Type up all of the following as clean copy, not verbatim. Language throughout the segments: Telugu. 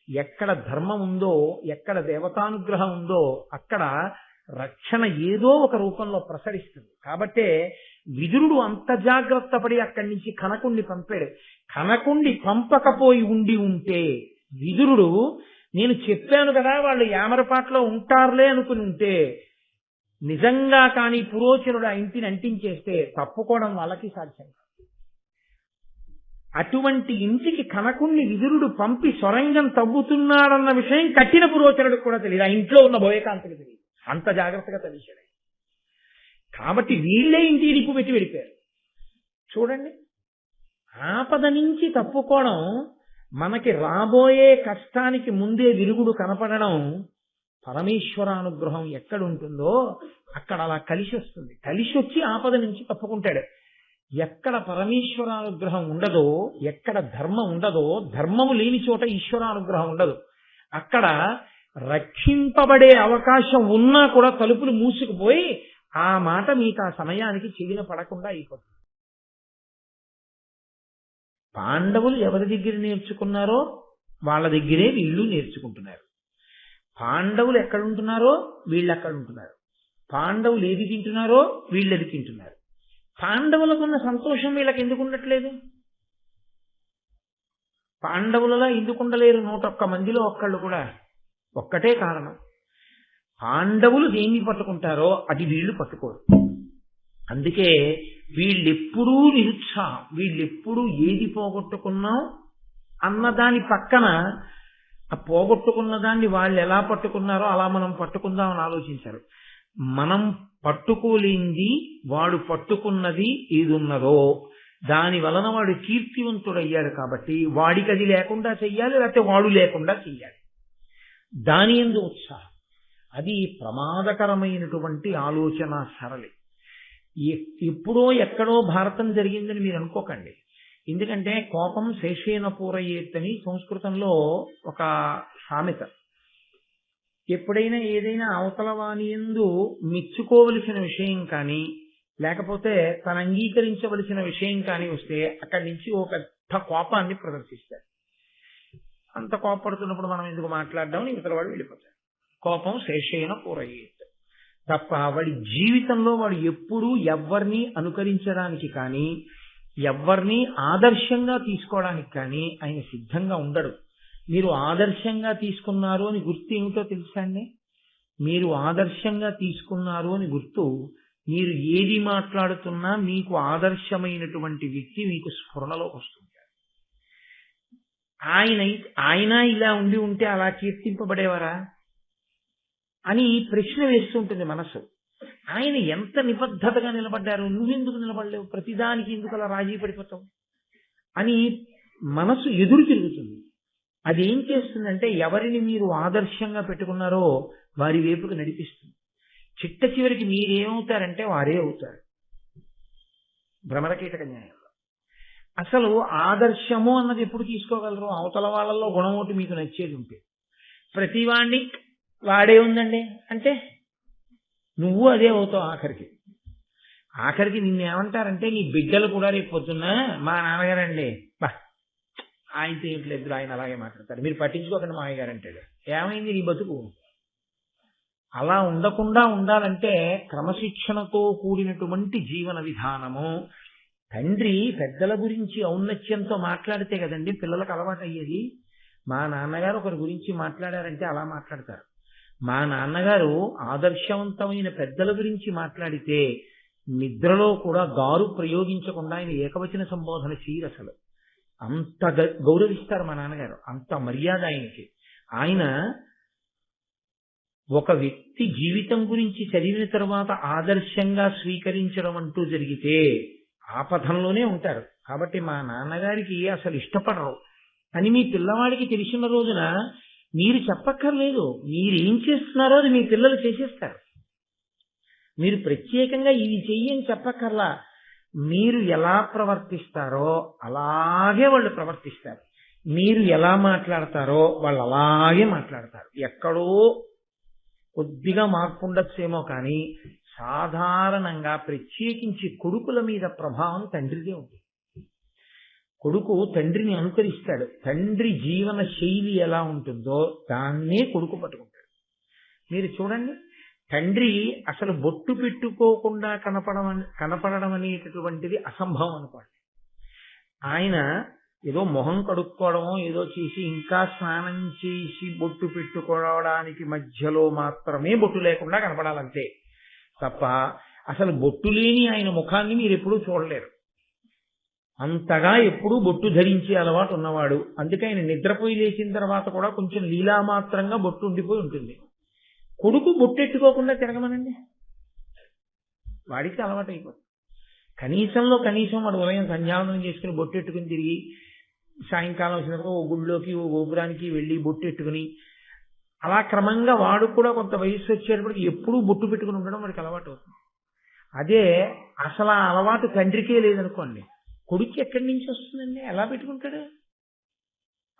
ఎక్కడ ధర్మం ఉందో, ఎక్కడ దేవతానుగ్రహం ఉందో అక్కడ రక్షణ ఏదో ఒక రూపంలో ప్రసరిస్తుంది. కాబట్టే విదురుడు అంత జాగ్రత్త పడి అక్కడి నుంచి కనకుణ్ణి పంపాడు. కనకుణ్ణి పంపకపోయి ఉంటే విదురుడు, నేను చెప్పాను కదా వాళ్ళు యామరపాట్లో ఉంటారులే అనుకుని ఉంటే, నిజంగా కానీ పురోచనుడు ఆ ఇంటిని అంటించేస్తే తప్పుకోవడం వాళ్ళకి సాధ్యం. అటువంటి ఇంటికి కనకుణ్ణి విదురుడు పంపి సొరంగం తవ్వుతున్నాడన్న విషయం కట్టిన పురోచనుడికి కూడా తెలియదు, ఆ ఇంట్లో ఉన్న భోయకాంతకు తెలియదు. అంత జాగ్రత్తగా తెలిసాడు. కాబట్టి వీళ్ళే ఇంటికి నిప్పు పెట్టి వెళ్ళిపోయారు. చూడండి, ఆపద నుంచి తప్పుకోవడం, మనకి రాబోయే కష్టానికి ముందే విరుగుడు కనపడడం, పరమేశ్వరానుగ్రహం ఎక్కడ ఉంటుందో అక్కడ అలా కలిసి వస్తుంది. కలిసి వచ్చి ఆపద నుంచి తప్పుకుంటాడు. ఎక్కడ పరమేశ్వరానుగ్రహం ఉండదో, ఎక్కడ ధర్మం ఉండదో, ధర్మము లేని చోట ఈశ్వరానుగ్రహం ఉండదు. అక్కడ రక్షింపబడే అవకాశం ఉన్నా కూడా తలుపులు మూసుకుపోయి ఆ మాట మీకు ఆ సమయానికి చెవిన పడకుండా అయిపోతుంది. పాండవులు ఎవరి దగ్గర నేర్చుకున్నారో వాళ్ళ దగ్గరే వీళ్ళు నేర్చుకుంటున్నారు. పాండవులు ఎక్కడుంటున్నారో వీళ్ళు అక్కడ ఉంటున్నారు. పాండవులు ఏది తింటున్నారో వీళ్ళది తింటున్నారు. పాండవులకున్న సంతోషం వీళ్ళకి ఎందుకు ఉండట్లేదు? పాండవులలో ఎందుకు ఉండలేరు 101 మందిలో ఒక్కళ్ళు కూడా? ఒక్కటే కారణం, పాండవులు దేన్ని పట్టుకుంటారో అది వీళ్ళు పట్టుకోరు. అందుకే వీళ్ళెప్పుడూ నిరుత్సాహం, వీళ్ళెప్పుడూ ఏది పోగొట్టుకున్నాం అన్నదాని పక్కన ఆ పోగొట్టుకున్న దాన్ని వాళ్ళు ఎలా పట్టుకున్నారో అలా మనం పట్టుకుందామని ఆలోచించారు. మనం పట్టుకోలేంది వాడు పట్టుకున్నది ఏది ఉన్నదో దాని వలన వాడు కీర్తివంతుడయ్యాడు. కాబట్టి వాడికి అది లేకుండా చెయ్యాలి, లేకపోతే వాడు లేకుండా చెయ్యాలి. దాని యందు ఉత్సాహం, అది ప్రమాదకరమైనటువంటి ఆలోచన సరళి. ఎప్పుడో ఎక్కడో భారతం జరిగిందని మీరు అనుకోకండి. ఎందుకంటే కోపం శేషేన పూరయేత్ అని సంస్కృతంలో ఒక సామెత. ఎప్పుడైనా ఏదైనా అవతల వాని యందు మెచ్చుకోవలసిన విషయం కానీ, లేకపోతే తను అంగీకరించవలసిన విషయం కానీ వస్తే అక్కడి నుంచి ఒక పెద్ద కోపాన్ని ప్రదర్శిస్తారు. అంత కోపడుతున్నప్పుడు మనం ఎందుకు మాట్లాడడం, ఇవతల వాడు వెళ్ళిపోతాడు. కోపం శేషేన పూరయేత్. తప్ప వాడి జీవితంలో వాడు ఎప్పుడూ ఎవరిని అనుకరించడానికి కానీ, ఎవరిని ఆదర్శంగా తీసుకోవడానికి కానీ ఆయన సిద్ధంగా ఉండడు. మీరు ఆదర్శంగా తీసుకున్నారు అని గుర్తు ఏమిటో తెలుసా అండి? మీరు ఆదర్శంగా తీసుకున్నారు అని గుర్తు, మీరు ఏది మాట్లాడుతున్నా మీకు ఆదర్శమైనటువంటి వ్యక్తి మీకు స్ఫురణలోకి వస్తుంది. ఆయన ఇలా ఉండి ఉంటే అలా కీర్తింపబడేవారా అని ప్రశ్న వేస్తుంటుంది మనసు. ఆయన ఎంత నిబద్ధతగా నిలబడ్డారు, నువ్వెందుకు నిలబడలేవు, ప్రతిదానికి ఎందుకు అలా రాజీ పడిపోతావు అని మనసు ఎదురు తిరుగుతుంది. అదేం చేస్తుందంటే ఎవరిని మీరు ఆదర్శంగా పెట్టుకున్నారో వారి వైపుకు నడిపిస్తుంది. చిట్ట చివరికి మీరేమవుతారంటే వారే అవుతారు. భ్రమరకీటక న్యాయంలో అసలు ఆదర్శము అన్నది ఎప్పుడు తీసుకోగలరు? అవతల వాళ్ళల్లో గుణం ఒకటి మీకు నచ్చేది ఉంటే. ప్రతివాణ్ణి వాడే ఉందండి అంటే నువ్వు అదే అవుతావు. ఆఖరికి నిన్నేమంటారంటే నీ బిడ్డలు కూడా రేపు పొద్దున్న మా నాన్నగారండి ఆయనతో ఏం లేదు, ఆయన అలాగే మాట్లాడతారు, మీరు పట్టించుకోకండి మామయ్య గారు అంటాడు. ఏమైంది నీ బతుకు? అలా ఉండకుండా ఉండాలంటే క్రమశిక్షణతో కూడినటువంటి జీవన విధానము. తండ్రి పెద్దల గురించి ఔన్నత్యంతో మాట్లాడితే కదండి పిల్లలకు అలవాటు అయ్యేది. మా నాన్నగారు ఒకరి గురించి మాట్లాడారంటే అలా మాట్లాడతారు. మా నాన్నగారు ఆదర్శవంతమైన పెద్దల గురించి మాట్లాడితే నిద్రలో కూడా గారు ప్రయోగించకుండా ఆయన ఏకవచన సంబోధన చేయరు. అసలు అంత గౌరవిస్తారు మా నాన్నగారు, అంత మర్యాద ఆయనకి. ఆయన ఒక వ్యక్తి జీవితం గురించి చదివిన తర్వాత ఆదర్శంగా స్వీకరించడం అంటూ జరిగితే ఆపథంలోనే ఉంటారు. కాబట్టి మా నాన్నగారికి అసలు ఇష్టపడరు అని మీ పిల్లవాడికి తెలిసిన రోజున మీరు చెప్పక్కర్లేదు, మీరేం చేస్తున్నారో అది మీ పిల్లలు చేసేస్తారు. మీరు ప్రత్యేకంగా ఇది చెయ్యని చెప్పక్కర్లా, మీరు ఎలా ప్రవర్తిస్తారో అలాగే వాళ్ళు ప్రవర్తిస్తారు. మీరు ఎలా మాట్లాడతారో వాళ్ళు అలాగే మాట్లాడతారు. ఎక్కడో కొద్దిగా మార్పు ఉండొచ్చేమో కానీ సాధారణంగా ప్రత్యేకించి కొడుకుల మీద ప్రభావం తండ్రిదే ఉంది. కొడుకు తండ్రిని అనుకరిస్తాడు. తండ్రి జీవన శైలి ఎలా ఉంటుందో దాన్నే కొడుకు పట్టుకుంటాడు. మీరు చూడండి, తండ్రి అసలు బొట్టు పెట్టుకోకుండా కనపడడం అనేటటువంటిది అసంభవం అనుకోండి. ఆయన ఏదో మొహం కడుక్కోవడమో ఏదో చేసి ఇంకా స్నానం చేసి బొట్టు పెట్టుకోవడానికి మధ్యలో మాత్రమే బొట్టు లేకుండా కనపడాలంతే తప్ప అసలు బొట్టు లేని ఆయన ముఖాన్ని మీరు ఎప్పుడూ చూడలేరు. అంతగా ఎప్పుడూ బొట్టు ధరించే అలవాటు ఉన్నవాడు. అందుకే ఆయన నిద్రపోయి లేచిన తర్వాత కూడా కొంచెం లీలామాత్రంగా బొట్టు ఉండిపోయి ఉంటుంది. కొడుకు బొట్టెట్టుకోకుండా తిరగమనండి, వాడికి అలవాటు అయిపోతుంది. కనీసం వాడు ఉదయం సంధ్యావందనం చేసుకుని బొట్టెట్టుకుని తిరిగి సాయంకాలం వచ్చినప్పుడు ఓ గుళ్ళోకి ఓ గోపురానికి వెళ్ళి బొట్టెట్టుకుని అలా క్రమంగా వాడు కూడా కొంత వయస్సు వచ్చేటప్పటికి ఎప్పుడూ బొట్టు పెట్టుకుని ఉండడం వాడికి అలవాటు అవుతుంది. అదే అసలు ఆ అలవాటు తండ్రికే లేదనుకోండి, కొడుకు ఎక్కడి నుంచి వస్తుందండి? ఎలా పెట్టుకుంటాడు?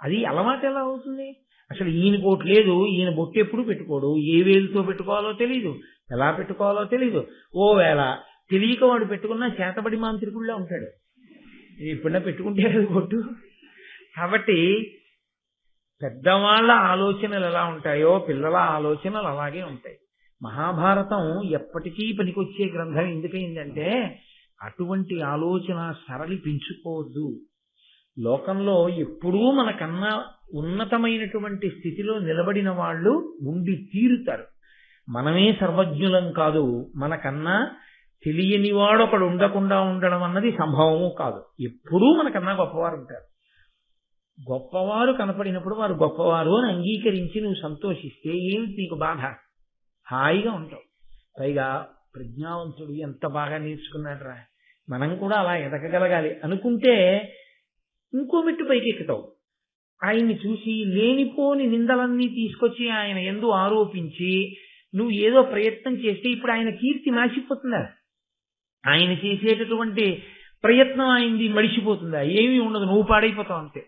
అది అలవాటు ఎలా అవుతుంది? అసలు ఈయన కోటి లేదు, ఈయన బొట్టు ఎప్పుడు పెట్టుకోడు, ఏ వేలుతో పెట్టుకోవాలో తెలీదు, ఎలా పెట్టుకోవాలో తెలీదు. ఓ వేళ తెలియక వాడు పెట్టుకున్నా చేతబడి మాంత్రికుడిలా ఉంటాడు. ఎప్పుడన్నా పెట్టుకుంటే కదా బొట్టు. కాబట్టి పెద్దవాళ్ల ఆలోచనలు ఎలా ఉంటాయో పిల్లల ఆలోచనలు అలాగే ఉంటాయి. మహాభారతం ఎప్పటికీ పనికొచ్చే గ్రంథం ఎందుకైందంటే అటువంటి ఆలోచన సరళి పెంచుకోవద్దు. లోకంలో ఎప్పుడూ మనకన్నా ఉన్నతమైనటువంటి స్థితిలో నిలబడిన వాళ్ళు ఉండి తీరుతారు. మనమే సర్వజ్ఞులం కాదు, మనకన్నా తెలియని వాడు ఒకడు ఉండకుండా ఉండడం అన్నది సంభవము కాదు. ఎప్పుడూ మనకన్నా గొప్పవారు ఉంటారు. గొప్పవారు కనపడినప్పుడు వారు గొప్పవారు అని అంగీకరించి నువ్వు సంతోషిస్తే ఏమిటి నీకు బాధ? హాయిగా ఉంటావు. పైగా ప్రజ్ఞావంతుడు ఎంత బాగా నేర్చుకున్నాడు రా, మనం కూడా అలా ఎదగగలగాలి అనుకుంటే ఇంకో మెట్టు పైకి ఎక్కుతావు. ఆయన్ని చూసి లేనిపోని నిందలన్నీ తీసుకొచ్చి ఆయన యందు ఆరోపించి నువ్వు ఏదో ప్రయత్నం చేస్తే ఇప్పుడు ఆయన కీర్తి నాశిపోతుందా? ఆయన చేసేటటువంటి ప్రయత్నం ఆయనది మడిచిపోతుందా? ఏమీ ఉండదు, నువ్వు పాడైపోతావు అంతే.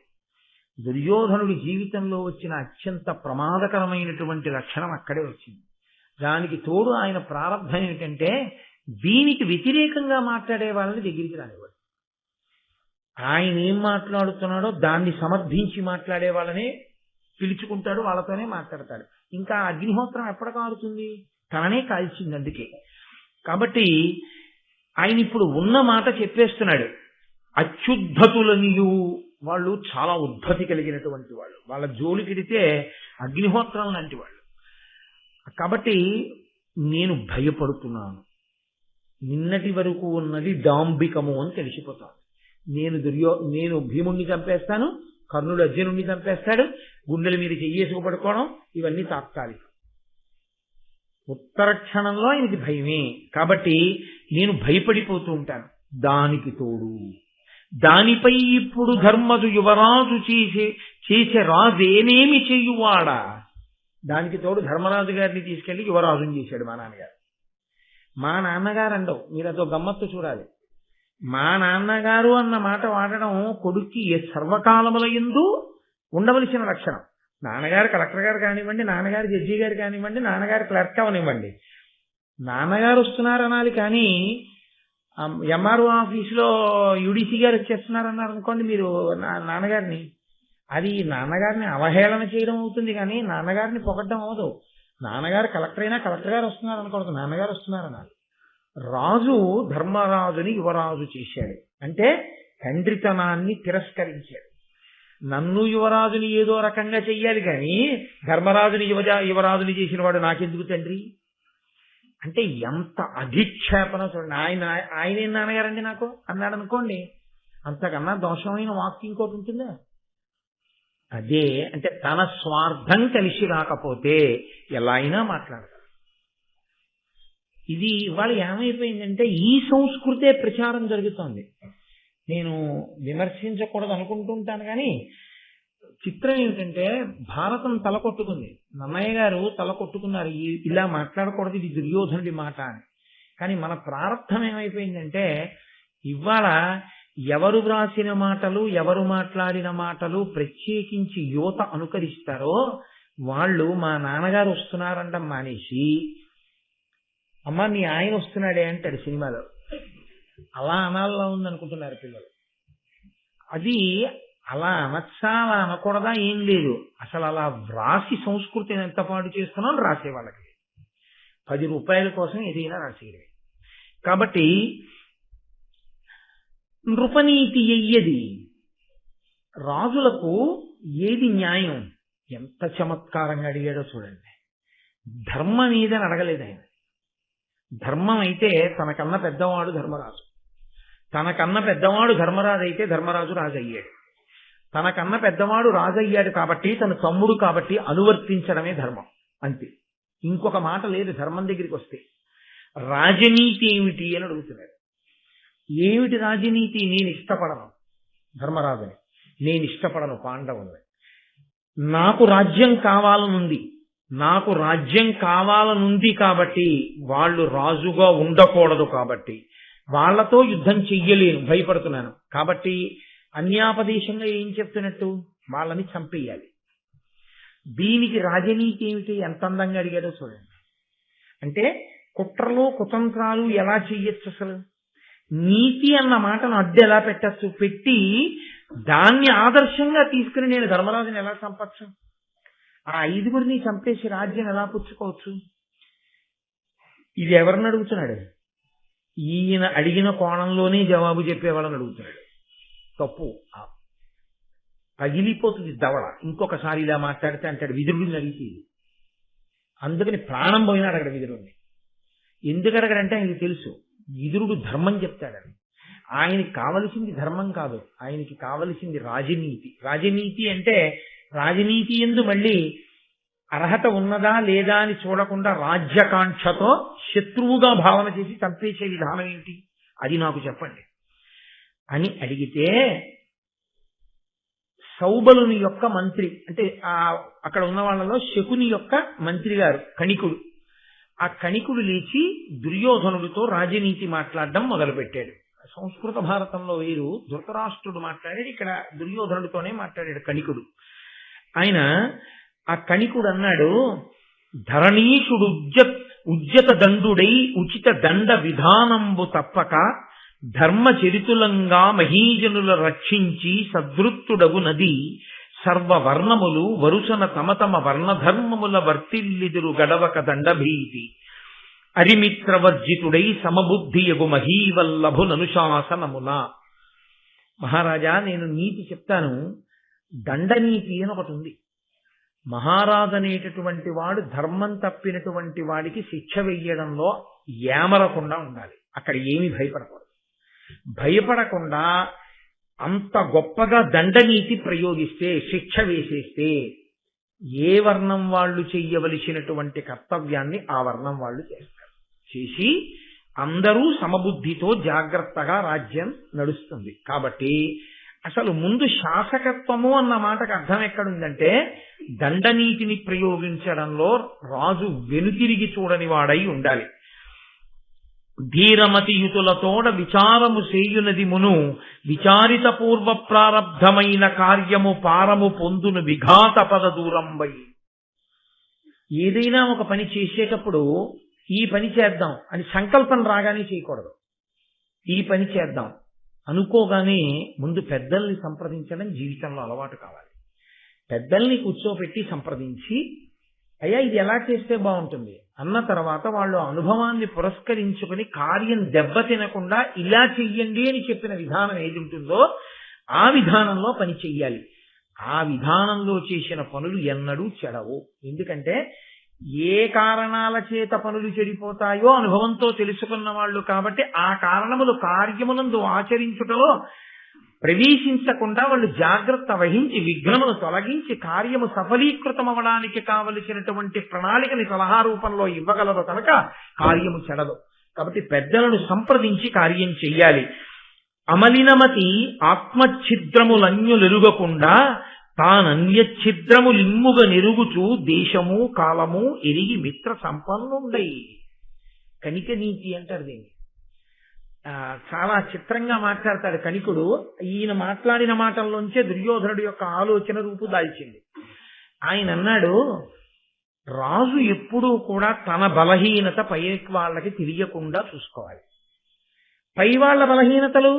దుర్యోధనుడి జీవితంలో వచ్చిన అత్యంత ప్రమాదకరమైనటువంటి లక్షణం అక్కడే వచ్చింది. దానికి తోడు ఆయన ప్రారంభం ఏమిటంటే దీనికి వ్యతిరేకంగా మాట్లాడే వాళ్ళని దగ్గరికి రానివ్వడు. ఆయన ఏం మాట్లాడుతున్నాడో దాన్ని సమర్థించి మాట్లాడే వాళ్ళనే పిలుచుకుంటాడు, వాళ్ళతోనే మాట్లాడతాడు. ఇంకా అగ్నిహోత్రం ఎప్పటి కాలుతుంది? తననే కాల్చింది. అందుకే కాబట్టి ఆయన ఇప్పుడు ఉన్న మాట చెప్పేస్తున్నాడు. అత్యుద్ధతులనియు వాళ్ళు చాలా ఉద్ధతి కలిగినటువంటి వాళ్ళు, వాళ్ళ జోలికిడితే అగ్నిహోత్రం లాంటి వాళ్ళు. కాబట్టి నేను భయపడుతున్నాను, నిన్నటి వరకు ఉన్నది డాంబికము అని తెలిసిపోతాను. నేను భీముణ్ణి చంపేస్తాను, కర్ణుడు అర్జునుడిని చంపేస్తాడు, గుండెల మీద చెయ్యేసుకు పడుకోవడం ఇవన్నీ తాత్కాలికం. ఉత్తర క్షణంలో ఆయనకి భయమే. కాబట్టి నేను భయపడిపోతూ ఉంటాను. దానికి తోడు దానిపై ఇప్పుడు ధర్మజు యువరాజు చేసే రాజేనేమి చెయ్యువాడా. దానికి తోడు ధర్మరాజు గారిని తీసుకెళ్లి యువరాజుని చేశాడు మా నాన్నగారు. మా నాన్నగారు అండవు, మీరు అదో గమ్మత్తు చూడాలి. మా నాన్నగారు అన్న మాట వాడడం కొడుక్కి సర్వకాలముల యందు ఉండవలసిన లక్షణం. నాన్నగారు కలెక్టర్ గారు కానివ్వండి, నాన్నగారు జడ్జి గారు కానివ్వండి, నాన్నగారు క్లర్క్ అవనివ్వండి, నాన్నగారు వస్తున్నారు అనాలి. కానీ ఎంఆర్ఓ ఆఫీసులో యూడీసీ గారు వచ్చేస్తున్నారన్నారు అనుకోండి మీరు నాన్నగారిని, అది నాన్నగారిని అవహేళన చేయడం అవుతుంది కానీ నాన్నగారిని పొగడ్డం అవ్వదు. నాన్నగారు కలెక్టర్ అయినా కలెక్టర్ గారు వస్తున్నారు అనుకోవద్దు, నాన్నగారు వస్తున్నారన్నారు. రాజు ధర్మరాజుని యువరాజు చేశాడు అంటే తండ్రితనాన్ని తిరస్కరించాడు. నన్ను యువరాజుని ఏదో రకంగా చెయ్యాలి కానీ ధర్మరాజుని యువరాజుని చేసిన వాడు నాకెందుకు తండ్రి అంటే ఎంత అధిక్షేపణ చూడండి. ఆయనేం నాన్నగారండి నాకు అన్నాడు అనుకోండి, అంతకన్నా దోషమైన వాక్యం ఇంకోటి ఉంటుందా? అదే అంటే తన స్వార్థం కలిసి రాకపోతే ఎలా అయినా మాట్లాడతారు. ఇది ఇవాళ ఏమైపోయిందంటే ఈ సంస్కృతే ప్రచారం జరుగుతోంది. నేను విమర్శించకూడదు అనుకుంటుంటాను కానీ చిత్రం ఏమిటంటే భారతం తలకొట్టుకుంది. నన్నయ్య గారు తలకొట్టుకున్నారు, ఇలా మాట్లాడకూడదు, ఇది దుర్యోధనుడి మాట అని. కానీ మన ప్రారంభం ఏమైపోయిందంటే ఇవాళ ఎవరు వ్రాసిన మాటలు ఎవరు మాట్లాడిన మాటలు ప్రత్యేకించి యువత అనుకరిస్తారో వాళ్ళు మా నాన్నగారు వస్తున్నారంట మానేసి అమ్మ మీ ఆయన వస్తున్నాడే అంటాడు సినిమాలో. అలా అనాల్లో ఉందనుకుంటున్నారు పిల్లలు. అది అలా అనొచ్చా అలా అనకూడదా ఏం లేదు. అసలు అలా వ్రాసి సంస్కృతిని ఎంత పాడు చేస్తున్నాం రాసే వాళ్ళకి 10 రూపాయల కోసం ఏదైనా రాసేయడమే. కాబట్టి నృపనీతి అయ్యేది రాజులకు ఏది న్యాయం ఎంత చమత్కారంగా అడిగాడో చూడండి. ధర్మం ఏదని అడగలేదు ఆయన. ధర్మం అయితే తనకన్నా పెద్దవాడు ధర్మరాజు, తనకన్నా పెద్దవాడు ధర్మరాజు అయితే ధర్మరాజు రాజు అయ్యాడు. తనకన్నా పెద్దవాడు రాజు అయ్యాడు కాబట్టి తన తమ్ముడు కాబట్టి అనువర్తించడమే ధర్మం, అంతే. ఇంకొక మాట లేదు. ధర్మం దగ్గరికి వస్తే రాజనీతి ఏమిటి అని అడుగుతున్నాడు. ఏమిటి రాజనీతి? నేను ఇష్టపడను ధర్మరాజుని, నేను ఇష్టపడను పాండవుని, నాకు రాజ్యం కావాలనుంది, నాకు రాజ్యం కావాలనుంది కాబట్టి వాళ్ళు రాజుగా ఉండకూడదు, కాబట్టి వాళ్లతో యుద్ధం చెయ్యలేను, భయపడుతున్నాను. కాబట్టి అన్యాపదేశంగా ఏం చెప్తున్నట్టు వాళ్ళని చంపేయాలి. దీనికి రాజనీతి ఏమిటి? ఎంత అందంగా అడిగాడో చూడండి. అంటే కుట్రలు కుతంత్రాలు ఎలా చెయ్యొచ్చు, అసలు నీతి అన్న మాటను అడ్డు ఎలా పెట్టచ్చు, పెట్టి దాన్ని ఆదర్శంగా తీసుకుని నేను ధర్మరాజుని ఎలా చంపచ్చు, ఆ 5గురిని చంపేసి రాజ్యం ఎలా పుచ్చుకోవచ్చు? ఇది ఎవరిని అడుగుతున్నాడు? ఈయన అడిగిన కోణంలోనే జవాబు చెప్పేవాళ్ళని అడుగుతున్నాడు. తప్పు, పగిలిపోతుంది దవడ. ఇంకొకసారి ఇలా మాట్లాడితే అంటాడు విదురుడిని అడిగితే. అందుకని ప్రాణం పోయినా అడగడు విదురుడిని. ఎందుకు అడగడంటే ఆయనకి తెలుసు విదురుడు ధర్మం చెప్తాడని. ఆయనకి కావలసింది ధర్మం కాదు, ఆయనకి కావలసింది రాజనీతి. రాజనీతి అంటే రాజనీతి యందు మళ్ళీ అర్హత ఉన్నదా లేదా అని చూడకుండా రాజ్యకాంక్షతో శత్రువుగా భావన చేసి చంపేసే విధానం ఏమిటి, అది నాకు చెప్పండి అని అడిగితే, సౌబలుని యొక్క మంత్రి అంటే అక్కడ ఉన్న వాళ్ళలో శకుని యొక్క మంత్రి గారు కణికుడు, ఆ కణికుడు లేచి దుర్యోధనుడితో రాజనీతి మాట్లాడడం మొదలుపెట్టాడు. సంస్కృత భారతంలో వేరు, ధృతరాష్ట్రుడు మాట్లాడాడు, ఇక్కడ దుర్యోధనుడితోనే మాట్లాడాడు కణికుడు. ఆయన ఆ కణికుడు అన్నాడు, ధరణీషుడు ఉజ్జత దండుడై ఉచిత దండ విధానంబు తప్పక ధర్మచరితులంగా మహీజనుల రక్షించి సదృత్తుడగు నది సర్వవర్ణములు వరుసన తమ తమ వర్ణధర్మముల వర్తిల్లిదురు గడవక దండభీతి అరిమిత్రవర్జితుడై సమబుద్ధియగు మహీవల్లభుననుశాసనమున. మహారాజా, నేను నీతి చెప్తాను. దండనీతి అని ఒకటి ఉంది. మహారాజు అనేటటువంటి వాడు ధర్మం తప్పినటువంటి వాడికి శిక్ష వెయ్యడంలో ఏమరకుండా ఉండాలి. అక్కడ ఏమీ భయపడకూడదు. భయపడకుండా అంత గొప్పగా దండనీతి ప్రయోగిస్తే, శిక్ష వేసేస్తే, ఏ వర్ణం వాళ్ళు చెయ్యవలసినటువంటి కర్తవ్యాన్ని ఆ వర్ణం వాళ్ళు చేస్తారు. చేసి అందరూ సమబుద్ధితో జాగ్రత్తగా రాజ్యం నడుస్తుంది. కాబట్టి అసలు ముందు శాసకత్వము అన్న మాటకు అర్థం ఎక్కడుందంటే, దండనీతిని ప్రయోగించడంలో రాజు వెనుతిరిగి చూడని వాడై ఉండాలి. ధీరమతియుతులతోడ విచారము చేయునది మును విచారిత పూర్వ ప్రారబ్ధమైన కార్యము పారము పొందును విఘాత పద దూరంబై. ఏదైనా ఒక పని చేసేటప్పుడు ఈ పని చేద్దాం అని సంకల్పం రాగానే చేయకూడదు. ఈ పని చేద్దాం అనుకోగానే ముందు పెద్దల్ని సంప్రదించడం జీవితంలో అలవాటు కావాలి. పెద్దల్ని కూర్చోపెట్టి సంప్రదించి, అయ్యా ఇది ఎలా చేస్తే బాగుంటుంది అన్న తర్వాత వాళ్ళు అనుభవాన్ని పురస్కరించుకుని కార్యం దెబ్బతినకుండా ఇలా చెయ్యండి అని చెప్పిన విధానం ఏది ఉంటుందో ఆ విధానంలో పని చెయ్యాలి. ఆ విధానంలో చేసిన పనులు ఎన్నడూ చెడవు. ఎందుకంటే ఏ కారణాల చేత పనులు చెడిపోతాయో అనుభవంతో తెలుసుకున్న వాళ్ళు కాబట్టి ఆ కారణములు కార్యమునందు ఆచరించుటలో ప్రవేశించకుండా వాళ్ళు జాగ్రత్త వహించి విఘ్నమును తొలగించి కార్యము సఫలీకృతం అవ్వడానికి కావలసినటువంటి ప్రణాళికని సలహా రూపంలో ఇవ్వగలరు కనుక కార్యము చెడదు. కాబట్టి పెద్దలను సంప్రదించి కార్యం చెయ్యాలి. అమలినమతి ఆత్మఛిద్రములన్యులెరుగకుండా తానన్యఛిద్రములిమ్ముగ నెరుగుచూ దేశము కాలము ఎరిగి మిత్ర సంపన్నుండై. కనిక నీతి అంటారు దీన్ని. చాలా చిత్రంగా మాట్లాడతాడు కణికుడు. ఈయన మాట్లాడిన మాటల్లోంచే దుర్యోధనుడి యొక్క ఆలోచన రూపుదాల్చింది. ఆయన అన్నాడు, రాజు ఎప్పుడూ కూడా తన బలహీనత పై వాళ్ళకి తెలియకుండా చూసుకోవాలి. పై వాళ్ళ బలహీనతలు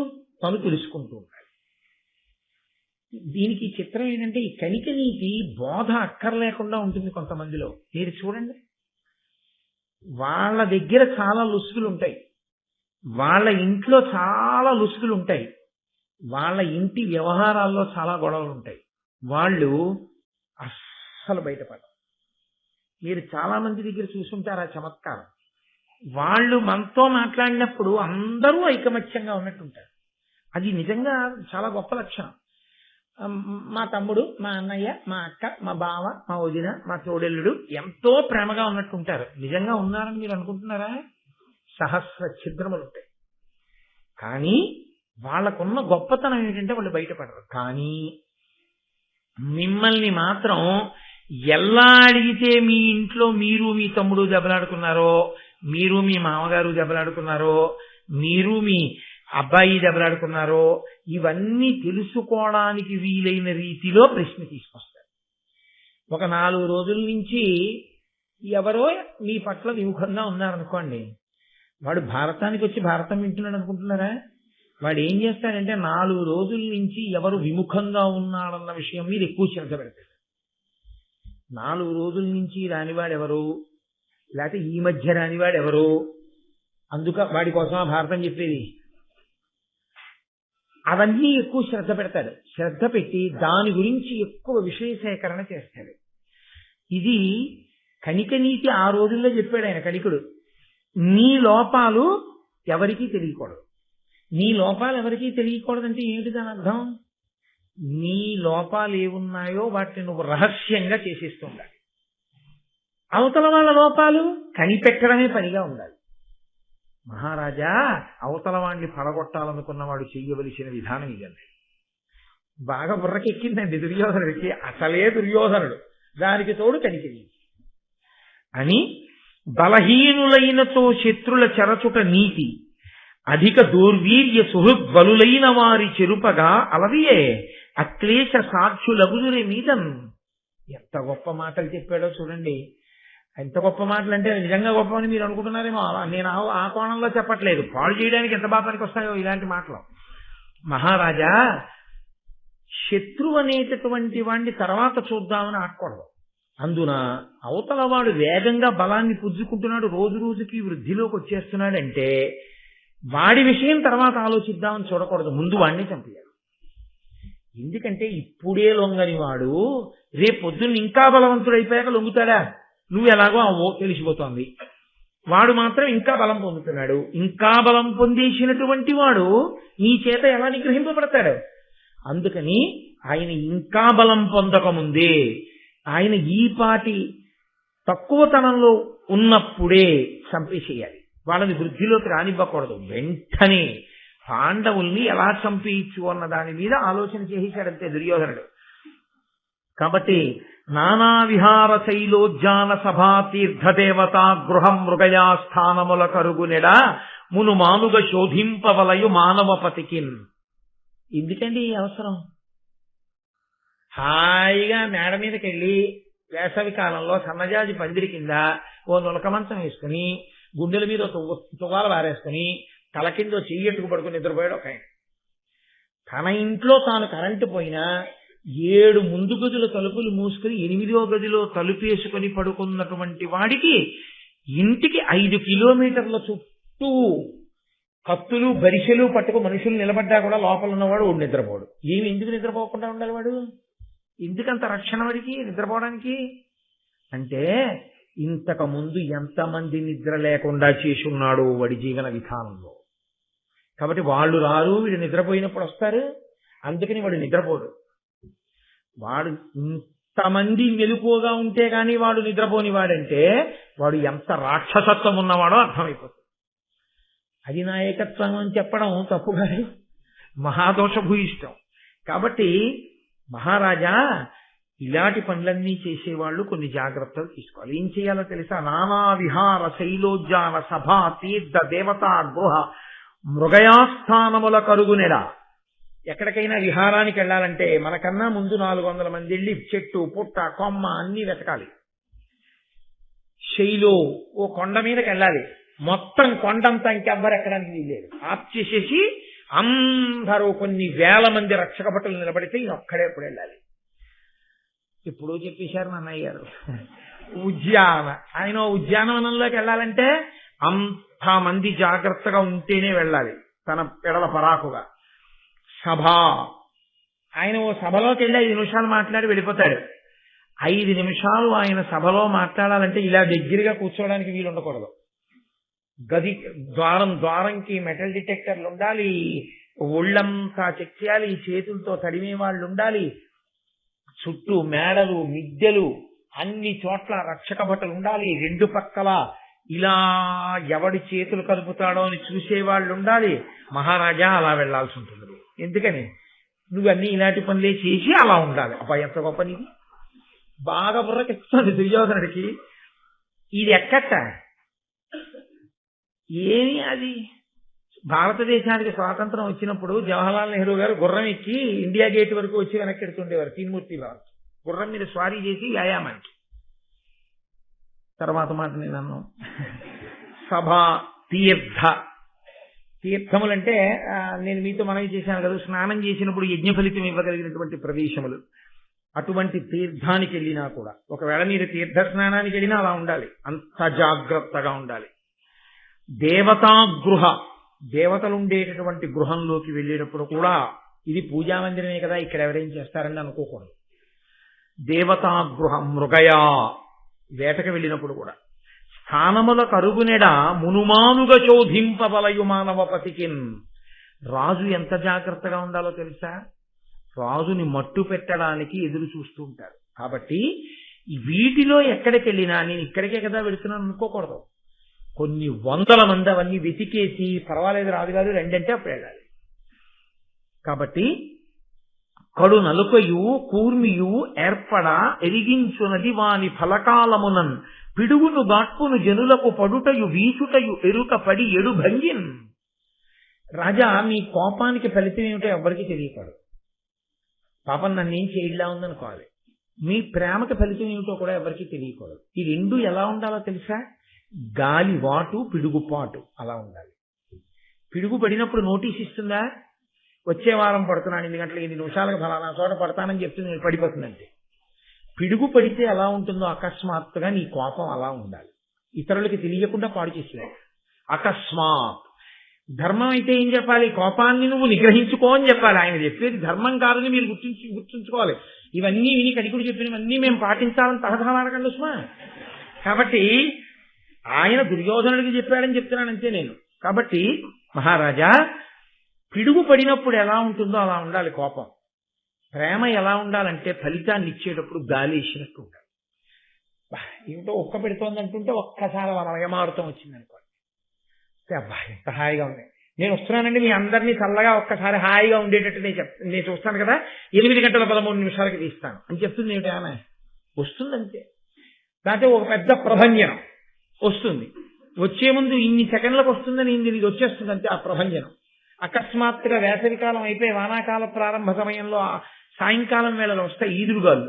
తను తెలుసుకుంటూ ఉండాలి. దీనికి చిత్రం ఏంటంటే ఈ కనిక నీతి బోధ అక్కర్లేకుండా ఉంటుంది కొంతమందిలో. మీరు చూడండి, వాళ్ళ దగ్గర చాలా లుసుగులు ఉంటాయి, వాళ్ళ ఇంట్లో చాలా లుసుగులు ఉంటాయి, వాళ్ళ ఇంటి వ్యవహారాల్లో చాలా గొడవలు ఉంటాయి, వాళ్ళు అస్సలు బయటపడరు. మీరు చాలా మంది దగ్గర చూసుంటారు ఆ చమత్కారం. వాళ్ళు మనతో మాట్లాడినప్పుడు అందరూ ఐకమత్యంగా ఉన్నట్టుంటారు. అది నిజంగా చాలా గొప్ప లక్షణం. మా తమ్ముడు, మా అన్నయ్య, మా అక్క, మా బావ, మా వదిన, మా తోడెల్లుడు ఎంతో ప్రేమగా ఉన్నట్టుంటారు. నిజంగా ఉన్నారని మీరు అనుకుంటున్నారా? సహస్ర ఛిద్రములు ఉంటాయి. కానీ వాళ్ళకున్న గొప్పతనం ఏంటంటే వాళ్ళు బయటపడరు. కానీ మిమ్మల్ని మాత్రం ఎలా అడిగితే మీ ఇంట్లో మీరు మీ తమ్ముడు దెబ్బలాడుకున్నారో, మీరు మీ మామగారు దెబ్బలాడుకున్నారో, మీరు మీ అబ్బాయి దెబ్బలాడుకున్నారో, ఇవన్నీ తెలుసుకోవడానికి వీలైన రీతిలో ప్రశ్న తీసుకొస్తారు. ఒక 4 రోజుల నుంచి ఎవరో మీ పట్ల విముఖంగా ఉన్నారనుకోండి, వాడు భారతానికి వచ్చి భారతం వింటున్నాడు అనుకుంటున్నారా? వాడు ఏం చేస్తాడంటే 4 రోజుల నుంచి ఎవరు విముఖంగా ఉన్నాడన్న విషయం మీద ఎక్కువ శ్రద్ధ పెడతాడు. 4 రోజుల నుంచి రానివాడెవరు, లేకపోతే ఈ మధ్య రానివాడెవరు, అందుక వాడి కోసం ఆ భారతం చెప్పేది, అవన్నీ ఎక్కువ శ్రద్ధ పెడతాడు. శ్రద్ధ పెట్టి దాని గురించి ఎక్కువ విషయ సేకరణ చేస్తాడు. ఇది కనిక నీతి ఆ రోజుల్లో చెప్పాడు ఆయన కనికుడు. నీ లోపాలు ఎవరికీ తెలియకూడదు. నీ లోపాలు ఎవరికీ తెలియకూడదంటే ఏమిటి దాని అర్థం? నీ లోపాలు ఏమున్నాయో వాటిని నువ్వు రహస్యంగా చేసేస్తుండాలి. అవతల వాళ్ళ లోపాలు కనిపెట్టడమే పనిగా ఉండాలి. మహారాజా, అవతల వాడిని పడగొట్టాలనుకున్నవాడు చెయ్యవలసిన విధానం ఇదండి. బాగా బుర్రకెక్కిందండి దుర్యోధనుడికి. అసలే దుర్యోధనుడు, దానికి తోడు కనికిరి అని. బలహీనులైనతో శత్రుల చెరచుట నీతి, అధిక దౌర్వీర్య సుహృద్బలులైన వారి చెరుపగా అలవియే అక్లేశ సాక్షులగుదురే మీదన్. ఎంత గొప్ప మాటలు చెప్పాడో చూడండి. ఎంత గొప్ప మాటలు అంటే నిజంగా గొప్పవని మీరు అనుకుంటున్నారేమో. నేను ఆ కోణంలో చెప్పట్లేదు. పాడు చేయడానికి ఎంత బాగా పనికొస్తాయో ఇలాంటి మాటలు. మహారాజా, శత్రువు అనేటటువంటి వాడిని తర్వాత చూద్దామని ఆడకూడదు. అందున అవతల వాడు వేగంగా బలాన్ని పుంజుకుంటున్నాడు, రోజు రోజుకి వృద్ధిలోకి వచ్చేస్తున్నాడంటే వాడి విషయం తర్వాత ఆలోచిద్దామని చూడకూడదు. ముందు వాడిని చంపేయాలి. ఎందుకంటే ఇప్పుడే లొంగని వాడు రేపు పొద్దున్న ఇంకా బలవంతుడైపోయాక లొంగుతాడా? నువ్వు ఎలాగో తెలిసిపోతోంది. వాడు మాత్రం ఇంకా బలం పొందుతున్నాడు. ఇంకా బలం పొందేసినటువంటి వాడు నీ చేత ఎలా నిగ్రహింపబడతాడు? అందుకని ఆయన ఇంకా బలం పొందకముందే, ఆయన ఈ పాటి తక్కువతనంలో ఉన్నప్పుడే చంపేసేయాలి. వాళ్ళని వృద్ధిలోకి రానివ్వకూడదు. వెంటనే పాండవుల్ని ఎలా చంపేయచ్చు అన్న దాని మీద ఆలోచన చేసేశాడంతే దుర్యోధనుడు. కాబట్టి నానా విహార శైలోజ్జాన సభా తీర్థదేవతా గృహం మృగయా స్థానముల కరుగునెడ మును మానుగ శోధింపవలయు మానవపతికిన్. ఎందుకండి ఈ అవసరం? హాయిగా మేడ మీదకి వెళ్ళి వేసవి కాలంలో సన్నజాజి పందిరి కింద ఓ నులక మంచం వేసుకుని, గుండెల మీద తువాల వారేసుకుని, తల కింద చెయ్యట్టుకు పడుకుని నిద్రపోయాడు ఒక ఆయన. తన ఇంట్లో తాను కరెంటు పోయినా 7 ముందు గదుల తలుపులు మూసుకుని 8వ గదిలో తలుపేసుకుని పడుకున్నటువంటి వాడికి ఇంటికి 5 కిలోమీటర్ల చుట్టూ కత్తులు బరిసెలు పట్టుకు మనుషులు నిలబడ్డా కూడా లోపల ఉన్నవాడు వాడు నిద్రపోడు. ఎందుకు నిద్రపోకుండా ఉండాలి వాడు? ఎందుకంత రక్షణ వాడికి నిద్రపోవడానికి? అంటే ఇంతకు ముందు ఎంతమంది నిద్ర లేకుండా చేసున్నాడు వాడి జీవన విధానంలో. కాబట్టి వాళ్ళు రారు, వీడు నిద్రపోయినప్పుడు వస్తారు. అందుకని వాడు నిద్రపోడు. వాడు ఇంతమంది మెలుకువగా ఉంటే గాని వాడు నిద్రపోని వాడంటే వాడు ఎంత రాక్షసత్వం ఉన్నవాడో అర్థమైపోతుంది. అది నాయకత్వం అని చెప్పడం తప్పు కాదు, మహాదోషభూయిష్టం. కాబట్టి మహారాజా, ఇలాంటి పనులన్నీ చేసేవాళ్ళు కొన్ని జాగ్రత్తలు తీసుకోవాలి. ఏం చేయాలో తెలుసా? నానా విహార శైలోజ్జాన సభా తీర్థ దేవతా గృహ మృగయాస్థానముల కరుగునెడ. ఎక్కడికైనా విహారానికి వెళ్ళాలంటే మనకన్నా ముందు 400 మంది వెళ్ళి చెట్టు పుట్ట కొమ్మ అన్ని వెతకాలి. శైలో ఓ కొండ మీదకి వెళ్ళాలి. మొత్తం కొండంతా ఇంకెవ్వరు ఎక్కడానికి వీల్లేదు. ఆప్ చేసేసి అందరూ కొన్ని వేల మంది రక్షక భటులు నిలబడితే ఈయన ఒక్కడే ఎప్పుడు వెళ్ళాలి. ఇప్పుడు చెప్పేశారు మా అన్నయ్య గారు. ఆయన ఉద్యానవనంలోకి వెళ్ళాలంటే అంతమంది జాగ్రత్తగా ఉంటేనే వెళ్ళాలి, తన పెడల పరాకుగా. సభ, ఆయన ఓ సభలోకి వెళ్ళి 5 నిమిషాలు మాట్లాడి వెళ్ళిపోతాడు. 5 నిమిషాలు ఆయన సభలో మాట్లాడాలంటే ఇలా దగ్గరగా కూర్చోవడానికి వీలు ఉండకూడదు. గది ద్వారంకి మెటల్ డిటెక్టర్లు ఉండాలి, ఒళ్ళంతా చెక్ చేయాలి, చేతులతో తడిమే వాళ్ళు ఉండాలి, చుట్టూ మేడలు మిద్దెలు అన్ని చోట్ల రక్షక భటులు ఉండాలి, 2 పక్కల ఇలా ఎవడి చేతులు కదుపుతాడో అని చూసేవాళ్ళు ఉండాలి. మహారాజా అలా వెళ్లాల్సి ఉంటుంది. ఎందుకని? నువ్వన్నీ ఇలాంటి పనులే చేసి అలా ఉండాలి. అబ్బాయి ఎంత గొప్ప నీది, బాగా బుర్రకెక్కుతుంది దుర్యోధనుడికి. ఇది ఎక్కట ఏమి అది భారతదేశానికి స్వాతంత్రం వచ్చినప్పుడు జవహర్లాల్ నెహ్రూ గారు గుర్రం ఎక్కి ఇండియా గేట్ వరకు వచ్చి వెనక్కి ఎడుతుండేవారు. తీన్మూర్తి రావు గుర్రం మీద స్వారీ చేసి వ్యాయామానికి. తర్వాత మాట నేను అన్నాను. సభ, తీర్థములంటే నేను మీతో మనవి చేశాను కదా, స్నానం చేసినప్పుడు యజ్ఞ ఫలితం ఇవ్వగలిగినటువంటి ప్రదేశములు. అటువంటి తీర్థానికి వెళ్ళినా కూడా, ఒకవేళ మీరు తీర్థ స్నానానికి వెళ్ళినా అలా ఉండాలి, అంత జాగ్రత్తగా ఉండాలి. దేవతాగృహ, దేవతలు ఉండేటటువంటి గృహంలోకి వెళ్ళేటప్పుడు కూడా, ఇది పూజా మందిరమే కదా ఇక్కడ ఎవరేం చేస్తారని అనుకోకూడదు. దేవతాగృహ, మృగయా, వేటకు వెళ్ళినప్పుడు కూడా స్థానముల కరుగునెడ మునుమానుగా చోధింపబలయు మానవపతికిన్. రాజు ఎంత జాగ్రత్తగా ఉండాలో తెలుసా? రాజుని మట్టు పెట్టడానికి ఎదురు చూస్తూ ఉంటారు. కాబట్టి వీటిలో ఎక్కడికి వెళ్ళినా నేను ఇక్కడికే కదా వెళుతున్నాను అనుకోకూడదు. కొన్ని వందల మంది అవన్నీ వెతికేసి పర్వాలేదు రాదు కాదు రెండంటే అప్పుడు వెళ్ళాలి. కాబట్టి కడు నలుకయు కూర్మియు ఏర్పడ ఎరిగించునది వాని ఫలకాలమునన్ పిడుగును గాట్పును జనులకు పడుటయు వీచుటయు ఎరుక పడి ఎడు భంగిన్. రాజా, మీ కోపానికి ఫలితం ఏమిటో ఎవరికి తెలియకూడదు. పాపం నన్నేం చేయలా ఉందనుకోవాలి. మీ ప్రేమకి ఫలితం ఏమిటో కూడా ఎవరికి తెలియకూడదు. ఈ 2 ఎలా ఉండాలో తెలుసా? గాలి వాటు, పిడుగుపాటు అలా ఉండాలి. పిడుగు పడినప్పుడు నోటీస్ ఇస్తుందా? వచ్చే వారం పడుతున్నాను 8 గంటలకు 8 నిమిషాలకు ఫలానా చోట పడతానని చెప్తుంది, నేను పడిపోతుందంటే. పిడుగు పడితే ఎలా ఉంటుందో అకస్మాత్తుగా నీ కోపం అలా ఉండాలి. ఇతరులకి తెలియకుండా పాడు చేసేయాలి. అకస్మాత్. ధర్మం అయితే ఏం చెప్పాలి? కోపాన్ని నువ్వు నిగ్రహించుకో అని చెప్పాలి. ఆయన చెప్పేది ధర్మం కాదని మీరు గుర్తుంచుకోవాలి. ఇవన్నీ విని కడికుడు చెప్పినవన్నీ మేము పాటించాలని తహతహలాడకండి సుమా. కాబట్టి ఆయన దుర్యోధనుడికి చెప్పాడని చెప్తున్నానంతే నేను. కాబట్టి మహారాజా, పిడుగు పడినప్పుడు ఎలా ఉంటుందో అలా ఉండాలి కోపం. ప్రేమ ఎలా ఉండాలంటే ఫలితాన్ని ఇచ్చేటప్పుడు గాలి వేసినట్టు ఉండాలి. ఏమిటో ఒక్క పెడుతోంది అంటుంటే ఒక్కసారి వయమారుతం వచ్చింది అనుకోండి, అబ్బా ఎంత హాయిగా ఉంది, నేను వస్తున్నానండి మీ అందరినీ చల్లగా ఒక్కసారి హాయిగా ఉండేటట్టు నేను చూస్తాను కదా, 8 గంటల 13 నిమిషాలకి తీస్తాను అని చెప్తుంది. ఏమిటి ఆమె వస్తుందంతే. లేకపోతే ఒక పెద్ద ప్రభంజనం వస్తుంది, వచ్చే ముందు ఇన్ని సెకండ్లకు వస్తుందని ఇది వచ్చేస్తుంది అంతే ఆ ప్రభంజనం. అకస్మాత్తుగా వేసవికాలం అయిపోయి వానాకాల ప్రారంభ సమయంలో సాయంకాలం వేళలో వస్తాయి ఈదురుగాలు.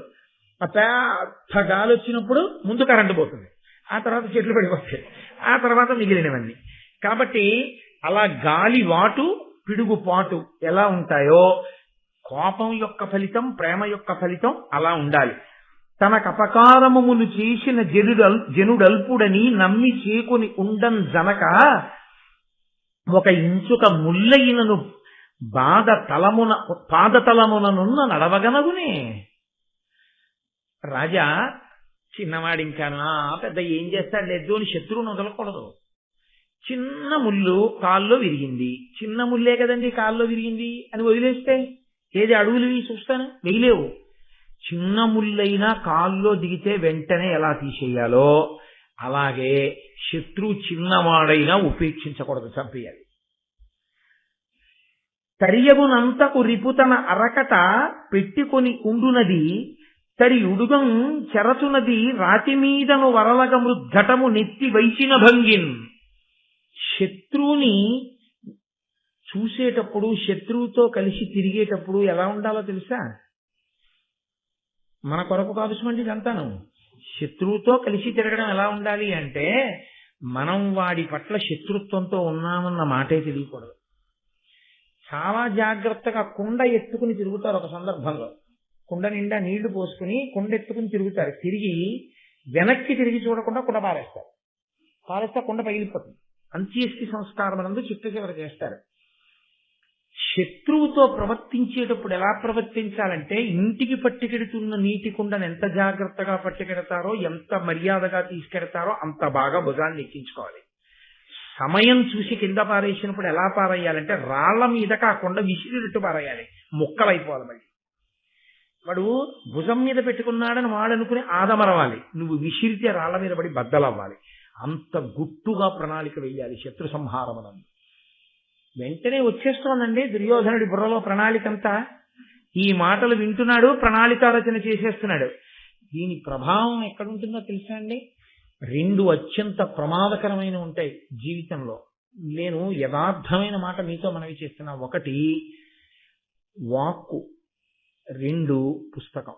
ఆ పెద్ద గాలి వచ్చినప్పుడు ముందు కరెంటు పోతుంది, ఆ తర్వాత చెట్లు పడిపోతాయి, ఆ తర్వాత మిగిలినవన్నీ. కాబట్టి అలా గాలి వాటు పిడుగుపాటు ఎలా ఉంటాయో కోపం యొక్క ఫలితం, ప్రేమ యొక్క ఫలితం అలా ఉండాలి. తనకు అపకారములు చేసిన జనుడల్పుడని నమ్మి చేకుని ఉండం జనక ఒక ఇంచుక ముల్లయినను పాదతలముననున్న నడవగనగునే. రాజా, చిన్నవాడింకానా పెద్ద ఏం చేస్తాడు లేదు అని శత్రువును వదలకూడదు. చిన్న ముళ్ళు కాల్లో విరిగింది, చిన్న ముల్లే కదండి కాల్లో విరిగింది అని వదిలేస్తే ఏది అడుగులు చూస్తాను వెయ్యలేవు. చిన్న ముళ్ళైనా కాల్లో దిగితే వెంటనే ఎలా తీసేయాలో అలాగే శత్రువు చిన్నవాడైనా ఉపేక్షించకూడదు, చంపేయాలి. తరియగునంతకు రిపుతన అరకట పెట్టుకొని ఉండునది తరి ఉడుగం చెరచునది రాతి మీదను వరలగ మృద్ధటము నెత్తి వైచిన భంగిన్. శత్రువుని చూసేటప్పుడు, శత్రువుతో కలిసి తిరిగేటప్పుడు ఎలా ఉండాలో తెలుసా? మన కొరకు కాదు సుమండి ఇదంతాను. శత్రువుతో కలిసి తిరగడం ఎలా ఉండాలి అంటే మనం వాడి పట్ల శత్రుత్వంతో ఉన్నామన్న మాటే తెలియకూడదు. చాలా జాగ్రత్తగా కుండ ఎత్తుకుని తిరుగుతారు. ఒక సందర్భంలో కుండ నిండా నీళ్లు పోసుకుని కుండ ఎత్తుకుని తిరుగుతారు. తిరిగి వెనక్కి తిరిగి చూడకుండా కుండ పారేస్తారు. పారేస్తే కుండ పగిలిపోతుంది. అంత్యేష్టి సంస్కారం నందు చిట్ట చివర చేస్తారు. శత్రువుతో ప్రవర్తించేటప్పుడు ఎలా ప్రవర్తించాలంటే, ఇంటికి పట్టుకెడుతున్న నీటి కుండను ఎంత జాగ్రత్తగా పట్టుకెడతారో, ఎంత మర్యాదగా తీసుకెడతారో అంత బాగా భుజాన్ని ఎక్కించుకోవాలి. సమయం చూసి కింద పారేసినప్పుడు ఎలా పారేయాలంటే, రాళ్ల మీదకి ఆ కుండ విసిరినట్టు పారేయాలి. ముక్కలైపోవాలి. మళ్ళీ వాడు భుజం మీద పెట్టుకున్నాడని వాడు అనుకుని ఆదమరవాలి. నువ్వు విసిరితే రాళ్ల మీద పడి బద్దలవ్వాలి. అంత గుట్టుగా ప్రణాళిక వెయ్యాలి శత్రు సంహారమనందు. వెంటనే వచ్చేస్తోందండి దుర్యోధనుడి బుర్రలో ప్రణాళికంతా. ఈ మాటలు వింటున్నాడు, ప్రణాళిక రచన చేసేస్తున్నాడు. దీని ప్రభావం ఎక్కడుంటుందో తెలుసా అండి? 2 అత్యంత ప్రమాదకరమైన ఉంటాయి జీవితంలో. నేను యథార్థమైన మాట మీతో మనవి చేస్తున్నా. 1 వాక్కు, 2 పుస్తకం.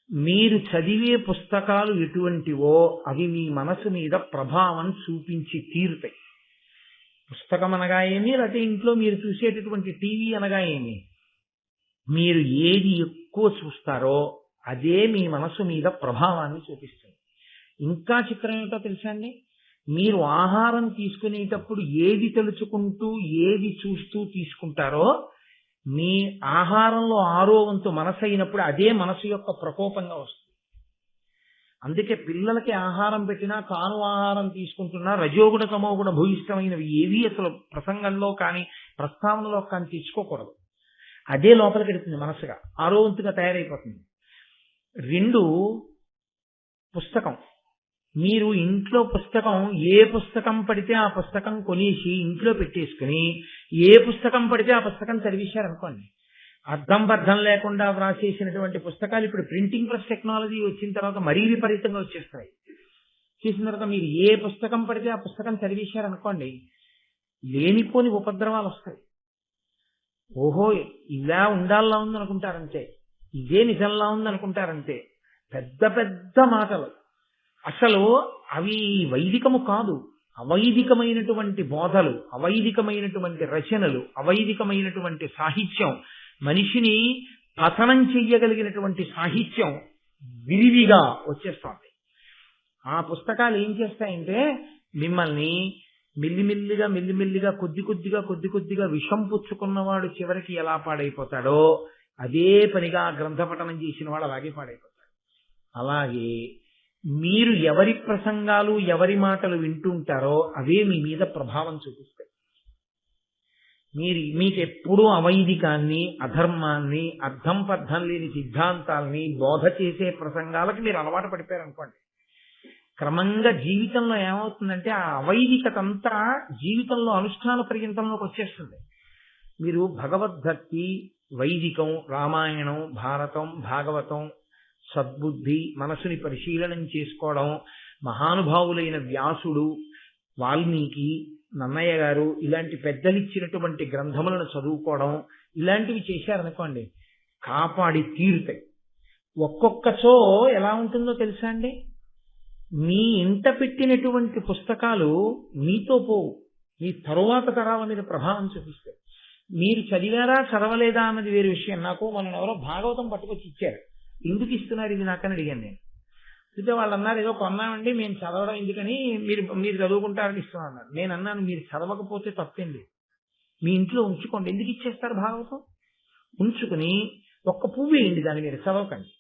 మీరు చదివే పుస్తకాలు ఎటువంటివో అవి మీ మనసు మీద ప్రభావం చూపించి తీరుతాయి. పుస్తకం అనగా ఏమి, లేకపోతే ఇంట్లో మీరు చూసేటటువంటి టీవీ అనగా ఏమి, మీరు ఏది ఎక్కువ చూస్తారో అదే మీ మనసు మీద ప్రభావాన్ని చూపిస్తుంది. ఇంకా చిత్రం ఏమిటో తెలుసా అండి? మీరు ఆహారం తీసుకునేటప్పుడు ఏది తలుచుకుంటూ ఏది చూస్తూ తీసుకుంటారో, మీ ఆహారంలో 6వ వంతు మనసు అయినప్పుడు అదే మనసు యొక్క ప్రకోపంగా వస్తుంది. అందుకే పిల్లలకి ఆహారం పెట్టినా, తాను ఆహారం తీసుకుంటున్నా రజోగుణ తమోగుణ భూయిష్టమైనవి ఏవి అసలు ప్రసంగంలో కానీ ప్రస్తావనలో కానీ తెచ్చుకోకూడదు. అదే లోపలికి వెళుతుంది మనసుగా, 6వ వంతుగా తయారైపోతుంది. 2 పుస్తకం. మీరు ఇంట్లో పుస్తకం, ఏ పుస్తకం పడితే ఆ పుస్తకం కొనేసి ఇంట్లో పెట్టేసుకుని ఏ పుస్తకం పడితే ఆ పుస్తకం చదివేశారనుకోండి, అర్థం బద్ధం లేకుండా వ్రాసేసినటువంటి పుస్తకాలు ఇప్పుడు ప్రింటింగ్ ప్రెస్ టెక్నాలజీ వచ్చిన తర్వాత మరీ విపరీతంగా వచ్చేస్తాయి. చేసిన తర్వాత మీరు ఏ పుస్తకం పడితే ఆ పుస్తకం చదివేశారనుకోండి, లేనిపోని ఉపద్రవాలు వస్తాయి. ఓహో ఇలా ఉండాలా ఉందనుకుంటారంతే, ఇదే నిజంలా ఉందనుకుంటారంతే. పెద్ద పెద్ద మాటలు. అసలు అవి వైదికము కాదు. అవైదికమైనటువంటి బోధలు, అవైదికమైనటువంటి రచనలు, అవైదికమైనటువంటి సాహిత్యం, మనిషిని పతనం చెయ్యగలిగినటువంటి సాహిత్యం విరివిగా వచ్చేస్తోంది. ఆ పుస్తకాలు ఏం చేస్తాయంటే మిమ్మల్ని మెల్లిమెల్లిగా కొద్ది కొద్దిగా విషం పుచ్చుకున్నవాడు చివరికి ఎలా పాడైపోతాడో అదే పనిగా గ్రంథపఠనం చేసిన వాడు అలాగే పాడైపోతాడు. అలాగే మీరు ఎవరి ప్రసంగాలు, ఎవరి మాటలు వింటుంటారో అవే మీ మీద ప్రభావం చూపిస్తాయి. మీకు ఎప్పుడూ అవైదికాన్ని, అధర్మాన్ని, అర్థం పర్థం లేని సిద్ధాంతాల్ని బోధ చేసే ప్రసంగాలకు మీరు అలవాటు పడిపోయారనుకోండి, క్రమంగా జీవితంలో ఏమవుతుందంటే ఆ అవైదికత అంతా జీవితంలో అనుష్ఠాన పర్యంతంలోకి వచ్చేస్తుంది. మీరు భగవద్భక్తి, వైదికం, రామాయణం, భారతం, భాగవతం, సద్బుద్ధి, మనసుని పరిశీలనం చేసుకోవడం, మహానుభావులైన వ్యాసుడు, వాల్మీకి, నన్నయ్య గారు ఇలాంటి పెద్దలు ఇచ్చినటువంటి గ్రంథములను చదువుకోవడం, ఇలాంటివి చేశారనుకోండి కాపాడి తీరుతాయి. ఒక్కొక్కచో ఎలా ఉంటుందో తెలుసా అండి? మీ ఇంట పెట్టినటువంటి పుస్తకాలు మీతో పోవు, మీ తరువాత తరాల మీద ప్రభావం చూపిస్తాయి. మీరు చదివారా చదవలేదా అన్నది వేరే విషయం. నాకు మనం ఎవరో భాగవతం పట్టుకొచ్చి ఇచ్చారు. ఎందుకు ఇస్తున్నారు ఇది నాకని అడిగాను నేను. అయితే వాళ్ళు అన్నారు ఏదో కొన్నామండి, మేము చదవడం ఎందుకని, మీరు చదువుకుంటారని ఇస్తున్నాం అన్నారు. నేను అన్నాను మీరు చదవకపోతే తప్పేంది, మీ ఇంట్లో ఉంచుకోండి. ఎందుకు ఇచ్చేస్తారు భాగవతం? ఉంచుకుని ఒక్క పువ్వు వేయండి దాని మీద, చదవకండి.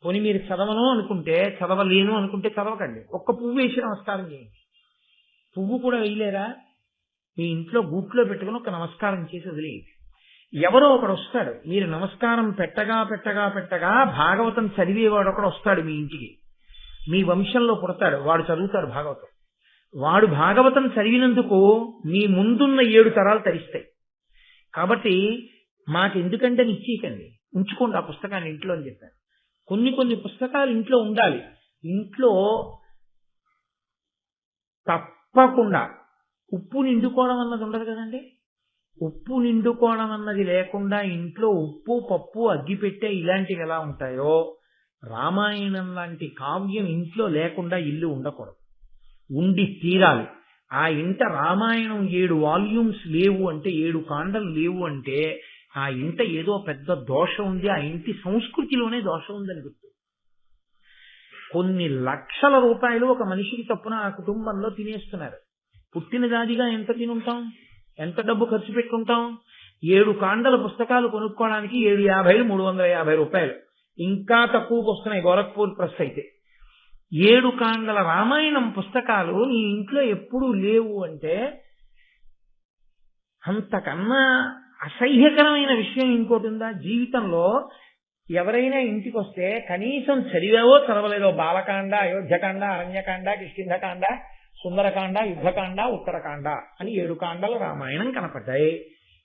పోనీ మీరు చదవను అనుకుంటే, చదవలేను అనుకుంటే చదవకండి. ఒక్క పువ్వు వేసి నమస్కారం చేయండి. పువ్వు కూడా వేయలేరా? మీ ఇంట్లో గూట్లో పెట్టుకుని ఒక నమస్కారం చేసి వదిలేయండి. ఎవరో ఒకడు వస్తాడు, మీరు నమస్కారం పెట్టగా భాగవతం చదివేవాడు ఒకడు వస్తాడు మీ ఇంటికి. మీ వంశంలో పుడతాడు, వాడు చదువుతాడు భాగవతం. వాడు భాగవతం చదివినందుకు మీ ముందున్న 7 తరాలు తరిస్తాయి. కాబట్టి మాకెందుకంటే నిశ్చయికండి, ఉంచుకోండి ఆ పుస్తకాన్ని ఇంట్లో అని చెప్పాను. కొన్ని పుస్తకాలు ఇంట్లో ఉండాలి. ఇంట్లో తప్పకుండా ఉప్పు నిండుకోవడం అన్నది ఉండదు కదండి. ఉప్పు నిండుకోవడం అన్నది లేకుండా ఇంట్లో ఉప్పు, పప్పు, అగ్గిపెట్టె ఇలాంటివి ఎలా ఉంటాయో, రామాయణం లాంటి కావ్యం ఇంట్లో లేకుండా ఇల్లు ఉండకూడదు. ఉండి తీరాలి. ఆ ఇంట రామాయణం 7 వాల్యూమ్స్ లేవు అంటే, 7 కాండలు లేవు అంటే ఆ ఇంట ఏదో పెద్ద దోషం ఉంది, ఆ ఇంటి సంస్కృతిలోనే దోషం ఉందని గుర్తు. కొన్ని లక్షల రూపాయలు ఒక మనిషికి చొప్పున ఆ కుటుంబంలో తినేస్తున్నారు. పుట్టిన జాతిగా ఎంత తినుంటాం, ఎంత డబ్బు ఖర్చు పెట్టుకుంటాం? 7 కాండల పుస్తకాలు కొనుక్కోవడానికి 750 350 రూపాయలు. ఇంకా తక్కువకు వస్తున్నాయి గోరఖ్పూర్ ప్రెస్ అయితే. 7 కాండల రామాయణం పుస్తకాలు నీ ఇంట్లో ఎప్పుడూ లేవు అంటే అంతకన్నా అసహ్యకరమైన విషయం ఇంకోటి ఉందా జీవితంలో? ఎవరైనా ఇంటికి వస్తే కనీసం చదివావో చదవలేదో బాలకాండ, అయోధ్యకాండ, అరణ్యకాండ, కిష్కింధకాండ, సుందరకాండ, యుద్ధకాండ, ఉత్తరకాండ అని 7 కాండల రామాయణం కనపడ్డాయి.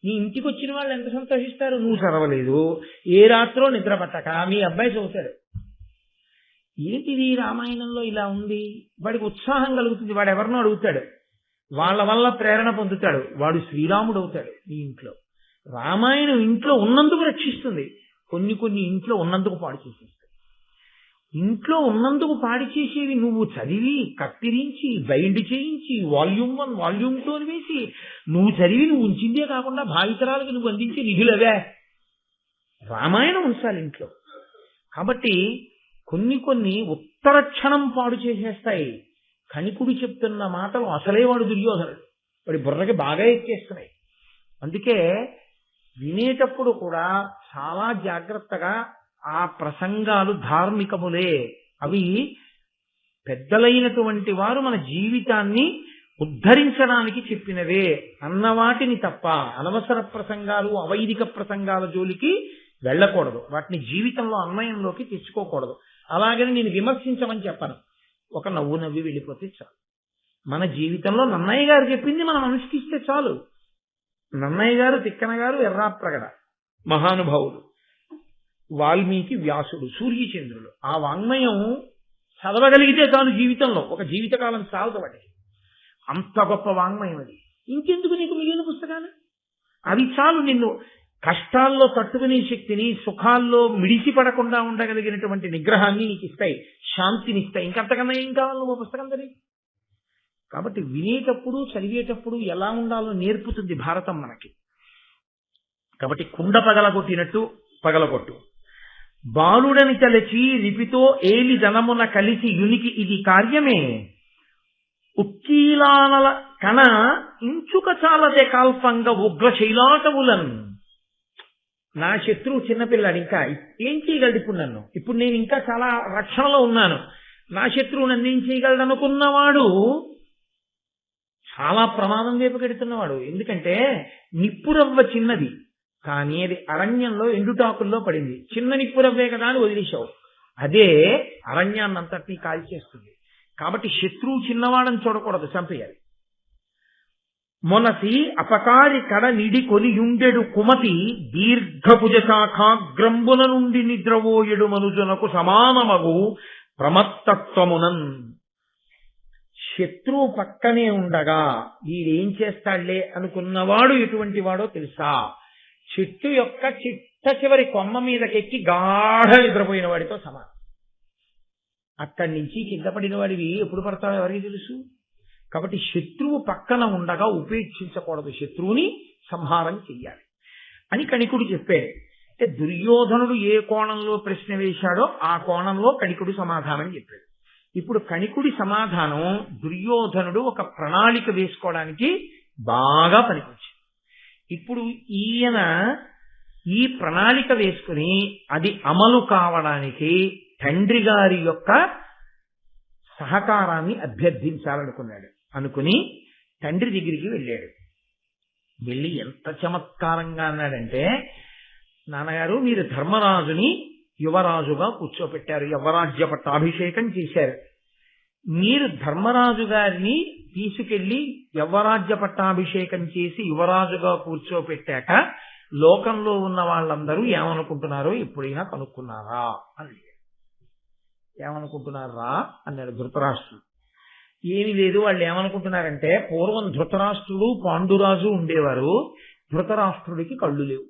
నీ ఇంటికి వచ్చిన వాళ్ళు ఎంత సంతోషిస్తారు? నువ్వు చదవలేదు, ఏ రాత్రో నిద్ర పట్టక మీ అబ్బాయి చదువుతాడు. ఏంటిది రామాయణంలో ఇలా ఉంది? వాడికి ఉత్సాహం కలుగుతుంది, వాడు ఎవరినో అడుగుతాడు, వాళ్ళ వల్ల ప్రేరణ పొందుతాడు, వాడు శ్రీరాముడు అవుతాడు. నీ ఇంట్లో రామాయణం ఇంట్లో ఉన్నందుకు రక్షిస్తుంది, కొన్ని ఇంట్లో ఉన్నందుకు పాడు చేసేస్తాయి. ఇంట్లో ఉన్నందుకు పాడు చేసేవి నువ్వు చదివి కత్తిరించి బైండ్ చేయించి వాల్యూమ్ 1 వాల్యూమ్ 2 అని వేసి నువ్వు చదివి నువ్వు ఉంచిందే కాకుండా భావితరాలకు నువ్వు అందించే నిధులవే. రామాయణం ఉంచాలి ఇంట్లో. కాబట్టి కొన్ని ఉత్తర క్షణం పాడు చేసేస్తాయి. కణికుడు చెప్తున్న మాటలు అసలే వాడు దుర్యోధనుడు, వాడి బుర్రకి బాగా ఎక్కేస్తున్నాయి. అందుకే వినేటప్పుడు కూడా చాలా జాగ్రత్తగా ఆ ప్రసంగాలు ధార్మికములే, అవి పెద్దలైనటువంటి వారు మన జీవితాన్ని ఉద్ధరించడానికి చెప్పినవే అన్నవాటిని తప్ప అనవసర ప్రసంగాలు, అవైదిక ప్రసంగాల జోలికి వెళ్ళకూడదు, వాటిని జీవితంలో అన్వయంలోకి తెచ్చుకోకూడదు. అలాగని నేను విమర్శించమని చెప్పను, ఒక నవ్వు నవ్వి వెళ్ళిపోతే చాలు. మన జీవితంలో నన్నయ్య గారు చెప్పింది మనం అనుష్ఠిస్తే చాలు. నన్నయ్య గారు, తిక్కన గారు, ఎర్రాప్రగడ మహానుభావులు, వాల్మీకి, వ్యాసుడు, సూర్యచంద్రులు, ఆ వాంగ్మయం చదవగలిగితే చాలు జీవితంలో, ఒక జీవితకాలం చాలదు వాటికి. అంత గొప్ప వాంగ్మయం అది. ఇంకెందుకు నీకు మిగిలిన పుస్తకాలు? అవి చాలు నిన్ను కష్టాల్లో తట్టుకునే శక్తిని, సుఖాల్లో మిడిసి పడకుండా ఉండగలిగినటువంటి నిగ్రహాన్ని నీకు ఇస్తాయి, శాంతినిస్తాయి. ఇంకంతకన్నా ఏం కావాలి నువ్వు పుస్తకం చదివి? కాబట్టి వినేటప్పుడు చదివేటప్పుడు ఎలా ఉండాలో నేర్పుతుంది భారతం మనకి. కాబట్టి కుండ పగలగొట్టినట్టు పగలగొట్టు, బాలుడని తలచి రిపితో ఏలి జనమున కలిసి యునికి ఇది కార్యమే, ఉక్కీలానల కణ ఇంచుక చాలదే కాల్పంగ ఉగ్ర శైలాటవులను. నా శత్రువు చిన్నపిల్లాడు, ఇంకా ఏం చేయగలడు ఇప్పుడు నన్ను? ఇప్పుడు నేను ఇంకా చాలా రక్షణలో ఉన్నాను, నా శత్రువు నన్ను ఏం చేయగలడు అనుకున్నవాడు చాలా ప్రమాదం వైపు గెడుతున్నవాడు. ఎందుకంటే నిప్పురవ్వ చిన్నది, కానీ అది అరణ్యంలో ఎండుటాకుల్లో పడింది. చిన్న నిప్పురవ్వే కదా అని వదిలేశావు, అదే అరణ్యాన్నంతటినీ కాల్చేస్తుంది. కాబట్టి శత్రువు చిన్నవాడని చూడకూడదు, చంపేయాలి. మొనసి అపకారి కడ నిడి కొనియుండెడు కుమతి దీర్ఘభుజ శాఖాగ్రంబుల నుండి నిద్రవోయెడు మనుజునకు సమానమగు ప్రమత్తత్వమునన్. శత్రువు పక్కనే ఉండగా వీడేం చేస్తాడులే అనుకున్నవాడు ఎటువంటి వాడో తెలుసా? చెట్టు యొక్క చిట్ట చివరి కొమ్మ మీదకెక్కి గాఢ నిద్రపోయిన వాడితో సమానం. అక్కడి నుంచి కింద పడిన వాడివి ఎప్పుడు పడతాడో ఎవరికి తెలుసు? కాబట్టి శత్రువు పక్కన ఉండగా ఉపేక్షించకూడదు, శత్రువుని సంహారం చెయ్యాలి అని కణికుడు చెప్పాడు. అంటే దుర్యోధనుడు ఏ కోణంలో ప్రశ్న వేశాడో ఆ కోణంలో కణికుడు సమాధానం చెప్పాడు. ఇప్పుడు కణికుడి సమాధానం దుర్యోధనుడు ఒక ప్రణాళిక వేసుకోవడానికి బాగా పనికొచ్చింది. ఇప్పుడు ఈయన ఈ ప్రణాళిక వేసుకుని అది అమలు కావడానికి తండ్రి గారి యొక్క సహకారాన్ని అభ్యర్థించాలనుకున్నాడు. అనుకుని తండ్రి దగ్గరికి వెళ్ళాడు. వెళ్ళి ఎంత చమత్కారంగా అన్నాడంటే, నాన్నగారు మీరు ధర్మరాజుని యువరాజుగా కూర్చోపెట్టారు, యువరాజ్య పట్టాభిషేకం చేశారు. మీరు ధర్మరాజు గారిని తీసుకెళ్లి యువరాజ్య పట్టాభిషేకం చేసి యువరాజుగా కూర్చోపెట్టాక లోకంలో ఉన్న వాళ్ళందరూ ఏమనుకుంటున్నారో ఎప్పుడైనా కనుక్కున్నారా అని. ఏమనుకుంటున్నారా అన్నాడు ధృతరాష్ట్రుడు. ఏమీ లేదు, వాళ్ళు ఏమనుకుంటున్నారంటే పూర్వం ధృతరాష్ట్రుడు పాండురాజు ఉండేవారు, ధృతరాష్ట్రుడికి కళ్ళు లేవు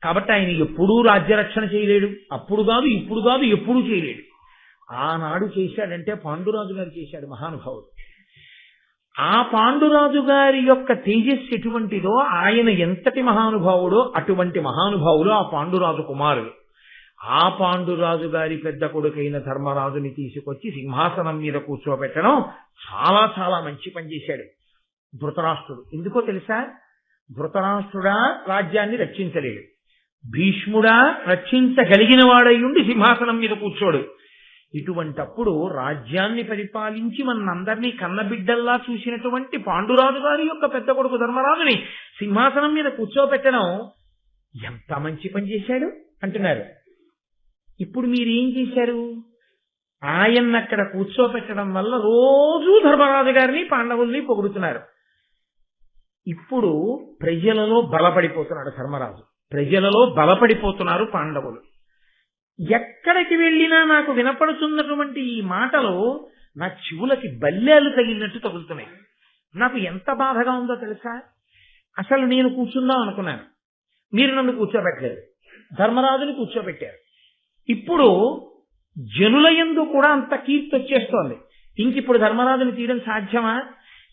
కాబట్టి ఆయన ఎప్పుడూ రాజ్యరక్షణ చేయలేడు, అప్పుడు కాదు ఇప్పుడు కాదు ఎప్పుడూ చేయలేడు. ఆనాడు చేశాడంటే పాండురాజు గారు చేశాడు, మహానుభావుడు. ఆ పాండురాజు గారి యొక్క తేజస్సు ఎటువంటిదో, ఆయన ఎంతటి మహానుభావుడో అటువంటి మహానుభావులు ఆ పాండురాజు కుమారులు. ఆ పాండురాజు గారి పెద్ద కొడుకైన ధర్మరాజుని తీసుకొచ్చి సింహాసనం మీద కూర్చోబెట్టడం చాలా చాలా మంచి పని చేశాడు ధృతరాష్ట్రుడు. ఎందుకో తెలుసా? ధృతరాష్ట్రుడా రాజ్యాన్ని రక్షించలేడు, భీష్ముడా రక్షించగలిగిన వాడయ్యుండి సింహాసనం మీద కూర్చోడు. ఇటువంటప్పుడు రాజ్యాన్ని పరిపాలించి మనందరినీ కన్నబిడ్డల్లా చూసినటువంటి పాండురాజు గారి యొక్క పెద్ద కొడుకు ధర్మరాజుని సింహాసనం మీద కూర్చోబెట్టడం ఎంత మంచి పని చేశాడు అంటున్నారు. ఇప్పుడు మీరేం చేశారు? ఆయన్ని అక్కడ కూర్చోబెట్టడం వల్ల రోజూ ధర్మరాజు గారిని పాండవుల్ని పొగుడుతున్నారు. ఇప్పుడు ప్రజలలో బలపడిపోతున్నాడు ధర్మరాజు, ప్రజలలో బలపడిపోతున్నారు పాండవులు. ఎక్కడికి వెళ్ళినా నాకు వినపడుతున్నటువంటి ఈ మాటలు నా చెవులకి బల్లేలు తగిలినట్టు తగులుతున్నాయి. నాకు ఎంత బాధగా ఉందో తెలుసా? అసలు నేను కూర్చుందాం అనుకున్నాను, మీరు నన్ను కూర్చోబెట్టలేదు, ధర్మరాజుని కూర్చోబెట్టారు. ఇప్పుడు జనుల యందు కూడా అంత కీర్తి వచ్చేస్తోంది. ఇంకిప్పుడు ధర్మరాజుని తీయడం సాధ్యమా?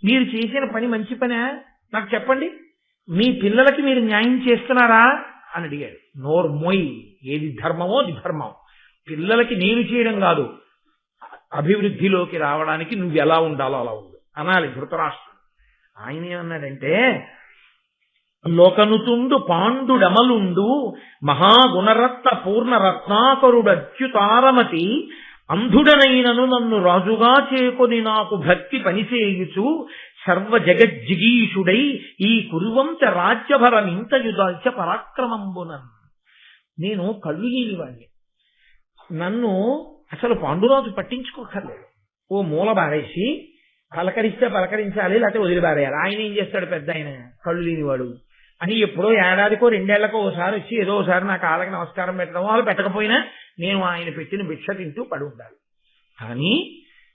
మీరు చేసిన పని మంచి పనా? నాకు చెప్పండి, మీ పిల్లలకి మీరు న్యాయం చేస్తున్నారా అని అడిగాడు. నోర్మోయ్, ఏది ధర్మమో అది ధర్మం. పిల్లలకి నేను చేయడం కాదు, అభివృద్ధిలోకి రావడానికి నువ్వు ఎలా ఉండాలో అలా ఉండు అనాలి ధృతరాష్ట్రుడు. ఆయన ఏమన్నాడంటే, లోకనుతుండు పాండుడమలుండు మహాగుణరత్న పూర్ణ రత్నాకరుడచ్యుతారమతి అంధుడనైనను నన్ను రాజుగా చేకొని నాకు భక్తి పనిచేయుచు సర్వ జగజ్జిగీషుడై ఈ కురువంశ రాజ్యభరమింతయుదాల్చ పరాక్రమంబునన్. నేను కళ్ళు లేనివాణ్ణి, నన్ను అసలు పాండురాజు పట్టించుకోకర్లేదు. ఓ మూల బారేసి పలకరిస్తే పలకరించాలి, లేకపోతే వదిలిబారేయాలి. ఆయన ఏం చేస్తాడు? పెద్ద ఆయన కళ్ళు లేనివాడు అని ఎప్పుడో ఏడాదికో రెండేళ్లకో ఓసారి వచ్చి ఏదో ఒకసారి నా కాళ్ళకి నమస్కారం పెట్టడం, వాళ్ళు పెట్టకపోయినా నేను ఆయన పెట్టిన భిక్ష తింటూ పడి ఉండాలి. కానీ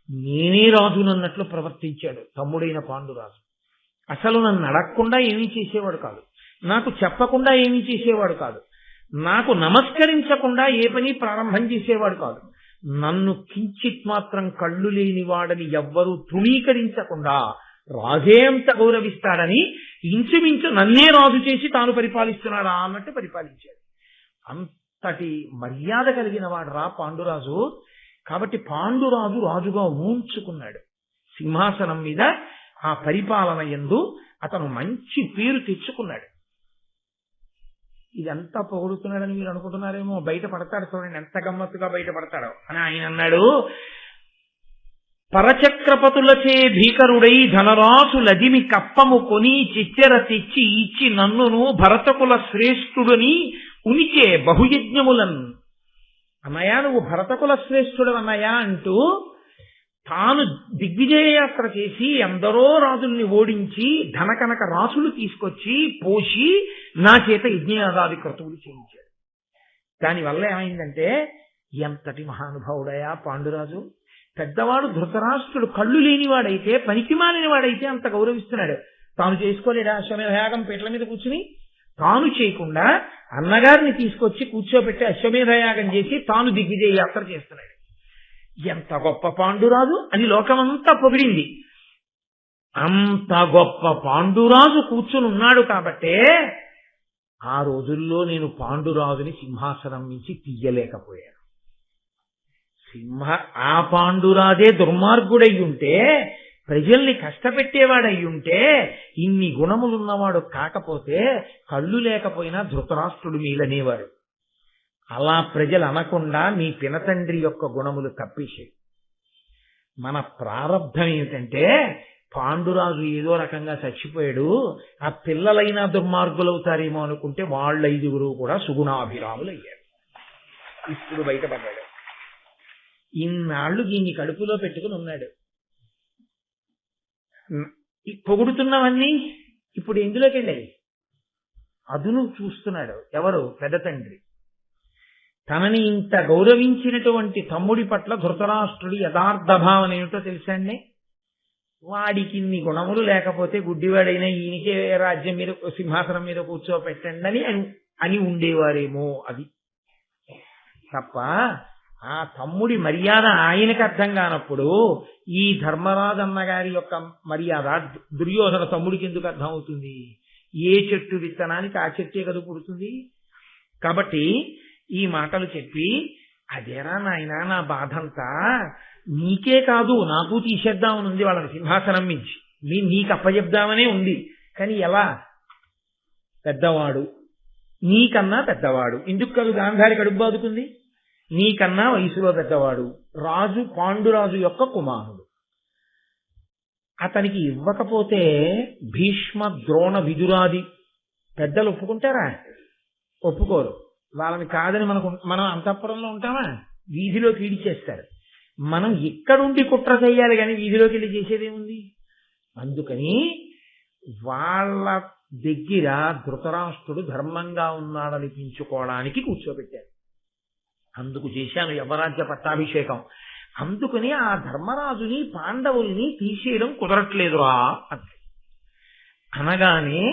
నేనే రాజునన్నట్లు ప్రవర్తించాడు తమ్ముడైన పాండురాజు. అసలు నన్ను అడగకుండా ఏమీ చేసేవాడు కాదు, నాకు చెప్పకుండా ఏమీ చేసేవాడు కాదు, నాకు నమస్కరించకుండా ఏ పని ప్రారంభం చేసేవాడు కాదు. నన్ను కించిత్ మాత్రం కళ్ళు లేని వాడని ఎవ్వరూ తృణీకరించకుండా రాజే అంత గౌరవిస్తాడని ఇంచుమించు నన్నే రాజు చేసి తాను పరిపాలిస్తున్నాడా అన్నట్టు పరిపాలించాడు. అంతటి మర్యాద కలిగిన వాడు రా పాండురాజు. కాబట్టి పాండురాజు రాజుగా ఊంచుకున్నాడు సింహాసనం మీద. ఆ పరిపాలన యందు అతను మంచి పేరు తెచ్చుకున్నాడు. ఇదంతా పొగుడుతున్నాడని మీరు అనుకుంటున్నారేమో. బయట పడతాడు, చూడండి ఎంత గమ్మత్తుగా బయట పడతాడో అని ఆయన అన్నాడు. పరచక్రపతులచే భీకరుడై ధనరాసులదిమి కప్పము కొని చిచ్చెర తెచ్చి ఇచ్చి నన్నును భరతకుల శ్రేష్ఠుడని ఉనికే బహుయజ్ఞములన్. అన్నయ్య నువ్వు భరతకుల శ్రేష్ఠుడు అన్నయ్య అంటూ తాను దిగ్విజయ యాత్ర చేసి ఎందరో రాజుల్ని ఓడించి ధనకనక రాసులు తీసుకొచ్చి పోసి నా చేత యజ్ఞయాగాది క్రతువులు చేయించాడు. దానివల్ల ఏమైందంటే, ఎంతటి మహానుభావుడయా పాండురాజు. పెద్దవాడు ధృతరాష్ట్రుడు కళ్ళు లేనివాడైతే, పనికి మాలినవాడైతే అంత గౌరవిస్తున్నాడు. తాను చేసుకోలేడా అశ్వమేధయాగం పీటల మీద కూర్చుని? తాను చేయకుండా అన్నగారిని తీసుకొచ్చి కూర్చోబెట్టి అశ్వమేధయాగం చేసి తాను దిగ్విజయ యాత్ర చేస్తున్నాడు. ఎంత గొప్ప పాండురాజు అని లోకమంతా పొగిడింది. అంత గొప్ప పాండురాజు కూర్చుని ఉన్నాడు కాబట్టే ఆ రోజుల్లో నేను పాండురాజుని సింహాసనం నుంచి తీయలేకపోయాను. ఆ పాండురాజే దుర్మార్గుడై ఉంటే, ప్రజల్ని కష్టపెట్టేవాడై ఉంటే, ఇన్ని గుణములున్నవాడు కాకపోతే కళ్ళు లేకపోయినా ధృతరాష్ట్రుడు మీలనేవాడు. అలా ప్రజలు అనకుండా నీ పినతండ్రి యొక్క గుణములు కప్పేశాయి. మన ప్రారంధం ఏమిటంటే, పాండురాజు ఏదో రకంగా చచ్చిపోయాడు, ఆ పిల్లలైనా దుర్మార్గులవుతారేమో అనుకుంటే వాళ్ళ 5 కూడా సుగుణాభిరాములు అయ్యారు. ఇప్పుడు బయటపడ్డాడు. ఇన్నాళ్ళు దీన్ని కడుపులో పెట్టుకుని ఉన్నాడు. పొగుడుతున్నవన్నీ ఇప్పుడు ఎందులోకి వెళ్ళాయి? అదును చూస్తున్నాడు. ఎవరు? పెద్ద తండ్రి. తనని ఇంత గౌరవించినటువంటి తమ్ముడి పట్ల ధృతరాష్ట్రుడి యథార్థ భావన ఏమిటో తెలుసండి? వాడికి ఇన్ని గుణములు లేకపోతే గుడ్డివాడైనా ఈయనకే రాజ్యం మీద సింహాసనం మీద కూర్చోపెట్టండి అని ఉండేవారేమో. అది తప్ప ఆ తమ్ముడి మర్యాద ఆయనకి అర్థం కానప్పుడు ఈ ధర్మరాజు అన్నగారి యొక్క మర్యాద దుర్యోధన తమ్ముడికి ఎందుకు అర్థం అవుతుంది? ఏ చెట్టు విత్తనానికి ఆ చెట్టే కదా పుడుతుంది. కాబట్టి ఈ మాటలు చెప్పి, అదేరా నాయనా నా బాధంతా, నీకే కాదు నాకు తీసేద్దామని ఉంది వాళ్ళని సింహాసనం మించి, నీకు అప్పచెప్దామనే ఉంది. కానీ ఎలా? పెద్దవాడు, నీకన్నా పెద్దవాడు. ఎందుకు కాదు గాంధారి కడుపు బాదుకుంది? నీకన్నా వయసులో పెద్దవాడు, రాజు పాండురాజు యొక్క కుమారుడు. అతనికి ఇవ్వకపోతే భీష్మ ద్రోణ విదురాది పెద్దలు ఒప్పుకుంటారా? ఒప్పుకోరు. వాళ్ళని కాదని మనం అంతఃపురంలో ఉంటామా? వీధిలోకి ఈడిచేస్తారు. మనం ఇక్కడుండి కుట్ర చేయాలి కానీ వీధిలోకి వెళ్ళి చేసేదేముంది? అందుకని వాళ్ళ దగ్గర ధృతరాష్ట్రుడు ధర్మంగా ఉన్నాడనిపించుకోవడానికి కూర్చోబెట్టారు. అందుకు చేశాను యవరాజ్య పట్టాభిషేకం. అందుకని ఆ ధర్మరాజుని పాండవుల్ని తీసేయడం కుదరట్లేదురా అంటే అనగానే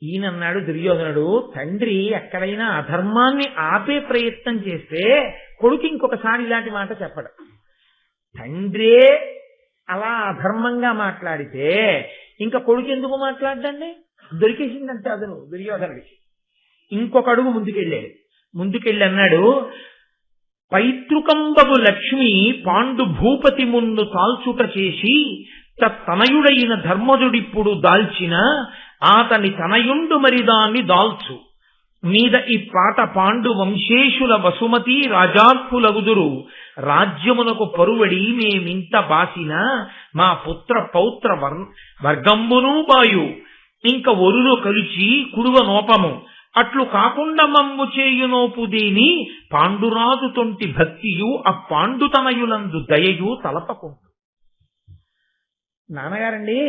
ఈయనన్నాడు దుర్యోధనుడు, తండ్రి ఎక్కడైనా అధర్మాన్ని ఆపే ప్రయత్నం చేస్తే కొడుకు ఇంకొకసారి ఇలాంటి మాట చెప్పడు. తండ్రే అలా అధర్మంగా మాట్లాడితే ఇంకా కొడుకు ఎందుకు మాట్లాడండి? దొరికేసిందంటే అదను దుర్యోధనుడికి. ఇంకొక అడుగు ముందుకెళ్ళి అన్నాడు, పైతృకంబగు లక్ష్మి పాండు భూపతి ముందు తాల్చుట చేసి తనయుడైన ధర్మజుడిప్పుడు దాల్చిన ఆతని తనయుండు మరి దాన్ని దాల్చు మీద ఈ పాట పాండు వంశేషుల వసుమతి రాజాత్ములగుదురు రాజ్యమునకు పరువడి మేమింత బాసిన మా పుత్ర పౌత్ర వర్గంబును బాయు ఇంక ఒరును కలిచి కుడువ నోపము అట్లు కాకుండా మమ్ము చేయునోపు దీని పాండురాజు తొంటి భక్తియు ఆ పాండుతనయులందు దయయు తలపకుండు. నాన్నగారండి,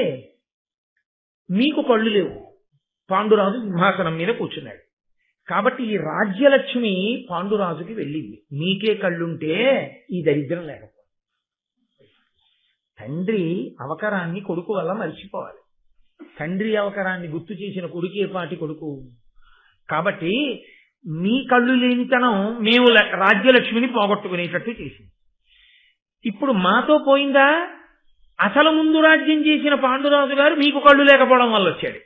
మీకు కళ్ళు లేవు, పాండురాజు సింహాసనం మీద కూర్చున్నాడు కాబట్టి ఈ రాజ్యలక్ష్మి పాండురాజుకి వెళ్ళింది. మీకే కళ్ళుంటే ఈ దరిద్రం లేకపోతే. తండ్రి అవకరాన్ని కొడుకు వల్ల మరిచిపోవాలి. తండ్రి అవకరాన్ని గుర్తు చేసిన కొడుకే పాటి కొడుకు. కాబట్టి మీ కళ్ళు లేనితనం మేము రాజ్యలక్ష్మిని పోగొట్టుకునేటట్టు చేసింది. ఇప్పుడు మాతో పోయిందా? అసలు ముందు రాజ్యం చేసిన పాండురాజు గారు మీకు కళ్ళు లేకపోవడం వల్ల వచ్చాడు.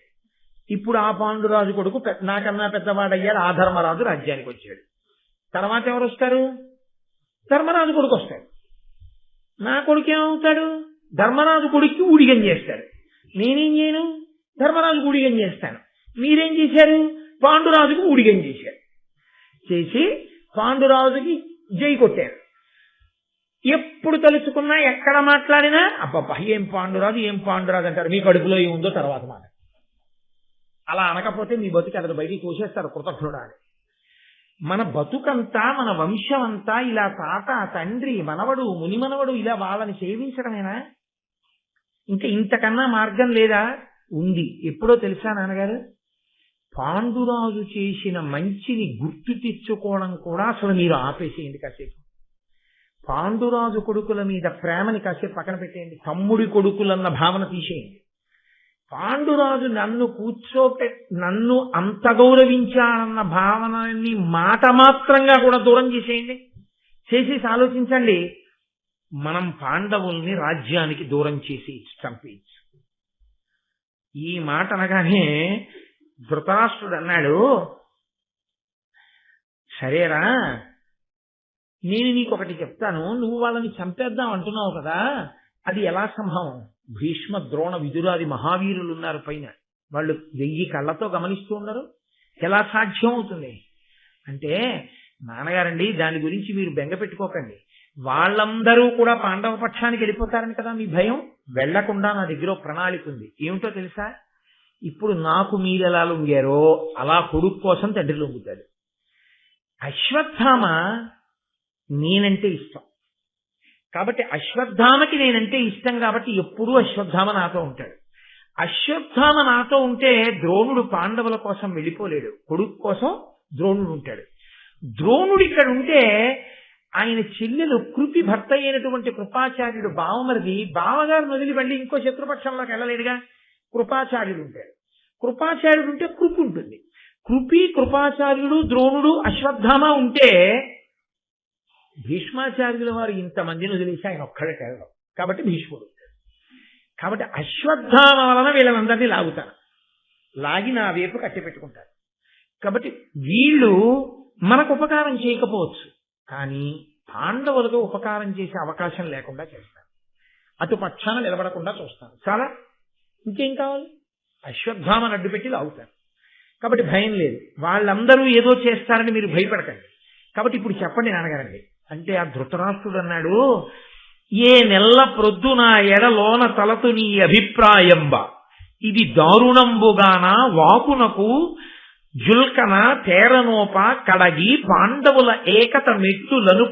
ఇప్పుడు ఆ పాండురాజు కొడుకు నాకన్నా పెద్దవాడయ్యాడు, ఆ ధర్మరాజు రాజ్యానికి వచ్చాడు. తర్వాత ఎవరు వస్తారు? ధర్మరాజు కొడుకు వస్తాడు. నా కొడుకు ఏమవుతాడు? ధర్మరాజు కొడుక్కి ఊడిగం చేస్తాడు. నేనేం చేయను? ధర్మరాజుకు ఊడిగం చేస్తాను. మీరేం చేశారు? పాండురాజుకు ఊడిగం చేసి పాండురాజుకి జై కొట్టారు. ఎప్పుడు తలుచుకున్నా ఎక్కడ మాట్లాడినా అబ్బబ్బా ఏం పాండురాజు అంటారు. మీ కడుపులో ఏముందో తర్వాత మాట. అలా అనకపోతే మీ బతుకు అతను బయటికి తోసేస్తారు కృతజ్ఞుడా అని. మన బతుకంతా మన వంశమంతా ఇలా తాత తండ్రి మనవడు మునిమనవడు ఇలా వాళ్ళని సేవించడమేనా? ఇంకా ఇంతకన్నా మార్గం లేదా? ఉంది. ఎప్పుడో తెలుసా నాన్నగారు? పాండురాజు చేసిన మంచిని గుర్తు తెచ్చుకోవడం కూడా అసలు మీరు ఆపేసేయండి కాసేపు. పాండురాజు కొడుకుల మీద ప్రేమని కాసేపు పక్కన పెట్టేయండి. తమ్ముడి కొడుకులన్న భావన తీసేయండి. పాండురాజు నన్ను అంత గౌరవించానన్న భావనని మాట మాత్రంగా కూడా దూరం చేసేయండి. చేసేసి ఆలోచించండి, మనం పాండవుల్ని రాజ్యానికి దూరం చేసి చంపేయచ్చు. ఈ మాట అనగానే ధృతరాష్ట్రుడు అన్నాడు, సరేరా నేను నీకొకటి చెప్తాను, నువ్వు వాళ్ళని చంపేద్దాం అంటున్నావు కదా, అది ఎలా సంభవం? భీష్మ ద్రోణ విదురాది మహావీరులు ఉన్నారు పైన, వాళ్ళు 1000 కళ్ళతో గమనిస్తూ ఉన్నారు. ఎలా సాధ్యం అవుతుంది అంటే, నాన్నగారండి దాని గురించి మీరు బెంగ పెట్టుకోకండి, వాళ్ళందరూ కూడా పాండవ పక్షానికి వెళ్ళిపోతారని కదా మీ భయం. వెళ్లకుండా నా దగ్గర ప్రణాళిక ఉంది. ఏమిటో తెలుసా? ఇప్పుడు నాకు మీరెలా లొంగారో అలా కొడుకు కోసం తండ్రి లొంగుతాడు. అశ్వత్థామ నేనంటే ఇష్టం కాబట్టి అశ్వత్థామకి నేనంటే ఇష్టం కాబట్టి ఎప్పుడూ అశ్వత్థామ నాతో ఉంటాడు. అశ్వత్థామ నాతో ఉంటే ద్రోణుడు పాండవుల కోసం వెళ్ళిపోలేడు, కొడుకు కోసం ద్రోణుడు ఉంటాడు. ద్రోణుడు ఇక్కడ ఉంటే ఆయన చెల్లెలు కృపి భర్త అయినటువంటి కృపాచార్యుడు బావమరిది బావగారిని వదిలి వెళ్ళి ఇంకో శత్రుపక్షంలోకి వెళ్ళలేడుగా. కృపాచార్యుడు ఉంటాడు. కృపాచార్యుడు ఉంటే కృపి ఉంటుంది. కృపాచార్యుడు ద్రోణుడు అశ్వత్థామ ఉంటే భీష్మాచార్యుల వారు ఇంతమందిని వదిలేసి ఆయన ఒక్కడే వెళ్ళడం కాబట్టి భీష్ముడు. కాబట్టి అశ్వత్థామ వలన వీళ్ళనందరినీ లాగుతారు, లాగి నా వైపు కట్టి పెట్టుకుంటారు. కాబట్టి వీళ్ళు మనకు ఉపకారం చేయకపోవచ్చు, కానీ పాండవులకు ఉపకారం చేసే అవకాశం లేకుండా చేస్తారు. అటు పక్షాన నిలబడకుండా చూస్తారు. చాలా ఇంకేం కావాలి? అశ్వత్థామను అడ్డుపెట్టి లాగుతారు. కాబట్టి భయం లేదు. వాళ్ళందరూ ఏదో చేస్తారని మీరు భయపడకండి. కాబట్టి ఇప్పుడు చెప్పండి నాన్నగారండి అంటే ఆ ధృతరాష్ట్రుడు అన్నాడు, ఏ నెల్ల ప్రొద్దున ఎడలోన తలతు నీ అభిప్రాయంబ ఇది దారుణంబుగాన వాకునకు జుల్కన తేరనోప కడగి పాండవుల ఏకత మెట్టులను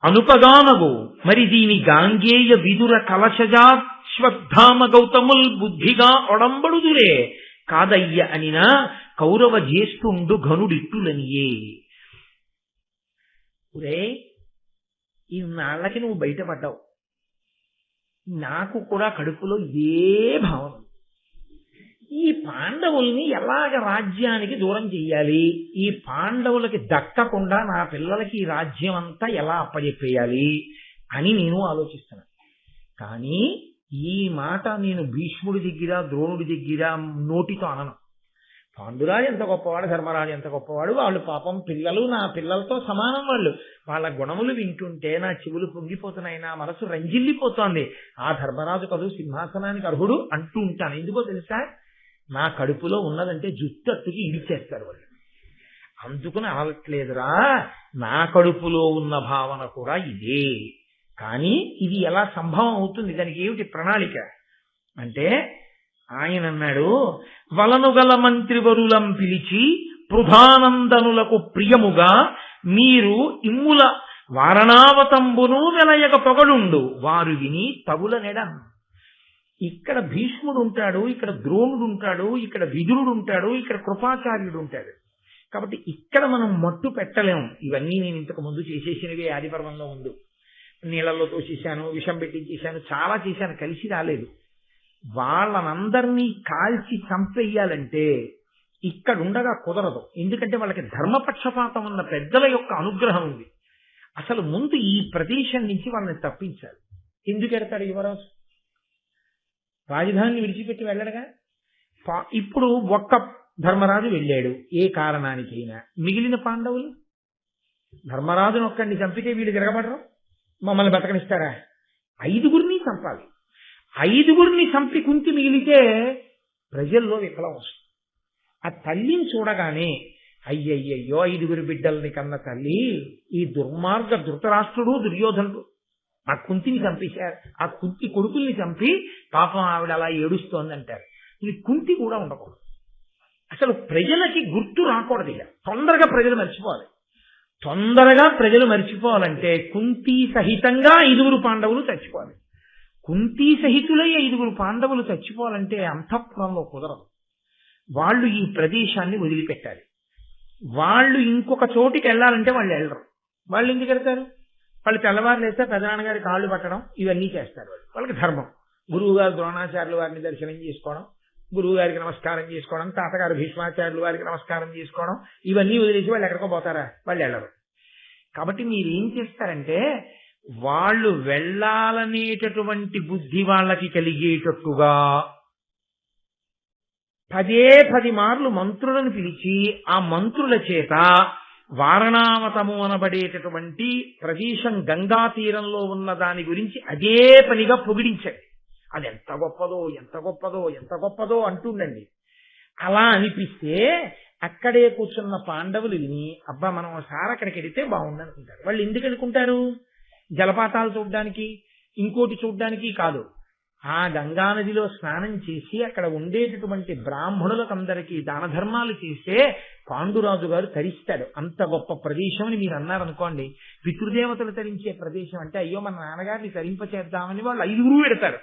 అనుపగానగు మరి దీని గాంగేయ విదుర కలశజాశ్వత్థామ గౌతముల్ బుద్ధిగా ఒడంబడుదురే కాదయ్య అనినా కౌరవ జ్యేష్ఠుండు ఘనుడిట్టులనియే. ఒరే, ఇన్నాళ్ళకి నువ్వు బయటపడ్డావు, నాకు కూడా కడుపులో ఇదే భావన. ఈ పాండవుల్ని ఎలాగ రాజ్యానికి దూరం చెయ్యాలి, ఈ పాండవులకి దక్కకుండా నా పిల్లలకి ఈ రాజ్యం అంతా ఎలా అప్పచెప్పేయాలి అని నేను ఆలోచిస్తున్నాను. కానీ ఈ మాట నేను భీష్ముడి దగ్గర ద్రోణుడి దగ్గర నోటితో అనను. పాండురాజు ఎంత గొప్పవాడు, ధర్మరాజు ఎంత గొప్పవాడు, వాళ్ళు పాపం పిల్లలు నా పిల్లలతో సమానం. వాళ్ళ గుణములు వింటుంటే నా చెవులు పొంగిపోతున్నాయి, నా మనసు రంజిల్లిపోతోంది. ఆ ధర్మరాజు కదూ సింహాసనానికి అర్హుడు అంటూ ఉంటాను. ఎందుకో తెలుసా? నా కడుపులో ఉన్నదంటే జుట్టట్టుకి ఇడిచేస్తారు వాళ్ళు. అందుకుని అనట్లేదురా, నా కడుపులో ఉన్న భావన కూడా ఇదే. కానీ ఇది ఎలా సంభవం అవుతుంది, దానికి ఏమిటి ప్రణాళిక అంటే ఆయన అన్నాడు, వలనుగల మంత్రివరులం పిలిచి పృథానందనులకు ప్రియముగా మీరు ఇమ్ముల వారణావతంబును వెలయగ పొగడుండు వారు విని తగుల నెడం. ఇక్కడ భీష్ముడు ఉంటాడు, ఇక్కడ ద్రోణుడు ఉంటాడు, ఇక్కడ విదురుడు ఉంటాడు, ఇక్కడ కృపాచార్యుడు ఉంటాడు. కాబట్టి ఇక్కడ మనం మట్టు పెట్టలేం. ఇవన్నీ నేను ఇంతకు ముందు చేసేసినవి ఆదిపర్వంలో ముందు. నీళ్ళల్లో తోసేశాను, విషం పెట్టించేశాను, చాలా చేశాను, కలిసి రాలేదు. వాళ్ళనందరినీ కాల్చి చంపేయాలంటే ఇక్కడ ఉండగా కుదరదు. ఎందుకంటే వాళ్ళకి ధర్మపక్షపాతం ఉన్న పెద్దల యొక్క అనుగ్రహం ఉంది. అసలు ముందు ఈ ప్రదేశం నుంచి వాళ్ళని తప్పించాలి. ఎందుకు ఎడతాడు యువరాజు? రాజధానిని విడిచిపెట్టి వెళ్ళడగా. ఇప్పుడు ఒక్క ధర్మరాజు వెళ్ళాడు ఏ కారణానికైనా. మిగిలిన పాండవులు ధర్మరాజును ఒక్కడిని చంపితే వీళ్ళు తిరగబడరు, మమ్మల్ని బతకనిస్తారా? 5గురిని చంపాలి. 5గురిని చంపి కుంతి మిగిలితే ప్రజల్లో విప్లవం వస్తుంది. ఆ తల్లిని చూడగానే అయ్యయ్యో 5గురి బిడ్డల్ని కన్న తల్లి, ఈ దుర్మార్గ ధృతరాష్ట్రుడు దుర్యోధనుడు ఆ కుంతిని చంపేశారు, ఆ కుంతి కొడుకుల్ని చంపి పాపం ఆవిడ అలా ఏడుస్తోంది అంటారు. ఇది కుంతి కూడా ఉండకూడదు. అసలు ప్రజలకి గుర్తు రాకూడదు. ఇక తొందరగా ప్రజలు మర్చిపోవాలి. తొందరగా ప్రజలు మర్చిపోవాలంటే కుంతి సహితంగా 5గురు పాండవులు చచ్చిపోవాలి. కుంతి సహితులై 5గురు పాండవులు చచ్చిపోవాలంటే అంతఃపురంలో కుదరదు. వాళ్ళు ఈ ప్రదేశాన్ని వదిలిపెట్టాలి. వాళ్ళు ఇంకొక చోటికి వెళ్ళాలంటే వాళ్ళు వెళ్ళరు. వాళ్ళు ఎందుకు వెళ్తారు? వాళ్ళు తెల్లవారు లేస్తే ప్రధానగారి కాళ్ళు పట్టడం ఇవన్నీ చేస్తారు. వాళ్ళకి ధర్మం. గురువు గారు ద్రోణాచార్యుల వారిని దర్శనం చేసుకోవడం, గురువు గారికి నమస్కారం చేసుకోవడం, తాతగారు భీష్మాచార్యుల వారికి నమస్కారం చేసుకోవడం, ఇవన్నీ వదిలేసి వాళ్ళు ఎక్కడికో పోతారా? వాళ్ళు వెళ్ళరు. కాబట్టి మీరేం చేస్తారంటే వాళ్ళు వెళ్ళాలనేటటువంటి బుద్ధి వాళ్ళకి కలిగేటట్టుగా 10 మార్లు మంత్రులను పిలిచి ఆ మంత్రుల చేత వారణావతము అనబడేటటువంటి ప్రదేశం గంగా తీరంలో ఉన్న దాని గురించి అదే పనిగా పొగిడించండి. అది ఎంత గొప్పదో ఎంత గొప్పదో ఎంత గొప్పదో అంటుండండి. అలా అనిపిస్తే అక్కడే కూర్చున్న పాండవులు విని అబ్బా మనం ఒకసారి అక్కడికి వెళితే బాగుంది అనుకుంటారు. వాళ్ళు ఎందుకు అనుకుంటారు? జలపాతాలు చూడడానికి, ఇంకోటి చూడడానికి కాదు. ఆ గంగానదిలో స్నానం చేసి అక్కడ ఉండేటటువంటి బ్రాహ్మణులకందరికీ దాన ధర్మాలు చేస్తే పాండురాజు గారు తరిస్తాడు. అంత గొప్ప ప్రదేశం అని మీరు అన్నారనుకోండి, పితృదేవతలు తరించే ప్రదేశం అంటే అయ్యో మన నాన్నగారిని తరింపచేద్దామని వాళ్ళు 5గురు పెడతారు.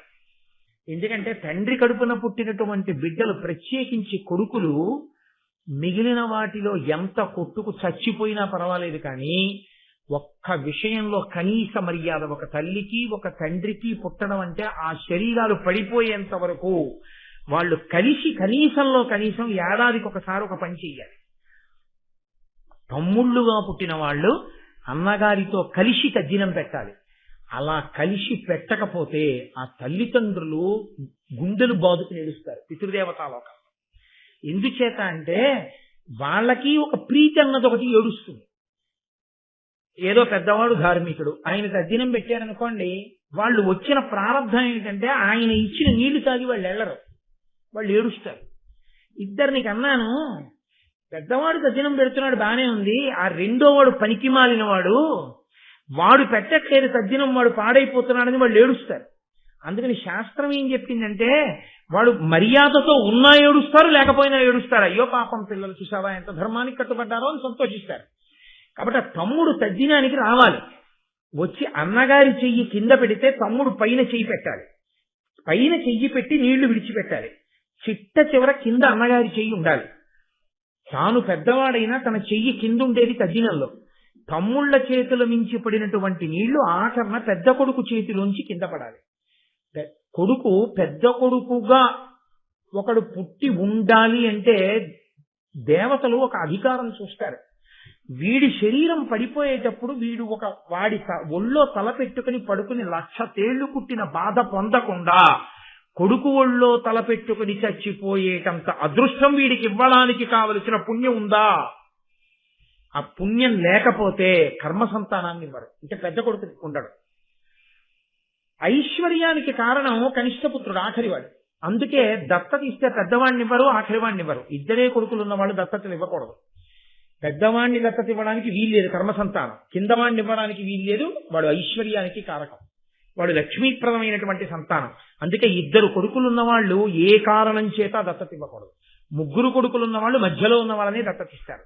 ఎందుకంటే తండ్రి కడుపున పుట్టినటువంటి బిడ్డలు, ప్రత్యేకించి కొడుకులు, మిగిలిన వాటిలో ఎంత కొట్టుకు చచ్చిపోయినా పర్వాలేదు, కానీ ఒక్క విషయంలో కనీస మర్యాద ఒక తల్లికి ఒక తండ్రికి పుట్టడం అంటే ఆ శరీరాలు పడిపోయేంత వరకు వాళ్ళు కలిసి కనీసంలో కనీసం ఏడాదికి ఒకసారి ఒక పని చెయ్యాలి. తమ్ముళ్ళుగా పుట్టిన వాళ్ళు అన్నగారితో కలిసి తద్దినం పెట్టాలి. అలా కలిసి పెట్టకపోతే ఆ తల్లిదండ్రులు గుండెలు బాదుకుని ఏడుస్తారు పితృదేవతాలోకంలో. ఎందుచేత అంటే వాళ్ళకి ఒక ప్రీతి అన్నది ఒకటి ఏడుస్తుంది. ఏదో పెద్దవాడు ధార్మికుడు, ఆయన తద్దినం పెట్టారనుకోండి, వాళ్ళు వచ్చిన ప్రారంభం ఏంటంటే ఆయన ఇచ్చిన నీళ్లు తాగి వాళ్ళు వెళ్ళరు, వాళ్ళు ఏడుస్తారు. ఇద్దరిని కన్నాను, పెద్దవాడు తద్దినం పెడుతున్నాడు బానే ఉంది, ఆ రెండో వాడు పనికి మాలిన వాడు పెట్టట్లేదు తద్దినం, వాడు పాడైపోతున్నాడని వాళ్ళు ఏడుస్తారు. అందుకని శాస్త్రం ఏం చెప్పిందంటే వాడు మర్యాదతో ఉన్నా ఏడుస్తారు, లేకపోయినా ఏడుస్తారు. అయ్యో పాపం పిల్లలు చూసావా ఎంత ధర్మానికి కట్టుబడ్డారో అని సంతోషిస్తారు. కాబట్టి ఆ తమ్ముడు తద్దినానికి రావాలి. వచ్చి అన్నగారి చెయ్యి కింద పెడితే తమ్ముడు పైన చెయ్యి పెట్టాలి, పైన చెయ్యి పెట్టి నీళ్లు విడిచిపెట్టాలి. చిట్ట చివర కింద అన్నగారి చెయ్యి ఉండాలి. తాను పెద్దవాడైనా తన చెయ్యి కింద ఉండేది తద్దినంలో. తమ్ముళ్ల చేతుల మించి పడినటువంటి నీళ్లు ఆఖరణ పెద్ద కొడుకు చేతిలోంచి కింద పడాలి. కొడుకు పెద్ద కొడుకుగా ఒకడు పుట్టి ఉండాలి అంటే దేవతలు ఒక అధికారం చూస్తారు. వీడి శరీరం పడిపోయేటప్పుడు వీడు వాడి ఒళ్ళో తల పెట్టుకుని పడుకుని 1,00,000 తేళ్లు కుట్టిన బాధ పొందకుండా కొడుకు ఒళ్ళో తల పెట్టుకుని చచ్చిపోయేటంత అదృష్టం వీడికి ఇవ్వడానికి కావలసిన పుణ్యం ఉందా? ఆ పుణ్యం లేకపోతే కర్మ సంతానాన్ని ఇవ్వరు, అంటే పెద్ద కొడుకు ఉండడు. ఐశ్వర్యానికి కారణం కనిష్టపుత్రుడు, ఆఖరివాడు. అందుకే దత్తత ఇస్తే పెద్దవాడిని ఇవ్వరు, ఆఖరివాడిని ఇవ్వరు. ఇద్దరే కొడుకులు ఉన్నవాళ్ళు దత్తతలు ఇవ్వకూడదు. పెద్దవాడిని దత్తత ఇవ్వడానికి వీల్లేదు కర్మ సంతానం, కిందవాడిని ఇవ్వడానికి వీల్లేదు, వాడు ఐశ్వర్యానికి కారకం, వాడు లక్ష్మీప్రదమైనటువంటి సంతానం. అందుకే ఇద్దరు కొడుకులు ఉన్నవాళ్ళు ఏ కారణం చేత దత్తత ఇవ్వకూడదు. ముగ్గురు కొడుకులు ఉన్నవాళ్ళు మధ్యలో ఉన్న వాళ్ళని దత్తతిస్తారు.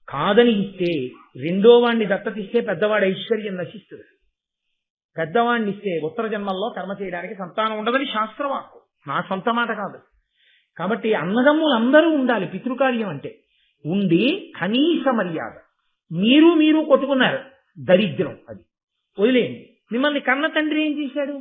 కాదని ఇస్తే రెండో వాడిని దత్తతిస్తే పెద్దవాడి ఐశ్వర్యం నశిస్తుంది. పెద్దవాడిని ఇస్తే ఉత్తర జన్మల్లో కర్మ చేయడానికి సంతానం ఉండదని శాస్త్రవాక్కు, నా సొంత మాట కాదు. కాబట్టి అన్నదమ్ములు అందరూ ఉండాలి పితృకార్యం అంటే. ఉండి కనీస మర్యాద. మీరు కొట్టుకున్నారు, దరిద్రం, అది వదిలేయండి. మిమ్మల్ని కన్న తండ్రి ఏం చేశాడు?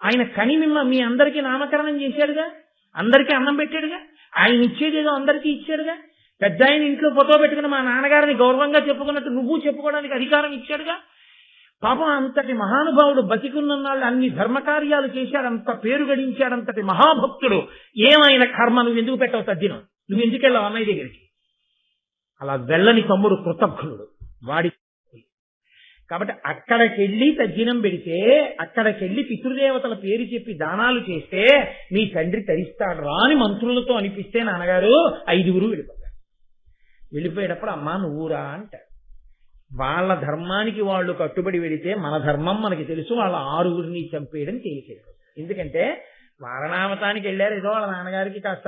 ఆయన కని మీ అందరికీ నామకరణం చేశాడుగా, అందరికీ అన్నం పెట్టాడుగా, ఆయన ఇచ్చేదేదో అందరికీ ఇచ్చాడుగా. పెద్ద ఆయన ఇంట్లో ఫోటో పెట్టుకుని మా నాన్నగారిని గౌరవంగా చెప్పుకున్నట్టు నువ్వు చెప్పుకోవడానికి అధికారం ఇచ్చాడుగా. పాపం అంతటి మహానుభావుడు బతికున్నన్నాళ్ళు అన్ని ధర్మకార్యాలు చేశాడు, అంత పేరు గడించాడు, అంతటి మహాభక్తుడు. ఏమైనా కర్మ నువ్వు ఎందుకు పెట్టవు తద్దినం? నువ్వు ఎందుకు వెళ్ళావు అన్నయ్య దగ్గరికి? అలా వెళ్ళని తమ్ముడు కృతజ్ఞుడు వాడి. కాబట్టి అక్కడికెళ్ళి తద్దినం పెడితే, అక్కడికెళ్ళి పితృదేవతల పేరు చెప్పి దానాలు చేస్తే మీ తండ్రి తరిస్తాడు రా అని మంత్రులతో అనిపిస్తే నాన్నగారు 5గురు వెళ్ళిపోతారు. వెళ్ళిపోయేటప్పుడు అమ్మా నువ్వురా అంటారు. వాళ్ళ ధర్మానికి వాళ్ళు కట్టుబడి వెడితే మన ధర్మం మనకి తెలుసు, వాళ్ళ 6గురిని చంపేయడం తేలికేది. ఎందుకంటే వారణావతానికి వెళ్ళారు, ఏదో వాళ్ళ నాన్నగారికి కాస్త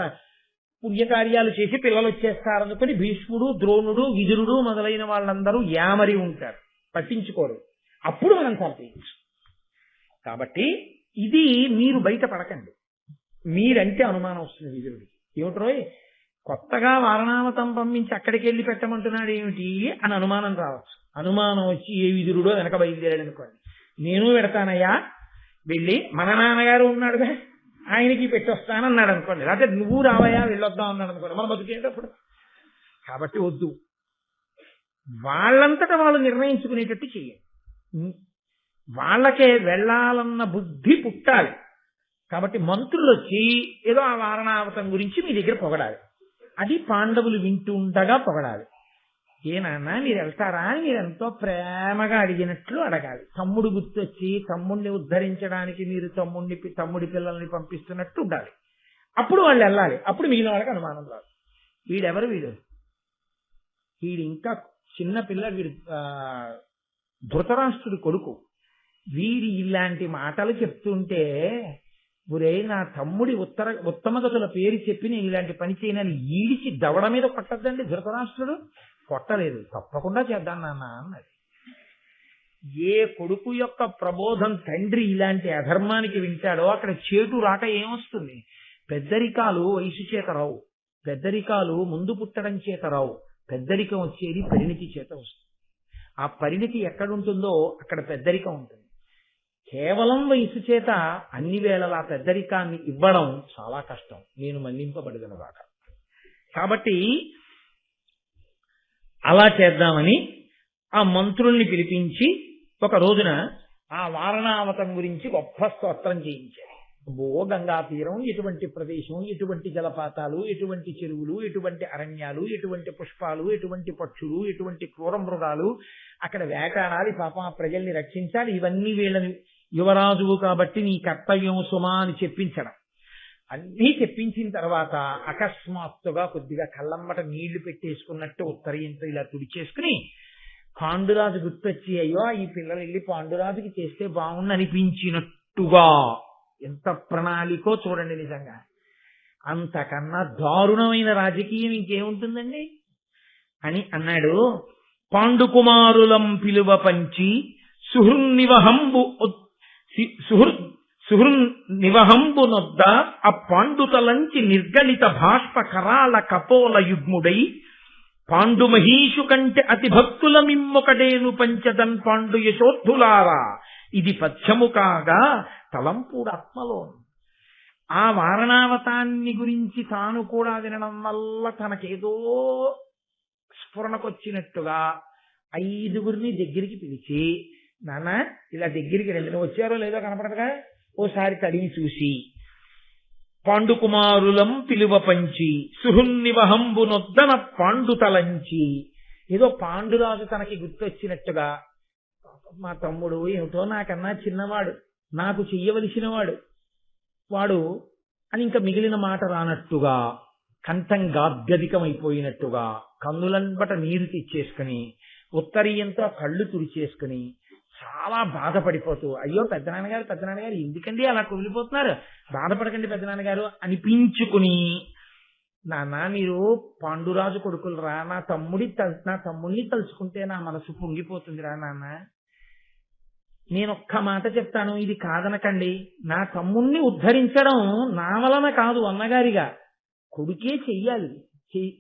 పుణ్యకార్యాలు చేసి పిల్లలు వచ్చేస్తారనుకుని భీష్ముడు, ద్రోణుడు, విదురుడు మొదలైన వాళ్ళందరూ యామరి ఉంటారు, పట్టించుకోరు. అప్పుడు మనం చంపేయచ్చు. కాబట్టి ఇది మీరు బయట పడకండి. మీరంటే అనుమానం వస్తుంది విదురుడికి. ఏమిట్రోయ్ కొత్తగా వారణావతం పంపించి అక్కడికి వెళ్ళి పెట్టమంటున్నాడు ఏమిటి అని అనుమానం రావచ్చు. అనుమానం వచ్చి ఏ విదురుడో వెనక బయలుదేరాడు అనుకోండి, నేను పెడతానయ్యా, వెళ్ళి మన నాన్నగారు ఉన్నాడుగా ఆయనకి పెట్టొస్తానన్నాడు అనుకోండి, లేకపోతే నువ్వు రావయ్యా వెళ్ళొద్దాం అన్నాడు అనుకోండి, మన బతికేటప్పుడు. కాబట్టి వద్దు, వాళ్ళంతటా వాళ్ళు నిర్ణయించుకునేటట్టు చెయ్యండి. వాళ్ళకే వెళ్ళాలన్న బుద్ధి పుట్టాలి. కాబట్టి మంత్రులు వచ్చి ఏదో ఆ వారణావతం గురించి మీ దగ్గర పొగడాలి. అది పాండవులు వింటూ ఉండగా పొగడాలి. ఏ నాన్న మీరు వెళ్తారా అని మీరు ఎంతో ప్రేమగా అడిగినట్లు అడగాలి. తమ్ముడు గుర్తొచ్చి తమ్ముడిని ఉద్ధరించడానికి మీరు తమ్ముడి పిల్లల్ని పంపిస్తున్నట్టు ఉండాలి. అప్పుడు వాళ్ళు వెళ్ళాలి. అప్పుడు మిగిలిన వాళ్ళకి అనుమానం రాదు. వీడు ఇంకా చిన్న పిల్ల, వీడు ధృతరాష్ట్రుడి కొడుకు. వీడి ఇలాంటి మాటలు చెప్తుంటే ఒరే నా తమ్ముడి ఉత్తమగతుల పేరు చెప్పి నేను ఇలాంటి పని చేయనని ఈడిచి దవడ మీద కొట్టద్దండి ధృతరాష్ట్రుడు. కొట్టలేదు, తప్పకుండా చేద్దాం నాన్న అన్నది. ఏ కొడుకు యొక్క ప్రబోధం తండ్రి ఇలాంటి అధర్మానికి వింటాడో అక్కడ చేటు రాక ఏమొస్తుంది? పెద్దరికాలు వయసు చేత రావు, పెద్దరికాలు ముందు పుట్టడం చేత రావు. పెద్దరికం వచ్చేది పరిణితి చేత వస్తుంది. ఆ పరిణితి ఎక్కడుంటుందో అక్కడ పెద్దరికం ఉంటుంది. కేవలం వయసు చేత అన్ని వేళలా పెద్దరికాన్ని ఇవ్వడం చాలా కష్టం, నేను మన్నింపబడదనగాక. కాబట్టి అలా చేద్దామని ఆ మంత్రుల్ని పిలిపించి ఒక రోజున ఆ వారణావతం గురించి గొప్ప స్తోత్రం చేయించారు. గంగా తీరం, ఎటువంటి ప్రదేశం, ఎటువంటి జలపాతాలు, ఎటువంటి చెరువులు, ఎటువంటి అరణ్యాలు, ఎటువంటి పుష్పాలు, ఎటువంటి పక్షులు, ఎటువంటి క్రూర మృగాలు, అక్కడ వేటాడాలి, పాపం ఆ ప్రజల్ని రక్షించాలి, ఇవన్నీ వీళ్ళని యువరాజువు కాబట్టి నీ కర్తవ్యం సుమా అని చెప్పించడం. అన్నీ చెప్పించిన తర్వాత అకస్మాత్తుగా కొద్దిగా కళ్ళమ్మట నీళ్లు పెట్టేసుకున్నట్టు ఉత్తరీయంతో ఇలా తుడిచేసుకుని పాండురాజు గుర్తొచ్చి, అయ్యో ఈ పిల్లలు వెళ్ళి పాండురాజుకి చేస్తే బాగుండు అనిపించినట్టుగా, ఎంత ప్రణాళికో చూడండి. నిజంగా అంతకన్నా దారుణమైన రాజకీయం ఇంకేముంటుందండి అని అన్నాడు. పాండుకుమారులం పిలువ పంచి సుహృన్నివహంబు నొద్ద ఆ పాండుతలంచి నిర్గళిత బాష్ప కరాళ కపోల యుగ్ముడై పాండు మహీషు కంటే అతి భక్తుల మిమ్మొకటేను పంచదన్ పాండు యశోద్ధులారా ఇది పథ్యము కాగా తలంపుడాత్మలో. ఆ వారణావతాన్ని గురించి తాను కూడా వినడం వల్ల తనకేదో స్ఫురణకొచ్చినట్టుగా 5గురిని దగ్గరికి పిలిచి, నాన్న ఇలా దగ్గరికి రండి, నువ్వు వచ్చారో లేదో కనపడదుగా, ఓసారి తడిని చూసి పాండుకుమారులం పిలువ పంచి సుహున్నివహంబు నొద్దన పాండు తలంచి, ఏదో పాండురాజు తనకి గుర్తొచ్చినట్టుగా, మా తమ్ముడు ఏమిటో నాకన్నా చిన్నవాడు, నాకు చెయ్యవలసిన వాడు అని ఇంకా మిగిలిన మాట రానట్టుగా, కంఠం గాద్గదికమైపోయినట్టుగా, కన్నులంబట నీరు తెచ్చేసుకుని ఉత్తరీయంతో కళ్ళు తుడిచేసుకుని చాలా బాధపడిపోతూ, అయ్యో పెద్దనాన్నగారు ఎందుకండి అలా కుమిలిపోతున్నారు, బాధపడకండి పెద్దనాన్నగారు అనిపించుకుని, నాన్న మీరు పాండురాజు కొడుకులరా, నా తమ్ముడిని తలుచుకుంటే నా మనసు పొంగిపోతుందిరా నాన్న, నేనొక్క మాట చెప్తాను, ఇది కాదనకండి, నా తమ్ముణ్ణి ఉద్ధరించడం నా వలన కాదు, అన్నగారిగా కొడుకే చెయ్యాలి,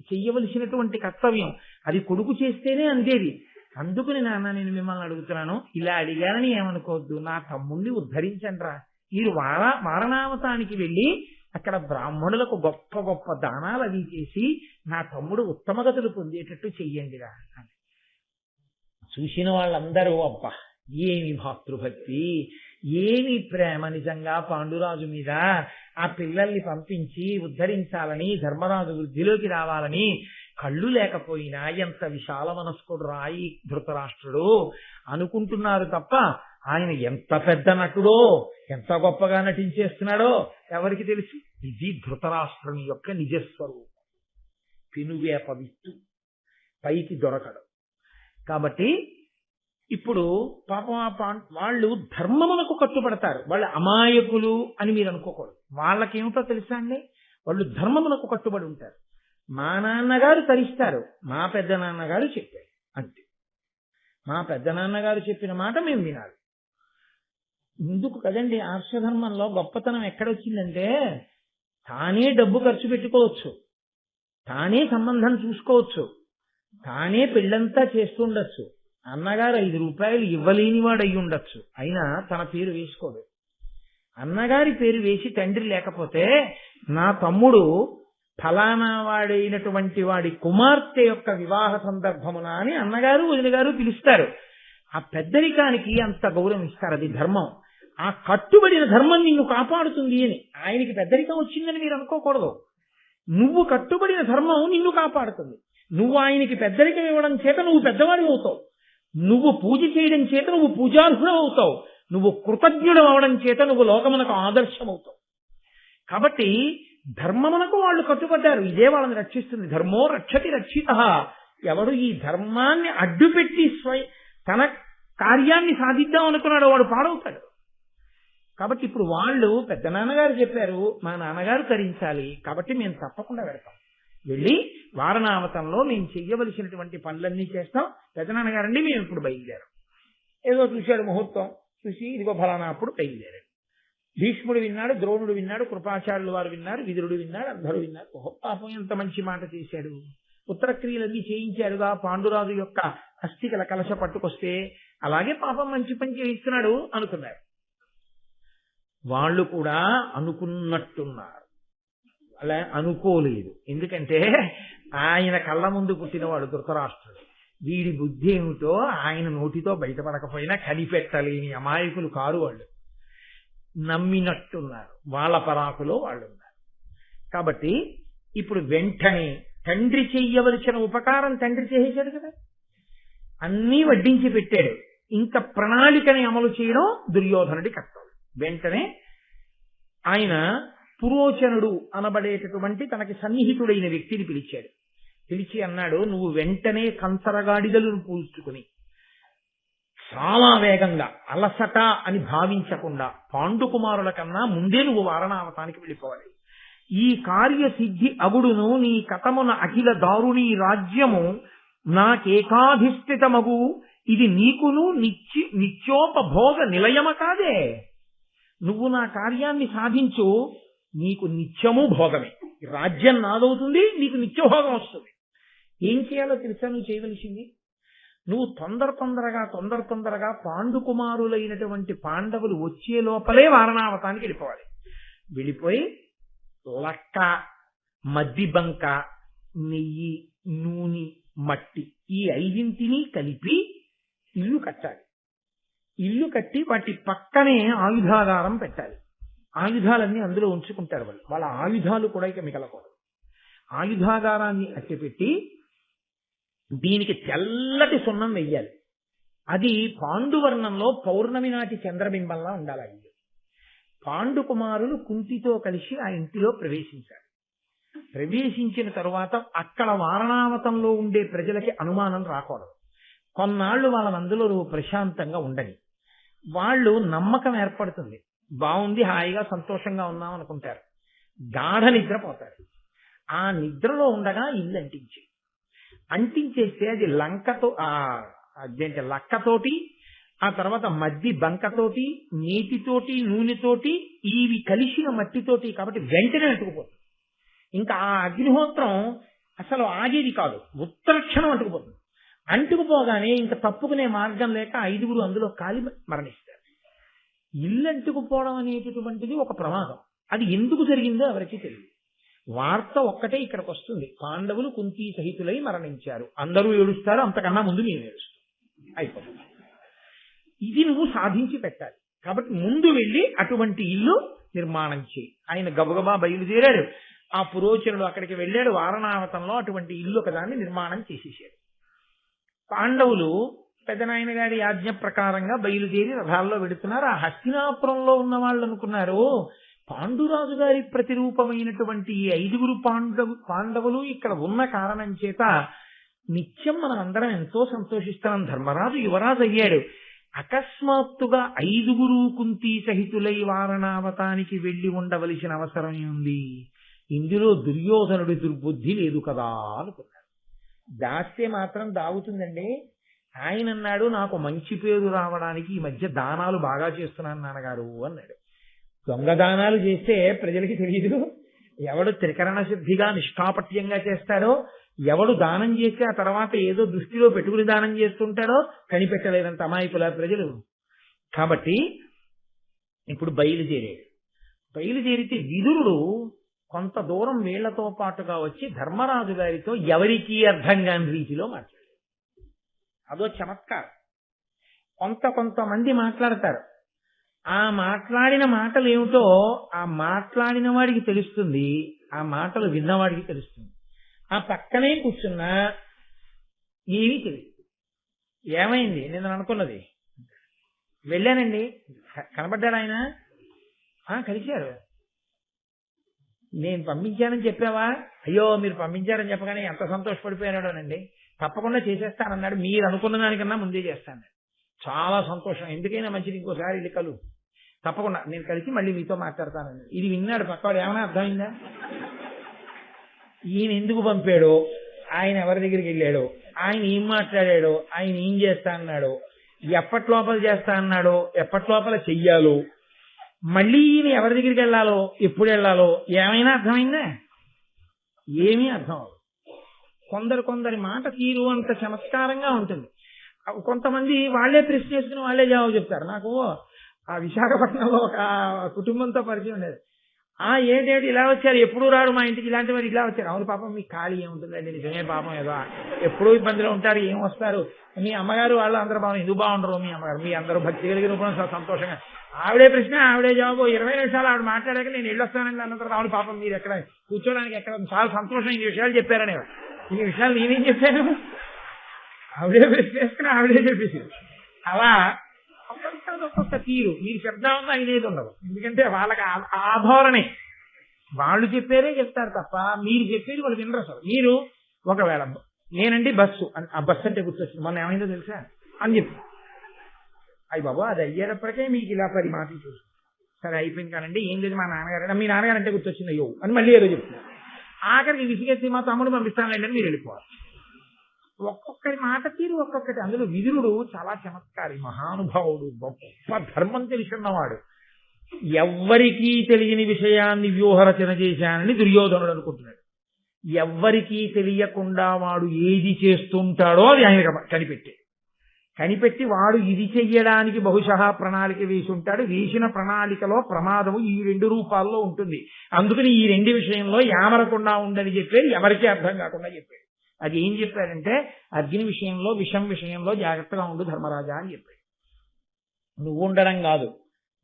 చెయ్యవలసినటువంటి కర్తవ్యం, అది కొడుకు చేస్తేనే అందేది. అందుకుని నాన్న నేను మిమ్మల్ని అడుగుతున్నాను, ఇలా అడిగారని ఏమనుకోవద్దు, నా తమ్ముణ్ణి ఉద్ధరించండిరా, మీరు వారణావతానికి వెళ్ళి అక్కడ బ్రాహ్మణులకు గొప్ప గొప్ప దానాలు అవి చేసి నా తమ్ముడు ఉత్తమగతులు పొందేటట్టు చెయ్యండిరా అని. చూసిన వాళ్ళందరూ అబ్బా ఏమి భాతృభక్తి, ఏమి ప్రేమ నిజంగా పాండురాజు మీద, ఆ పిల్లల్ని పంపించి ఉద్ధరించాలని, ధర్మరాజు వృద్ధిలోకి రావాలని కళ్ళు లేకపోయినా ఎంత విశాల మనస్కుడు రాయి ధృతరాష్ట్రుడు అనుకుంటున్నారు తప్ప ఆయన ఎంత పెద్ద నటుడో, ఎంత గొప్పగా నటించేస్తున్నాడో ఎవరికి తెలుసు. ఇది ధృతరాష్ట్రుని యొక్క నిజస్వరూపం, పెనువేప విత్తు, పైకి దొరకడం. కాబట్టి ఇప్పుడు పాపం వాళ్ళు ధర్మమునకు కట్టుబడతారు, వాళ్ళు అమాయకులు అని మీరు అనుకోకూడదు. వాళ్ళకేమిటో తెలుసా అండి, వాళ్ళు ధర్మమునకు కట్టుబడి ఉంటారు. మా నాన్నగారు తరిస్తారు, మా పెద్ద నాన్నగారు చెప్పారు అంతే, మా పెద్ద నాన్నగారు చెప్పిన మాట మేము వినాలి. ఎందుకు కదండి ఆర్షధర్మంలో గొప్పతనం ఎక్కడొచ్చిందంటే, తానే డబ్బు ఖర్చు పెట్టుకోవచ్చు, తానే సంబంధం చూసుకోవచ్చు, తానే పెళ్ళంతా చేస్తుండొచ్చు, అన్నగారు 5 రూపాయలు ఇవ్వలేని వాడు అయి ఉండొచ్చు, అయినా తన పేరు వేసుకోడు. అన్నగారి పేరు వేసి తండ్రి లేకపోతే నా తమ్ముడు ఫలానా వాడైనటువంటి వాడి కుమార్తె యొక్క వివాహ సందర్భమున అని అన్నగారు వదిన గారు పిలుస్తారు. ఆ పెద్దరికానికి అంత గౌరవం ఇస్తారు, అది ధర్మం. ఆ కట్టుబడిన ధర్మం నిన్ను కాపాడుతుంది అని. ఆయనకి పెద్దరికం వచ్చిందని మీరు అనుకోకూడదు, నువ్వు కట్టుబడిన ధర్మం నిన్ను కాపాడుతుంది. నువ్వు ఆయనకి పెద్దరికం ఇవ్వడం చేత నువ్వు పెద్దవాడి అవుతావు, నువ్వు పూజ చేయడం చేత నువ్వు పూజార్హుడు అవుతావు, నువ్వు కృతజ్ఞుడు అవడం చేత నువ్వు లోకమునకు ఆదర్శం అవుతావు. కాబట్టి ధర్మమునకు వాళ్ళు కట్టుబడ్డారు, ఇదే వాళ్ళని రక్షిస్తుంది. ధర్మో రక్షతి రక్షితః. ఎవడు ఈ ధర్మాన్ని అడ్డుపెట్టి తన కార్యాన్ని సాధిద్దాం అనుకున్నాడు వాడు పాడవుతాడు. కాబట్టి ఇప్పుడు వాళ్ళు పెద్ద నాన్నగారు చెప్పారు, మా నాన్నగారు తరించాలి, కాబట్టి మేము తప్పకుండా వెళ్తాం, వెళ్ళి వారణావతంలో మేము చెయ్యవలసినటువంటి పనులన్నీ చేస్తాం. పెద్దనాన్నగారండి మేము ఇప్పుడు బయలుదేరాం. ఏదో చూశాడు ముహూర్తం, చూసి ఇదిగో ఫలానా అప్పుడు బయలుదేరాడు. భీష్ముడు విన్నాడు, ద్రోణుడు విన్నాడు, కృపాచార్యులు వారు విన్నారు, విదురుడు విన్నాడు, అందరూ విన్నారు. ఓహో పాపం ఎంత మంచి మాట చేశాడు, ఉత్తర క్రియలన్నీ చేయించాడుగా, పాండురాజు యొక్క అస్థికల కలశ పట్టుకొస్తే అలాగే పాపం మంచి పని చేయిస్తున్నాడు అనుకున్నారు. వాళ్ళు కూడా అనుకున్నట్టున్నారు, అలా అనుకోలేదు. ఎందుకంటే ఆయన కళ్ళ ముందు పుట్టినవాడు ధృతరాష్ట్రుడు, వీడి బుద్ధి ఏమిటో ఆయన నోటితో బయటపడకపోయినా కనిపెట్టలేని అమాయకులు కారు వాళ్ళు. నమ్మినట్టున్నారు, వాళ్ళ పరాకులో వాళ్ళు ఉన్నారు. కాబట్టి ఇప్పుడు వెంటనే తండ్రి చెయ్యవలసిన ఉపకారం తండ్రి చేసేశాడు కదా, అన్నీ వడ్డించి పెట్టాడు. ఇంకా ప్రణాళికని అమలు చేయడం దుర్యోధనుడి కర్తవ్యం. వెంటనే ఆయన పురోచనుడు అనబడేటటువంటి తనకి సన్నిహితుడైన వ్యక్తిని పిలిచాడు. పిలిచి అన్నాడు, నువ్వు వెంటనే కంచరగాడిదలను పూల్చుకుని చాలా వేగంగా అలసట అని భావించకుండా పాండుకుమారుల కన్నా ముందే నువ్వు వారణావతానికి వెళ్ళిపోవాలి. ఈ కార్యసిద్ధి అగుడును నీ కథమున అఖిల దారుణీ రాజ్యము నాకేకాధిష్ఠితమగు, ఇది నీకును నిత్యోపభోగ నిలయమ కాదే. నువ్వు నా కార్యాన్ని సాధించు, నీకు నిత్యము భోగమే. రాజ్యం నాదవుతుంది, నీకు నిత్యభోగం వస్తుంది. ఏం చేయాలో తెలుసా నువ్వు చేయవలసింది? నువ్వు తొందరగా పాండుకుమారులైనటువంటి పాండవులు వచ్చే లోపలే వారణావతానికి వెళ్ళిపోవాలి. వెళ్ళిపోయి లక్క, మద్దిబంక, నెయ్యి, నూనె, మట్టి ఈ 5 కలిపి ఇల్లు కట్టాలి. ఇల్లు కట్టి వాటి పక్కనే ఆయుధాగారం పెట్టాలి. ఆయుధాలన్నీ అందులో ఉంచుకుంటారు వాళ్ళు. వాళ్ళ ఆయుధాలు కూడా ఇక మిగలకూడదు. ఆయుధాగారాన్ని అట్టిపెట్టి దీనికి తెల్లటి సున్నం వెయ్యాలి. అది పాండువర్ణంలో పౌర్ణమి నాటి చంద్రబింబంలా ఉండాలి. ఆ ఇల్లు. పాండుకుమారులు కుంతితో కలిసి ఆ ఇంటిలో ప్రవేశించారు. ప్రవేశించిన తరువాత అక్కడ వారణావతంలో ఉండే ప్రజలకి అనుమానం రాకూడదు. కొన్నాళ్లు వాళ్ళందులో ప్రశాంతంగా ఉండని, వాళ్ళు నమ్మకం ఏర్పడుతుంది. బాగుంది, హాయిగా సంతోషంగా ఉన్నాం అనుకుంటారు. గాఢ నిద్రపోతారు. ఆ నిద్రలో ఉండగా ఇల్లు అంటించేస్తే అది లక్కతోటి, ఆ తర్వాత మద్ది బంకతోటి, నీటితోటి, నూనెతోటి, ఇవి కలిసిన మట్టితోటి, కాబట్టి వెంటనే అంటుకుపోతుంది. ఇంకా ఆ అగ్నిహోత్రం అసలు ఆగేది కాదు, ఉత్తరక్షణం అంటుకుపోతుంది. అంటుకుపోగానే ఇంకా తప్పుకునే మార్గం లేక 5 అందులో కాలి మరణిస్తారు. ఇల్లు అంటుకుపోవడం అనేటటువంటిది ఒక ప్రమాదం. అది ఎందుకు జరిగిందో ఎవరికీ తెలియదు. వార్త ఒక్కటే ఇక్కడికి వస్తుంది, పాండవులు కుంతీ సహితులై మరణించారు. అందరూ ఏడుస్తారు, అంతకన్నా ముందు మేము ఏడుస్తాం, అయిపోతుంది. ఇది నువ్వు సాధించి పెట్టాలి. కాబట్టి ముందు వెళ్ళి అటువంటి ఇల్లు నిర్మాణం చేయి. ఆయన గబగబా బయలుదేరాడు. ఆ పురోచనుడు అక్కడికి వెళ్ళాడు. వారణావతంలో అటువంటి ఇల్లు ఒకదాన్ని నిర్మాణం చేసేసాడు. పాండవులు పెద్దనాయన గారి ఆజ్ఞ ప్రకారంగా బయలుదేరి రథాల్లో వెడుతున్నారు. ఆ హస్తినాపురంలో ఉన్న వాళ్ళు అనుకున్నారు, పాండురాజు గారి ప్రతిరూపమైనటువంటి ఈ 5 పాండవులు ఇక్కడ ఉన్న కారణం చేత నిత్యం మనం అందరం ఎంతో సంతోషిస్తున్నాం. ధర్మరాజు యువరాజు అయ్యాడు. అకస్మాత్తుగా 5 కుంతీ సహితులై వారణావతానికి వెళ్లి ఉండవలసిన అవసరం ఉంది. ఇందులో దుర్యోధనుడి దుర్బుద్ధి లేదు కదా అనుకున్నాడు. దాస్తే మాత్రం దాగుతుందండి. ఆయన అన్నాడు, నాకు మంచి పేరు రావడానికి ఈ మధ్య దానాలు బాగా చేస్తున్నాను నాన్నగారు అన్నాడు. దొంగ దానాలు చేస్తే ప్రజలకి తెలియదు. ఎవడు త్రికరణ శుద్ధిగా నిష్ఠాపట్యంగా చేస్తాడో, ఎవడు దానం చేసి ఆ తర్వాత ఏదో దృష్టిలో పెట్టుకుని దానం చేస్తుంటాడో కనిపెట్టలేదంత అమాయకుల ప్రజలు. కాబట్టి ఇప్పుడు బయలుదేరితే విదురుడు కొంత దూరం వీళ్లతో పాటుగా వచ్చి ధర్మరాజు గారితో ఎవరికీ అర్థం కాని రీతిలో మాట్లాడారు. అదో చమత్కారం. కొంతమంది మాట్లాడతారు. ఆ మాట్లాడిన మాటలు ఏమిటో ఆ మాట్లాడిన వాడికి తెలుస్తుంది, ఆ మాటలు విన్నవాడికి తెలుస్తుంది. ఆ పక్కనే కూర్చున్నా ఏమీ తెలియదు. ఏమైంది నేను అనుకున్నది, వెళ్ళానండి, కనబడ్డాడు ఆయన, కలిశారు, నేను పంపించానని చెప్పావా? అయ్యో మీరు పంపించారని చెప్పగానే ఎంత సంతోషపడిపోయాడోనండి, తప్పకుండా చేసేస్తానన్నాడు. మీరు అనుకున్న దానికన్నా ముందే చేస్తాను. చాలా సంతోషం, ఎందుకైనా మంచిది, ఇంకోసారి ఇల్లు కలు, తప్పకుండా నేను కలిసి మళ్ళీ మీతో మాట్లాడతానండి. ఇది విన్నాడు పక్కవాడు. ఏమైనా అర్థమైందా? ఈయన ఎందుకు పంపాడో, ఆయన ఎవరి దగ్గరికి వెళ్ళాడో, ఆయన ఏం మాట్లాడాడో, ఆయన ఏం చేస్తా అన్నాడో, ఎప్పట్లోపల చేస్తా అన్నాడో, ఎప్పట్లోపల చెయ్యాలో, మళ్ళీ ఈయన ఎవరి దగ్గరికి వెళ్ళాలో, ఎప్పుడు వెళ్ళాలో ఏమైనా అర్థమైందా? ఏమీ అర్థం అవ్వదు. కొందరి మాట తీరు అంత చమత్కారంగా ఉంటుంది. కొంతమంది వాళ్లే ప్రశ్న చేసుకుని వాళ్లే జవాబు చెప్తారు. నాకు ఆ విశాఖపట్నంలో ఒక కుటుంబంతో పరిచయం ఉండేది. ఏంటేంటి ఇలా వచ్చారు, ఎప్పుడు రాడు మా ఇంటికి, ఇలాంటి వారు ఇలా వచ్చారు. అవును పాపం మీకు ఖాళీ ఏముంటుందండి, నిజమే పాపం ఏదో ఎప్పుడూ ఇబ్బందిలో ఉంటారు, ఏం వస్తారు. మీ అమ్మగారు వాళ్ళు అందరూ బాగుంది, ఎందుకు బాగుండరు మీ అమ్మగారు, మీ అందరూ భక్తి కలిగిన రూపంలో సంతోషంగా ఆవిడే ప్రశ్న ఆవిడే జవాబు. 20 నిమిషాలు ఆవిడ మాట్లాడాక నేను వెళ్ళొస్తానని అన్న తర్వాత అవును పాపం మీరు ఎక్కడ కూర్చోడానికి ఎక్కడ చాలా సంతోషం, ఈ విషయాలు చెప్పారనే. ఈ విషయాలు నేనేం చెప్పాను, ఆవిడే ప్రశ్న వేసుకుని ఆవిడే చెప్పేసి. అలా ఒక్కొక్క తీరు, మీరు శబ్దం ఉందా అయినేది ఉండదు. ఎందుకంటే వాళ్ళకి ఆ ధోరణి, వాళ్ళు చెప్పారే చెప్తారు తప్ప మీరు చెప్పేది వాళ్ళు వినరు అసలు. మీరు ఒకవేళ నేనండి బస్సు, ఆ బస్సు అంటే గుర్తొచ్చింది, మొన్న ఏమైందో తెలుసా అని చెప్పి, అయ్యి బాబు అది అయ్యేటప్పటికే మీకు ఇలా 10 మాటలు చూసి సరే అయిపోయింది కానండి, ఏం లేదు మా నాన్నగారు, మీ నాన్నగారు అంటే గుర్తొచ్చింది అయ్యో అని మళ్ళీ ఏదో చెప్తున్నారు. ఆఖరికి విసిగెత్తి మా తమ్ముడు పంపిస్తానులేండి మీరు వెళ్ళిపోవాలి. ఒక్కొక్కరి మాట తీరు ఒక్కొక్కటి. అందులో విదురుడు చాలా చమత్కారి, మహానుభావుడు, గొప్ప ధర్మం తెలుసున్నవాడు. ఎవ్వరికీ తెలియని విషయాన్ని వ్యూహరచన చేశానని దుర్యోధనుడు అనుకుంటున్నాడు. ఎవ్వరికీ తెలియకుండా వాడు ఏది చేస్తుంటాడో అది ఆయన కనిపెట్టి వాడు ఇది చెయ్యడానికి బహుశా ప్రణాళిక వేసి ఉంటాడు. వేసిన ప్రణాళికలో ప్రమాదము ఈ 2 రూపాల్లో ఉంటుంది. అందుకని ఈ 2 విషయంలో యామరకుండా ఉండని చెప్పాడు, ఎవరికీ అర్థం కాకుండా చెప్పాడు. అది ఏం చెప్పాడంటే అగ్ని విషయంలో, విషం విషయంలో జాగ్రత్తగా ఉండు ధర్మరాజా అని చెప్పాడు. నువ్వు ఉండడం కాదు,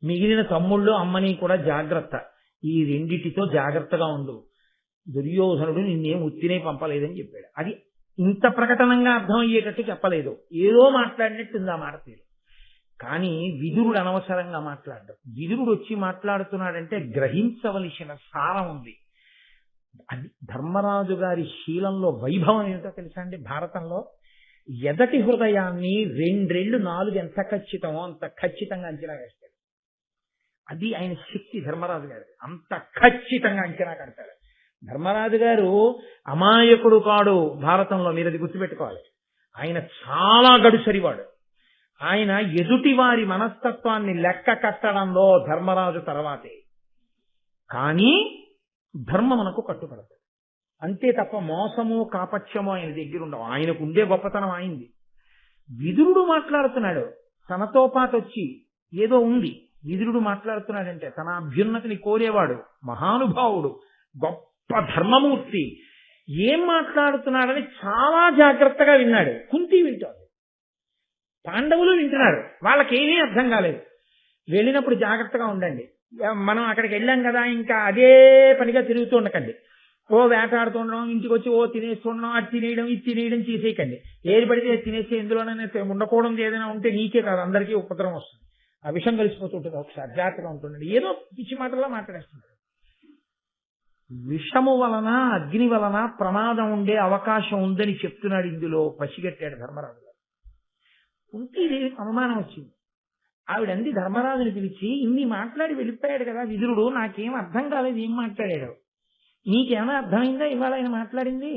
మిగిలిన తమ్ముళ్ళు అమ్మని కూడా జాగ్రత్త, ఈ 2టితో జాగ్రత్తగా ఉండు. దుర్యోధనుడు నిన్నేం ఉత్తినే పంపలేదని చెప్పాడు. అది ఇంత ప్రకటనంగా అర్థమయ్యేటట్టు చెప్పలేదు, ఏదో మాట్లాడినట్టుంది ఆ మాట తీరు. కానీ విదురుడు అనవసరంగా మాట్లాడ్డాడు. విదురుడు వచ్చి మాట్లాడుతున్నాడంటే గ్రహించవలసిన సారం ఉంది. అది ధర్మరాజు గారి శీలంలో వైభవం ఏమిటో తెలుసా అండి. భారతంలో ఎదటి హృదయాన్ని 2 4 ఎంత ఖచ్చితమో అంత ఖచ్చితంగా అంచనా వేస్తాడు. అది ఆయన శక్తి. ధర్మరాజు గారు అంత ఖచ్చితంగా అంచనా కడతాడు. ధర్మరాజు గారు అమాయకుడు కాడు భారతంలో, మీరు అది గుర్తుపెట్టుకోవాలి. ఆయన చాలా గడుసరివాడు. ఆయన ఎదుటి వారి మనస్తత్వాన్ని లెక్క కట్టడంలో ధర్మరాజు తర్వాతే. కానీ ధర్మమునకు కట్టుబడతాడు అంతే తప్ప మోసము కాపట్యము ఆయన దగ్గర ఉండవు. ఆయనకు ఉండే గొప్పతనం అయింది. విదురుడు మాట్లాడుతున్నాడు, తనతో పాటు వచ్చి ఏదో ఉంది. విదురుడు మాట్లాడుతున్నాడంటే తన అభ్యున్నతిని కోరేవాడు, మహానుభావుడు, గొప్ప ధర్మమూర్తి. ఏం మాట్లాడుతున్నాడని చాలా జాగ్రత్తగా విన్నాడు. కుంతి వింటోంది, పాండవులు వింటున్నారు, వాళ్ళకేమీ అర్థం కాలేదు. వెళ్ళినప్పుడు జాగ్రత్తగా ఉండండి. మనం అక్కడికి వెళ్ళాం కదా, ఇంకా అదే పనిగా తిరుగుతూ ఉండకండి. ఓ వేటాడుతుండడం, ఇంటికి వచ్చి ఓ తినేస్తుండడం, అది తినేయడం ఇది తినేయడం చేసేయకండి. ఏది పడితే తినేసి ఎందులోనే ఉండకూడదు ఏదైనా ఉంటే నీకే కాదు అందరికీ ఉపద్రవం వస్తుంది. ఆ విషయం కలిసిపోతుంటుంది. ఒకసారి జాగ్రత్తగా ఉంటుండండి. ఏదో పిచ్చి మాటల్లో మాట్లాడేస్తున్నారు. విషము వలన అగ్ని వలన ప్రమాదం ఉండే అవకాశం ఉందని చెప్తున్నాడు. ఇందులో పసిగట్టాడు ధర్మరాజు గారు. కుంతీదేవి అనుమానం వచ్చింది. ఆవిడంది ధర్మరాజుని పిలిచి, ఇన్ని మాట్లాడి వెళ్ళిపోయాడు కదా విదురుడు, నాకేం అర్థం కాలేదు, ఏం మాట్లాడాడు, నీకేమైనా అర్థమైందా ఇవాళ ఆయన మాట్లాడింది?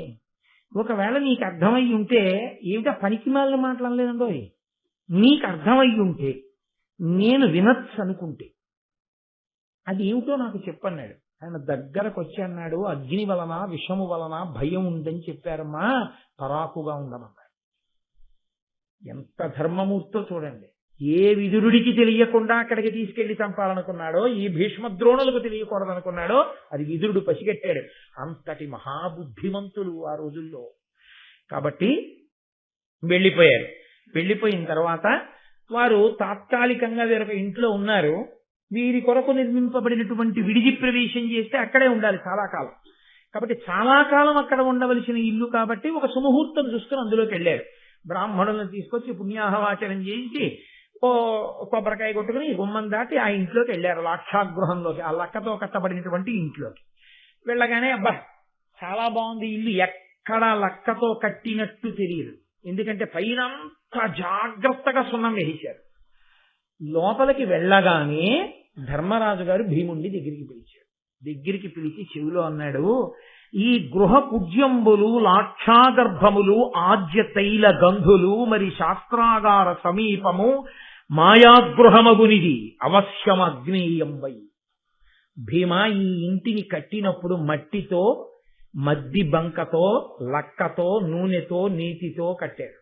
ఒకవేళ నీకు అర్థమయ్యి ఉంటే, ఏమిటా పనికి మాలిన మాట్లాడలేదండో, నీకు అర్థమయ్యి ఉంటే నేను వినొచ్చు అనుకుంటే అది ఏమిటో నాకు చెప్పన్నాడు. ఆయన దగ్గరకు వచ్చి అన్నాడు, అగ్ని వలన విషము వలన భయం ఉందని చెప్పారమ్మా, పరాకుగా ఉండమన్నాడు. ఎంత ధర్మమూర్తో చూడండి. ఏ విదురుడికి తెలియకుండా అక్కడికి తీసుకెళ్లి చంపాలనుకున్నాడో, ఈ భీష్మద్రోణులకు తెలియకూడదనుకున్నాడో, అది విదురుడు పసిగట్టాడు. అంతటి మహాబుద్ధిమంతులు ఆ రోజుల్లో. కాబట్టి వెళ్ళిపోయారు. వెళ్ళిపోయిన తర్వాత వారు తాత్కాలికంగా వేరొక ఇంట్లో ఉన్నారు. వీరి కొరకు నిర్మింపబడినటువంటి విడిది ప్రవేశం చేస్తే అక్కడే ఉండాలి చాలా కాలం. కాబట్టి చాలా కాలం అక్కడ ఉండవలసిన ఇల్లు కాబట్టి ఒక సుముహూర్తం చూసుకుని అందులోకి వెళ్ళారు. బ్రాహ్మణులను తీసుకొచ్చి పుణ్యాహవాచనం చేయించి ఓ కొబ్బరికాయ కొట్టుకుని గుమ్మం దాటి ఆ ఇంట్లోకి వెళ్ళారు, లాక్షాగృహంలోకి, ఆ లక్కతో కట్టబడినటువంటి ఇంట్లోకి. వెళ్ళగానే అబ్బా చాలా బాగుంది ఇల్లు, ఎక్కడా లక్కతో కట్టినట్టు తెలియదు. ఎందుకంటే పైన జాగ్రత్తగా సున్నం వేశారు. లోపలికి వెళ్ళగానే ధర్మరాజు గారు భీముణ్ణి దగ్గరికి పిలిచి చెవిలో అన్నాడు, ఈ గృహ పూజ్యంబులు లాక్షాగర్భములు ఆద్య తైల గంధులు మరి శాస్త్రాగార సమీపము మాయాగృహమగునిది అవశ్యం అగ్నేయంబై. భీమా, ఈ ఇంటిని కట్టినప్పుడు మట్టితో, మద్ది బంకతో, లక్కతో, నూనెతో, నీతితో కట్టారు.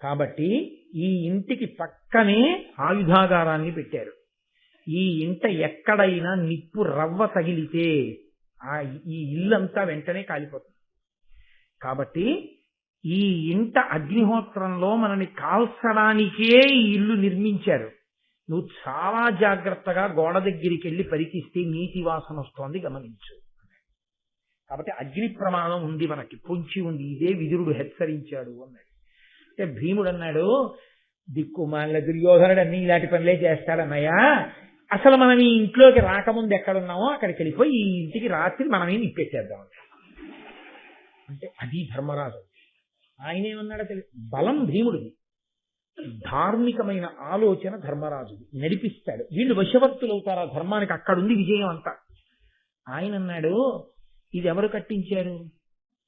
కాబట్టి ఈ ఇంటికి పక్కనే ఆయుధాగారాన్ని పెట్టారు. ఈ ఇంట ఎక్కడైనా నిప్పు రవ్వ తగిలితే ఈ ఇల్లంతా వెంటనే కాలిపోతుంది. కాబట్టి ఈ ఇంట అగ్నిహోత్రంలో మనని కాల్చడానికే ఈ ఇల్లు నిర్మించారు. నువ్వు చాలా జాగ్రత్తగా గోడ దగ్గరికి వెళ్ళి పరికిస్తే నీటి వాసన వస్తోంది, గమనించు. కాబట్టి అగ్ని ప్రమాదం ఉంది, మనకి పొంచి ఉంది. ఇదే విదురుడు హెచ్చరించాడు అన్నాడు. అంటే భీముడు అన్నాడు, దిక్కుమాల దుర్యోధనుడు అన్ని ఇలాంటి పనులే చేస్తాడన్నయ్యా. అసలు మనం ఈ ఇంట్లోకి రాకముందు ఎక్కడున్నామో అక్కడికి వెళ్ళిపోయి ఈ ఇంటికి రాత్రి మనమే నిప్పెట్టేద్దాం అంటే అది ధర్మరాజు. ఆయన ఏమన్నాడో తెలియదు. బలం భీముడిది, ధార్మికమైన ఆలోచన ధర్మరాజుది, నడిపిస్తాడు. వీళ్ళు వశవర్తులు అవుతారు ఆ ధర్మానికి. అక్కడుంది విజయం అంతా. ఆయన అన్నాడు, ఇది ఎవరు కట్టించారు?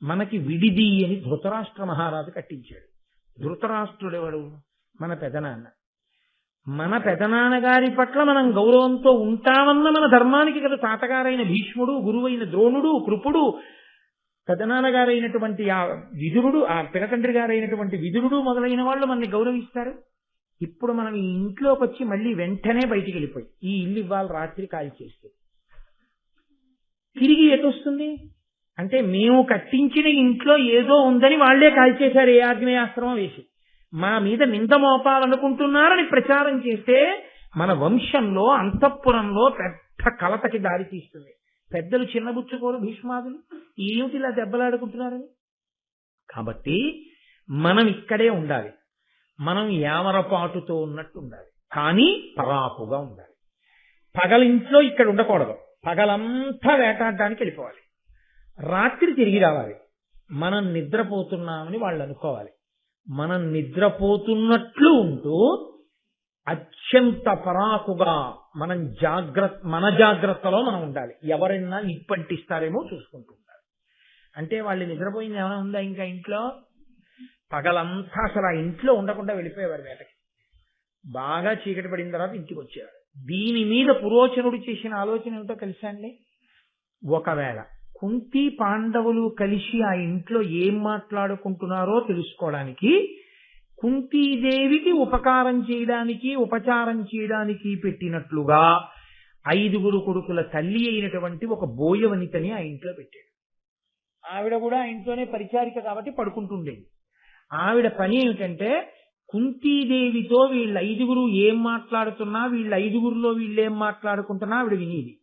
మనకి విడిది అని ధృతరాష్ట్ర మహారాజు కట్టించాడు. ధృతరాష్ట్రుడెవడు? మన పెదనాన్న. మన పెదనాన్నగారి పట్ల మనం గౌరవంతో ఉంటామన్న మన ధర్మానికి కదా తాతగారైన భీష్ముడు, గురువైన ద్రోణుడు, కృపుడు, పెదనాన్నగారైనటువంటి ఆ విదురుడు, ఆ పినతండ్రి గారైనటువంటి విదురుడు మొదలైన వాళ్ళు మనల్ని గౌరవిస్తారు. ఇప్పుడు మనం ఈ ఇంట్లోకి వచ్చి మళ్ళీ వెంటనే బయటికి వెళ్ళిపోయి ఈ ఇల్లు ఇవాళ రాత్రి కాల్ చేస్తే తిరిగి ఎటొస్తుంది? అంటే మేము కట్టించిన ఇంట్లో ఏదో ఉందని వాళ్లే కాల్చేశారు, ఏ ఆగ్నేయాస్త్రం వేసి. మా మీద నింద మోపాలనుకుంటున్నారని ప్రచారం చేస్తే మన వంశంలో అంతఃపురంలో పెద్ద కలతకి దారి తీస్తుంది. పెద్దలు చిన్నబుచ్చుకోరు భీష్మాదులు, ఏమిటి ఇలా దెబ్బలాడుకుంటున్నారని. కాబట్టి మనం ఇక్కడే ఉండాలి, మనం యామరపాటుతో ఉన్నట్టు ఉండాలి, కానీ పరాకుగా ఉండాలి. పగలింట్లో ఇక్కడ ఉండకూడదు, పగలంతా వేటాడడానికి వెళ్ళిపోవాలి, రాత్రి తిరిగి రావాలి. మనం నిద్రపోతున్నామని వాళ్ళు అనుకోవాలి. మనం నిద్రపోతున్నట్లు ఉంటూ అత్యంత పరాకుగా మన జాగ్రత్తలో మనం ఉండాలి. ఎవరైనా నిప్పంటిస్తారేమో చూసుకుంటూ ఉండాలి. అంటే వాళ్ళు నిద్రపోయింది ఏమైనా ఉందా ఇంకా ఇంట్లో? పగలంతా అసలు ఆ ఇంట్లో ఉండకుండా వెళ్ళిపోయేవారు వేటకి. బాగా చీకటి పడిన తర్వాత ఇంటికి వచ్చేవారు. దీని మీద పురోచనుడు చేసిన ఆలోచన ఏమిటో తెలుసా అండి? ఒకవేళ కుంతి పాండవులు కలిసి ఆ ఇంట్లో ఏం మాట్లాడుకుంటున్నారో తెలుసుకోవడానికి, కుంతీదేవికి ఉపకారం చేయడానికి, ఉపచారం చేయడానికి పెట్టినట్లుగా 5 కొడుకుల తల్లి అయినటువంటి ఒక బోయవనితని ఆ ఇంట్లో పెట్టాడు. ఆవిడ కూడా ఆ ఇంట్లోనే పరిచారిక కాబట్టి పడుకుంటుండేది. ఆవిడ పని ఏమిటంటే కుంతీదేవితో వీళ్ళ 5 ఏం మాట్లాడుతున్నా, వీళ్ళ 5లో వీళ్ళేం మాట్లాడుకుంటున్నా ఆవిడ వినేది.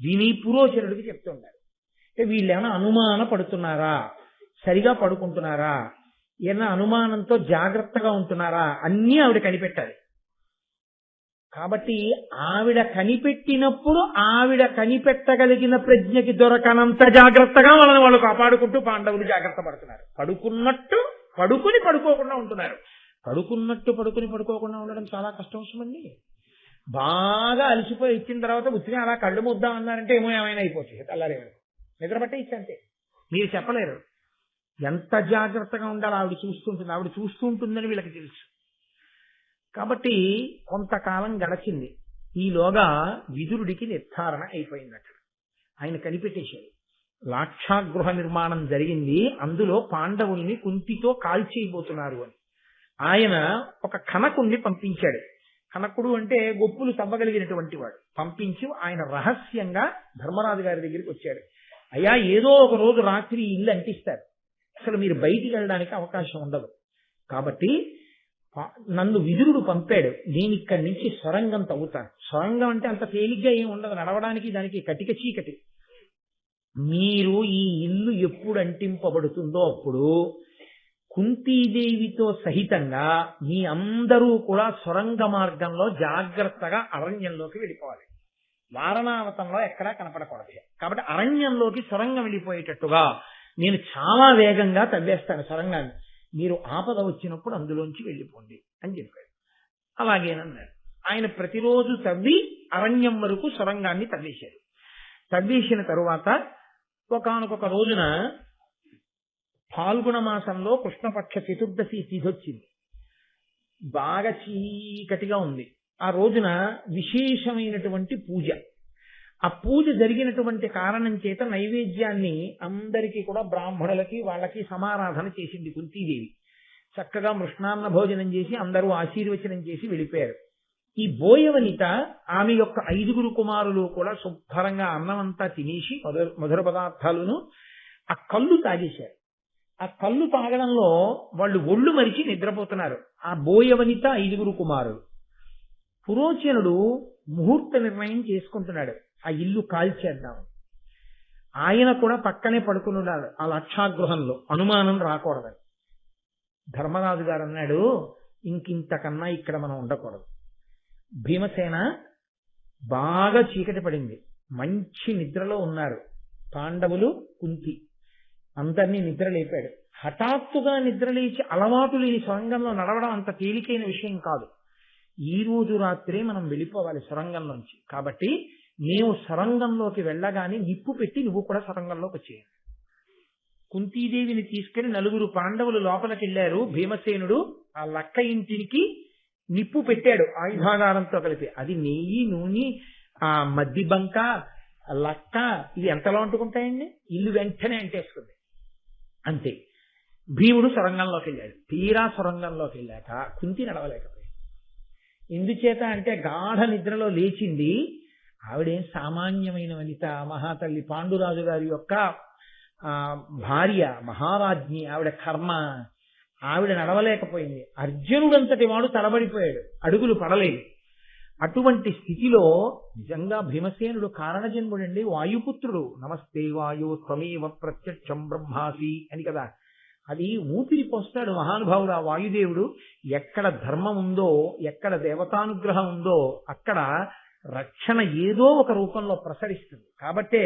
విని పురోచరుడికి చెప్తుండారు. అంటే వీళ్ళేమైనా అనుమాన పడుతున్నారా, సరిగా పడుకుంటున్నారా, ఏమైనా అనుమానంతో జాగ్రత్తగా ఉంటున్నారా, అన్నీ ఆవిడ కనిపెట్టాలి. కాబట్టి ఆవిడ కనిపెట్టినప్పుడు ఆవిడ కనిపెట్టగలిగిన ప్రజ్ఞకి దొరకనంత జాగ్రత్తగా వాళ్ళని వాళ్ళు కాపాడుకుంటూ పాండవులు జాగ్రత్త పడుతున్నారు. పడుకున్నట్టు పడుకోకుండా ఉంటున్నారు. పడుకోకుండా ఉండడం చాలా కష్టం వస్తుందండి. బాగా అలసిపోయి ఇచ్చిన తర్వాత ఉత్తిగా అలా కళ్ళు ముద్దాం అన్నారంటే ఏమైనా అయిపోతుంది. తెల్లారేమో నిద్రపట్టే ఇచ్చంతే. మీరు చెప్పలేరు ఎంత జాగ్రత్తగా ఉండాలి. ఆవిడ చూస్తూ ఉంటుందని వీళ్ళకి తెలుసు. కాబట్టి కొంతకాలం గడిచింది. ఈలోగా విదురుడికి నిర్ధారణ అయిపోయింది. అక్కడ ఆయన కనిపెట్టేశాడు. లాక్షాగృహ నిర్మాణం జరిగింది, అందులో పాండవుల్ని కుంతితో కాల్చేయబోతున్నారు అని. ఆయన ఒక కనకుణ్ణి పంపించాడు. కనకుడు అంటే గొప్పులు తవ్వగలిగినటువంటి వాడు. పంపించి ఆయన రహస్యంగా ధర్మరాజు గారి దగ్గరికి వచ్చాడు. అయ్యా, ఏదో ఒక రోజు రాత్రి ఇల్లు అంటిస్తారు, అసలు మీరు బయటికి వెళ్ళడానికి అవకాశం ఉండదు. కాబట్టి నన్ను విదురుడు పంపాడు, నేను ఇక్కడి నుంచి సొరంగం తవ్వుతాను. సొరంగం అంటే అంత తేలిగ్గా ఏమి ఉండదు, నడవడానికి దానికి కటిక చీకటి. మీరు ఈ ఇల్లు ఎప్పుడు అంటింపబడుతుందో అప్పుడు కుంతీదేవితో సహితంగా మీ అందరూ కూడా సొరంగ మార్గంలో జాగ్రత్తగా అరణ్యంలోకి వెళ్ళిపోవాలి. వారణావతంలో ఎక్కడా కనపడకూడదు. కాబట్టి అరణ్యంలోకి సొరంగం వెళ్ళిపోయేటట్టుగా నేను చాలా వేగంగా తవ్వేస్తాను సొరంగాన్ని. మీరు ఆపద వచ్చినప్పుడు అందులోంచి వెళ్ళిపోండి అని చెప్పాడు. అలాగేనన్నాడు. ఆయన ప్రతిరోజు తవ్వి అరణ్యం వరకు సొరంగాన్ని తవ్వేశాడు. తవ్వేసిన తరువాత ఒకానొక రోజున ఫాల్గుణ మాసంలో కృష్ణపక్ష చతుర్దశి తిథి వచ్చింది. బాగా చీకటిగా ఉంది. ఆ రోజున విశేషమైనటువంటి పూజ. ఆ పూజ జరిగినటువంటి కారణం చేత నైవేద్యాన్ని అందరికీ కూడా బ్రాహ్మణులకి వాళ్ళకి సమారాధన చేసింది కుంతీదేవి. చక్కగా మృష్ణాన్న భోజనం చేసి అందరూ ఆశీర్వచనం చేసి వెళ్ళిపోయారు. ఈ బోయవనిత ఆమె యొక్క 5 కుమారులు కూడా శుభ్రంగా అన్నమంతా తినేసి మధుర పదార్థాలను ఆ కళ్ళు తాగేశారు. ఆ కళ్ళు తాగడంలో వాళ్ళు ఒళ్ళు మరిచి నిద్రపోతున్నారు. ఆ బోయవనిత 5 కుమారులు. పురోచనుడు ముహూర్త నిర్ణయం చేసుకుంటున్నాడు, ఆ ఇల్లు కాల్చేద్దాం. ఆయన కూడా పక్కనే పడుకుని ఉన్నాడు ఆ లక్షాగృహంలో, అనుమానం రాకూడదని. ధర్మరాజు గారు అన్నాడు, ఇంకింతకన్నా ఇక్కడ మనం ఉండకూడదు. భీమసేన బాగా చీకటి పడింది, మంచి నిద్రలో ఉన్నారు పాండవులు, కుంతి. అందరినీ నిద్ర లేపాడు. హఠాత్తుగా నిద్రలేచి అలవాటు లేని సొరంగంలో నడవడం అంత తేలికైన విషయం కాదు. ఈ రోజు రాత్రే మనం వెళ్ళిపోవాలి సొరంగంలోంచి. కాబట్టి మేము సొరంగంలోకి వెళ్ళగానే నిప్పు పెట్టి నువ్వు కూడా సొరంగంలోకి వచ్చేయండి. కుంతీదేవిని తీసుకెళ్లి 4 పాండవులు లోపలికి వెళ్ళారు. భీమసేనుడు ఆ లక్క ఇంటికి నిప్పు పెట్టాడు ఆయుధాగారంతో కలిపి. అది నెయ్యి, నూనె, ఆ మద్ది బంక, లక్క ఇది ఎంతలో అంటుకుంటాయండి? ఇల్లు వెంటనే అంటేసుకుంది. అంతే. భీముడు సొరంగంలోకి వెళ్ళాడు. తీరా సొరంగంలోకి వెళ్ళాక కుంతి నడవలేకపోయింది. ఎందుచేత అంటే గాఢ నిద్రలో లేచింది. ఆవిడేం సామాన్యమైన వనిత, మహాతల్లి, పాండురాజు గారి యొక్క భార్య, మహారాజ్ఞి. ఆవిడ కర్మ, ఆవిడ నడవలేకపోయింది. అర్జునుడంతటి వాడు తడబడిపోయాడు, అడుగులు పడలేదు. అటువంటి స్థితిలో నిజంగా భీమసేనుడు కారణజన్ముడండి, వాయుపుత్రుడు. నమస్తే వాయు త్వమేవ ప్రత్యక్షం బ్రహ్మాసి అని కదా, అది ఊపిరి పోస్తాడు మహానుభావుడు ఆ వాయుదేవుడు. ఎక్కడ ధర్మం ఉందో, ఎక్కడ దేవతానుగ్రహం ఉందో అక్కడ రక్షణ ఏదో ఒక రూపంలో ప్రసరిస్తుంది. కాబట్టే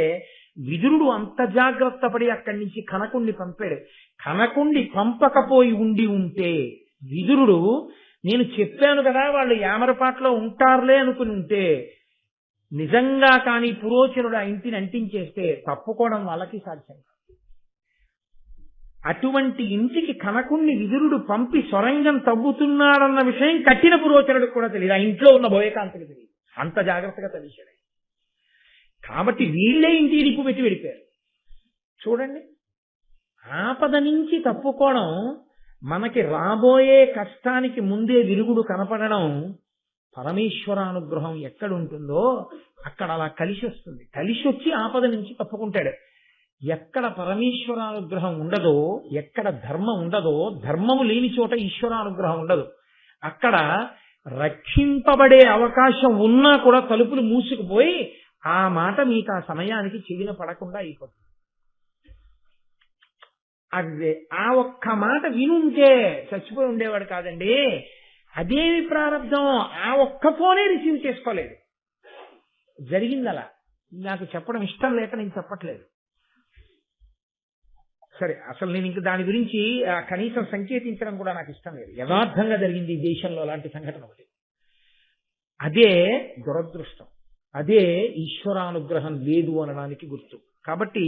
విదురుడు అంత జాగ్రత్త పడి అక్కడి నుంచి కనకుణ్ణి పంపాడు. కనకుణ్ణి పంపకపోయి ఉంటే విదురుడు, నేను చెప్పాను కదా వాళ్ళు యామరపాట్లో ఉంటారులే అనుకుని ఉంటే, నిజంగా కానీ పురోచనుడు ఆ ఇంటిని అంటించేస్తే తప్పుకోవడం వాళ్ళకి సాధ్యం. అటువంటి ఇంటికి కనకుణ్ణి విదురుడు పంపి సొరంగం తవ్వుతున్నాడన్న విషయం కట్టిన పురోచనుడికి కూడా తెలియదు, ఆ ఇంట్లో ఉన్న భోయకాంతకి తెలియదు. అంత జాగ్రత్తగా తెలిసాడు. కాబట్టి వీళ్లే ఇంటికి నిప్పు పెట్టి వెళ్ళిపోయారు. చూడండి, ఆపద నుంచి తప్పుకోవడం, మనకి రాబోయే కష్టానికి ముందే విరుగుడు కనపడడం, పరమేశ్వరానుగ్రహం ఎక్కడుంటుందో అక్కడ అలా కలిసి వస్తుంది. కలిసి వచ్చి ఆపద నుంచి తప్పుకుంటాడు. ఎక్కడ పరమేశ్వరానుగ్రహం ఉండదో, ఎక్కడ ధర్మం ఉండదో, ధర్మము లేని చోట ఈశ్వరానుగ్రహం ఉండదు. అక్కడ రక్షింపబడే అవకాశం ఉన్నా కూడా తలుపులు మూసుకుపోయి ఆ మాట మీకు ఆ సమయానికి చెవిన పడకుండా అయిపోతుంది. అదే ఆ ఒక్క మాట వినుంటే చచ్చిపోయి ఉండేవాడు కాదండి. అదేమి ప్రారంభం, ఆ ఒక్క ఫోనే రిసీవ్ చేసుకోలేదు. జరిగింది అలా. నాకు చెప్పడం ఇష్టం లేక నేను చెప్పట్లేదు. సరే, అసలు నేను ఇంక దాని గురించి కనీసం సంకేతించడం కూడా నాకు ఇష్టం లేదు. యథార్థంగా జరిగింది ఈ దేశంలో అలాంటి సంఘటన ఒకటి. అదే దురదృష్టం, అదే ఈశ్వరానుగ్రహం లేదు అనడానికి గుర్తు. కాబట్టి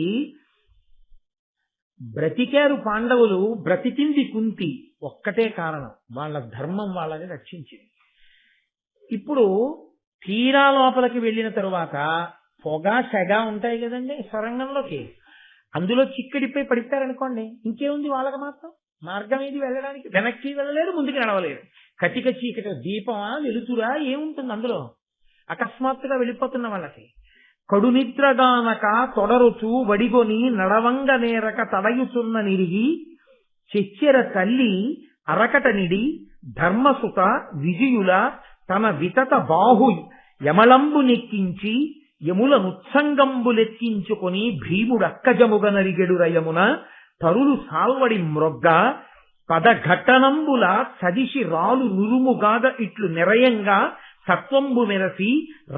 బ్రతికారు పాండవులు, బ్రతికింది కుంతి. ఒక్కటే కారణం, వాళ్ళ ధర్మం వాళ్ళని రక్షించింది. ఇప్పుడు తీరా లోపలికి వెళ్ళిన తరువాత పొగ సెగ ఉంటాయి కదండి సొరంగంలోకి, అందులో చిక్కడిపోయి పడిపోయారనుకోండి, ఇంకేముంది వాళ్ళకి మాత్రం మార్గం ఏది వెళ్ళడానికి? వెనక్కి వెళ్ళలేరు, ముందుకు నడవలేరు. కటిక చీకటి, దీపమా వెలుతురా ఏముంటుంది అందులో? అకస్మాత్తుగా వెళ్ళిపోతున్న వాళ్ళకి. కడునిద్రగానక తొడరుచు వడిగొని నడవంగ నేరక తడయుచున్న నిరిగి చెచ్చెర తల్లి అరకట నిడి ధర్మసుత విజయుల తన వితత బాహు యమళంబు నెక్కించి యముల నుత్సంగంబులెక్కించుకొని భీముడక్కజముగ నరిగెడు రయమున తరులు సాల్వడి మ్రొగ్గ పదఘట్టనంబుల సదిశి రాలు నురుముగాద ఇట్లు నిరయంగా సత్వంబు మెరసి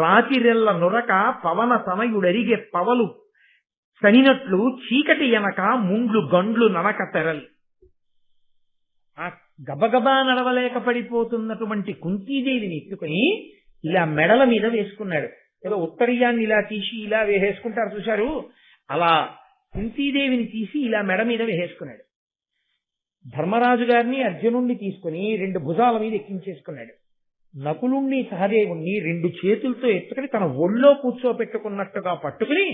రాతిరెల్ల నొరక పవన తనయుడరిగే పవలు సనినట్లు చీకటి ఎనక ముండ్లు గండ్లు ననక తెరలి. ఆ గబగబా నడవలేక పడిపోతున్నటువంటి కుంతీదేవిని ఎత్తుకుని ఇలా మెడల మీద వేసుకున్నాడు. ఏదో ఉత్తరీయాన్ని ఇలా తీసి ఇలా వేసేసుకుంటారు చూశారు, అలా కుంతీదేవిని తీసి ఇలా మెడ మీద వేసేసుకున్నాడు. ధర్మరాజు గారిని అర్జునుణ్ణి తీసుకుని 2 భుజాల మీద ఎక్కించేసుకున్నాడు. నకులుణ్ణి సహదేవుణ్ణి 2 చేతులతో ఎత్తుకుని తన ఒళ్ళో కూర్చోపెట్టుకున్నట్టుగా పట్టుకుని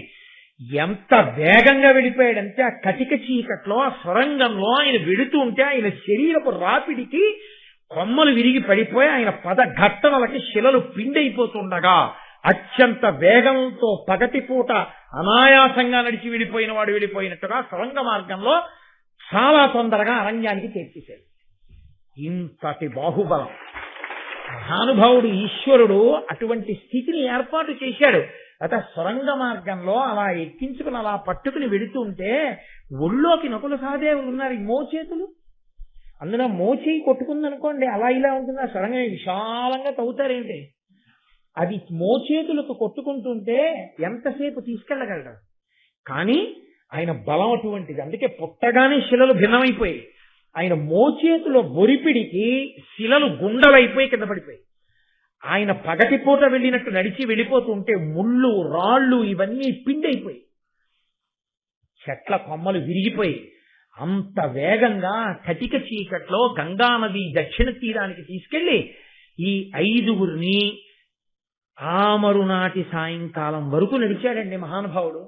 ఎంత వేగంగా వెళ్ళిపోయాడంటే ఆ కటిక చీకట్లో, ఆ సొరంగంలో ఆయన వెడుతూ ఉంటే ఆయన శరీరపు రాపిడికి కొమ్మలు విరిగి పడిపోయి ఆయన పదఘట్టనలకి శిలలు పిండైపోతుండగా అత్యంత వేగంతో పగటిపూట అనాయాసంగా నడిచి వెళ్ళిపోయిన వాడు వెళ్ళిపోయినట్టుగా సొరంగ మార్గంలో చాలా తొందరగా అరణ్యానికి చేర్చేశాడు. ఇంతటి బాహుబలం మహానుభావుడు ఈశ్వరుడు అటువంటి స్థితిని ఏర్పాటు చేశాడు. అత సొరంగ మార్గంలో అలా ఎక్కించుకుని అలా పట్టుకుని వెడుతుంటే ఒళ్ళోకి నకుల సహదేవులు ఉన్నారు, ఈ మోచేతులు. అందులో మోచేయి కొట్టుకుందనుకోండి అలా ఇలా ఉంటుంది. ఆ సొరంగం విశాలంగా తవ్వుతారేంటి, అది మోచేతులకు కొట్టుకుంటుంటే ఎంతసేపు తీసుకెళ్ళగలడు. కానీ ఆయన బలం అటువంటిది. అందుకే పుట్టగానే శిలలు భిన్నమైపోయాయి. ఆయన మోచేతుల బొరిపిడికి శిలలు గుండలైపోయి కింద పడిపోయి ఆయన పగటిపూట వెళ్ళినట్టు నడిచి వెళ్ళిపోతుంటే ముళ్ళు రాళ్ళు ఇవన్నీ పిండైపోయి చెట్ల కొమ్మలు విరిగిపోయి అంత వేగంగా కటిక చీకట్లో గంగానది దక్షిణ తీరానికి తీసుకెళ్లి ఈ 5గురిని ఆమరునాటి సాయంకాలం వరకు నడిచాడండి మహానుభావుడు.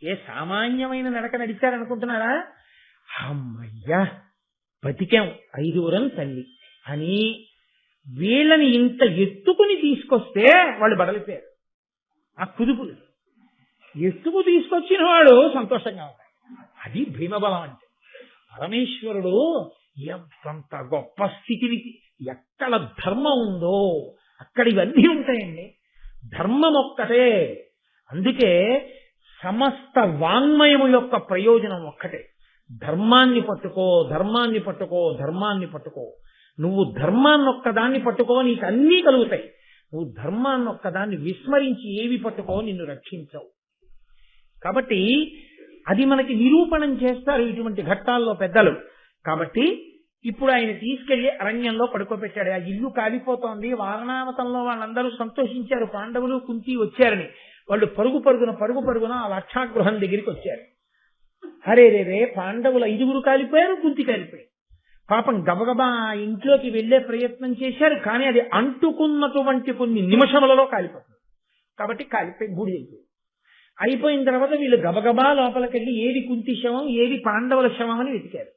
ఏ సామాన్యమైన నడక నడిచాడనుకుంటున్నారా? అమ్మయ్యా బతికాం 5గురం తల్లి అని వీళ్ళని ఇంత ఎత్తుకుని తీసుకొస్తే వాళ్ళు బడలిపోయారు. ఆ కుదుపులు ఎత్తుకు తీసుకొచ్చిన వాడు సంతోషంగా ఉన్నాడు. అది భీమబలం అంటే. పరమేశ్వరుడు ఎంతంత గొప్ప స్థితిని, ఎక్కడ ధర్మం ఉందో అక్కడ ఇవన్నీ ఉంటాయండి. ధర్మం ఒక్కటే. అందుకే సమస్త వాంగ్మయము యొక్క ప్రయోజనం ఒక్కటే. ధర్మాన్ని పట్టుకో, ధర్మాన్ని పట్టుకో, ధర్మాన్ని పట్టుకో. నువ్వు ధర్మాన్ని ఒక్కదాన్ని పట్టుకో, నీకు అన్నీ కలుగుతాయి. నువ్వు ధర్మాన్ని ఒక్కదాన్ని విస్మరించి ఏవి పట్టుకో నిన్ను రక్షించవు. కాబట్టి అది మనకి నిరూపణం చేస్తారు ఇటువంటి ఘట్టాల్లో పెద్దలు. కాబట్టి ఇప్పుడు ఆయన తీసుకెళ్లి అరణ్యంలో పడుకోబెట్టాడు. ఆ ఇల్లు కాలిపోతోంది. వారణావతంలో వాళ్ళందరూ సంతోషించారు, పాండవులు కుంతి వచ్చారని. వాళ్ళు పరుగు పరుగున ఆ లక్షాగృహం దగ్గరికి వచ్చారు. హరే రే పాండవులు 5గురు కాలిపోయారు, కుంతి కాలిపోయారు. పాపం గబగబా ఇంట్లోకి వెళ్లే ప్రయత్నం చేశారు. కానీ అది అంటుకున్నటువంటి కొన్ని నిమిషములలో కాలిపోతుంది. కాబట్టి కాలిపోయి బూడి అయిపోయిన తర్వాత వీళ్ళు గబగబా లోపలికెళ్ళి ఏది కుంతి శవం, ఏది పాండవుల శవం అని వెతికారు.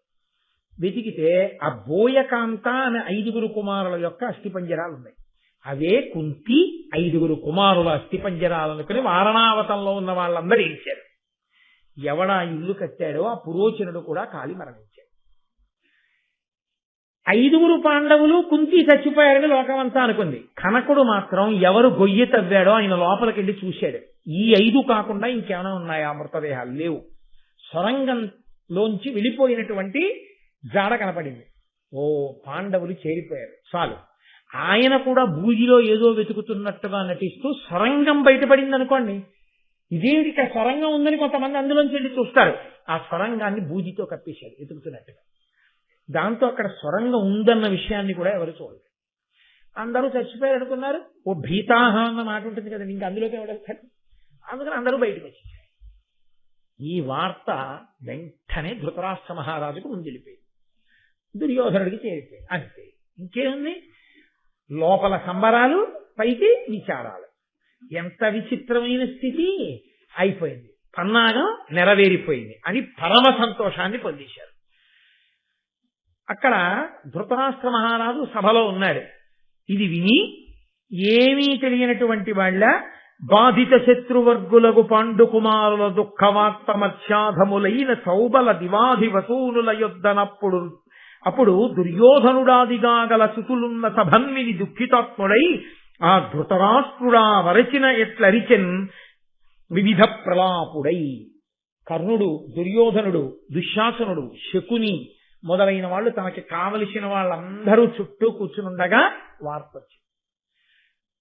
వెతికితే ఆ బోయకాంత అనే 5గురు కుమారుల యొక్క అస్థిపంజరాలు ఉన్నాయి. అవే కుంతి 5గురు కుమారుల అస్థిపంజరాలనుకుని వారణావతంలో ఉన్న వాళ్ళందరూ ఏడ్చారు. ఎవడా ఇల్లు కట్టాడో ఆ పురోచనుడు కూడా కాలి మరణించాడు. 5గురు పాండవులు కుంతి చచ్చిపోయారని లోకమంతా అనుకుంది. కనకుడు మాత్రం ఎవరు గొయ్యి తవ్వాడో ఆయన లోపలికెళ్ళి చూశాడు. ఈ 5 కాకుండా ఇంకేమైనా ఉన్నాయా మృతదేహాలు? లేవు. సొరంగంలోంచి వెళ్ళిపోయినటువంటి జాడ కనపడింది. ఓ పాండవులు చేరిపోయారు చాలు. ఆయన కూడా బూజిలో ఏదో వెతుకుతున్నట్టుగా నటిస్తూ సొరంగం బయటపడింది అనుకోండి. ఇదేమిటి సొరంగం ఉందని కొంతమంది అందులోంచి వెళ్ళి చూస్తారు. ఆ సొరంగాన్ని బూజితో కప్పేశారు వెతుకుతున్నట్టుగా. దాంతో అక్కడ సొరంగం ఉందన్న విషయాన్ని కూడా ఎవరు చూడలేదు. అందరూ చచ్చిపోయారు అనుకున్నారు. ఓ భీతాహ అన్న మాట ఉంటుంది కదా, ఇంకా అందులోకి ఎవడేస్తారు. అందుకని అందరూ బయటకు వచ్చేసారు. ఈ వార్త వెంటనే ధృతరాష్ట్ర మహారాజుకు ముందెళ్ళిపోయింది. దుర్యోధనుడికి చేరిపోయింది. అంతే, ఇంకేముంది? లోపల సంబరాలు, పైకి విచారాలు. ఎంత విచిత్రమైన స్థితి అయిపోయింది. పన్నాగం నెరవేరిపోయింది అని పరమ సంతోషాన్ని పొందేశారు. అక్కడ ధృతరాష్ట్ర మహారాజు సభలో ఉన్నాడు. ఇది విని ఏమీ తెలియనటువంటి వాళ్ళ బాధిత శత్రువర్గులకు పాండు కుమారుల దుఃఖవాక్తమత్యాధములైన సౌబల దివాధివసూనుల యొద్దనప్పుడు అప్పుడు దుర్యోధనుడాదిగా గల సుతులున్న సభన్మిని దుఃఖితాత్ముడై ఆ ధృతరాష్ట్రుడా వరచిన ఎట్లరిచెన్ వివిధ ప్రలాపుడై. కర్ణుడు, దుర్యోధనుడు, దుశ్శాసనుడు, శకుని మొదలైన వాళ్ళు తనకి కావలసిన వాళ్ళందరూ చుట్టూ కూర్చునుండగా వార్త వచ్చింది.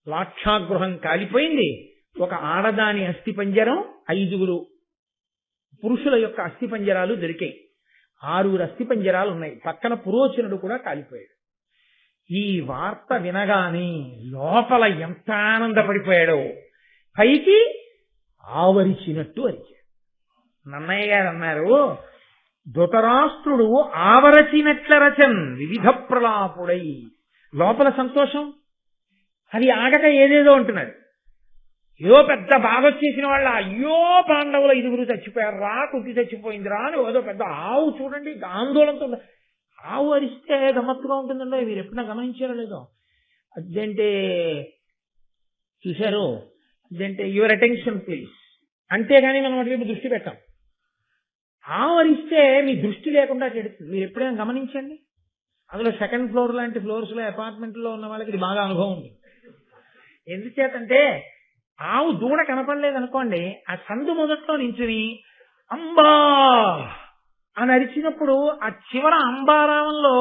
లాక్షాగృహం కాలిపోయింది. ఒక ఆడదాని అస్థిపంజరం, 5గురు పురుషుల యొక్క అస్థిపంజరాలు దొరికాయి. 6 అస్థిపంజరాలు ఉన్నాయి. పక్కన పురోచనుడు కూడా కాలిపోయాడు. ఈ వార్త వినగానే లోపల ఎంత ఆనందపడిపోయాడో పైకి ఆవరిచినట్టు అరిచాడు. నన్నయ్య గారు అన్నారు, ధృతరాష్ట్రుడు ఆవరచినట్ల రచన్ వివిధ ప్రలాపుడై. లోపల సంతోషం అది ఆగక ఏదేదో అంటున్నాడు. ఏదో పెద్ద బాధ వచ్చేసిన వాళ్ళ, అయ్యో పాండవులు 5గురు చచ్చిపోయారు రా, కుంతి చచ్చిపోయింది రా అని ఏదో పెద్ద ఆవు చూడండి ఆందోళనతో ఆవు అరిస్తే గమ్మత్తుగా ఉంటుందండో, మీరు ఎప్పుడైనా గమనించారో లేదో. అదేంటే చూశారు, అదేంటే యువర్ అటెన్షన్ ప్లీజ్, అంతేగాని మనం అటు వైపు దృష్టి పెట్టాం. ఆవు అరిస్తే మీ దృష్టి లేకుండా చెడుతుంది. మీరు ఎప్పుడైనా గమనించండి. అందులో సెకండ్ ఫ్లోర్ లాంటి ఫ్లోర్స్ లో అపార్ట్మెంట్లో ఉన్న వాళ్ళకి ఇది బాగా అనుభవం ఉంటుంది. ఎందుచేతంటే ఆవు దూడ కనపడలేదనుకోండి, ఆ సందు మొదట్లో నించుని అంబా అని అరిచినప్పుడు ఆ చివర అంబారావంలో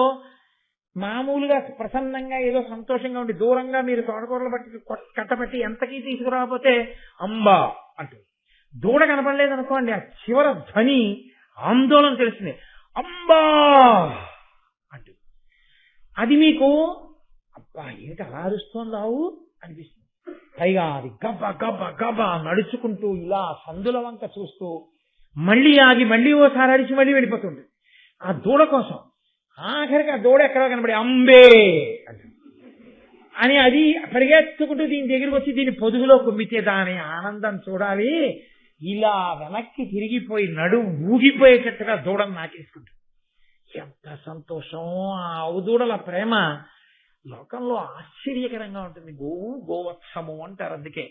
మామూలుగా ప్రసన్నంగా ఏదో సంతోషంగా ఉండి దూరంగా మీరు తోటకూరలు బట్టి కట్టబట్టి ఎంతకీ తీసుకురాకపోతే అంబా అంటుంది. దూడ కనపడలేదనుకోండి, ఆ చివర ధ్వని ఆందోళన తెలుస్తుంది, అంబా అంటుంది. అది మీకు అబ్బా ఏంటి అలా అరుస్తోంది ఆవు అనిపిస్తుంది. పైగా అది గబ్బ గబ్బ గబ్బ నడుచుకుంటూ ఇలా సందుల వంక చూస్తూ మళ్ళీ ఆగి మళ్ళీ ఓసారి అరిచి మళ్ళీ వెళ్ళిపోతుంది ఆ దూడ కోసం. ఆఖరికి ఆ దూడ ఎక్కడో కనబడి అంబే అని అది పరిగెత్తుకుంటూ దీని దగ్గరికి వచ్చి దీని పొదుగులో కుమ్మితే దాని ఆనందం చూడాలి. ఇలా వెనక్కి తిరిగిపోయి ఊగిపోయేటట్టుగా దూడను నాకేసుకుంటుంది. ఎంత సంతోషం! ఆ ఆవు దూడల ప్రేమ లోకంలో ఆశ్చర్యకరంగా ఉంటుంది. గోవు గోవత్సము అంటారు. అందుకే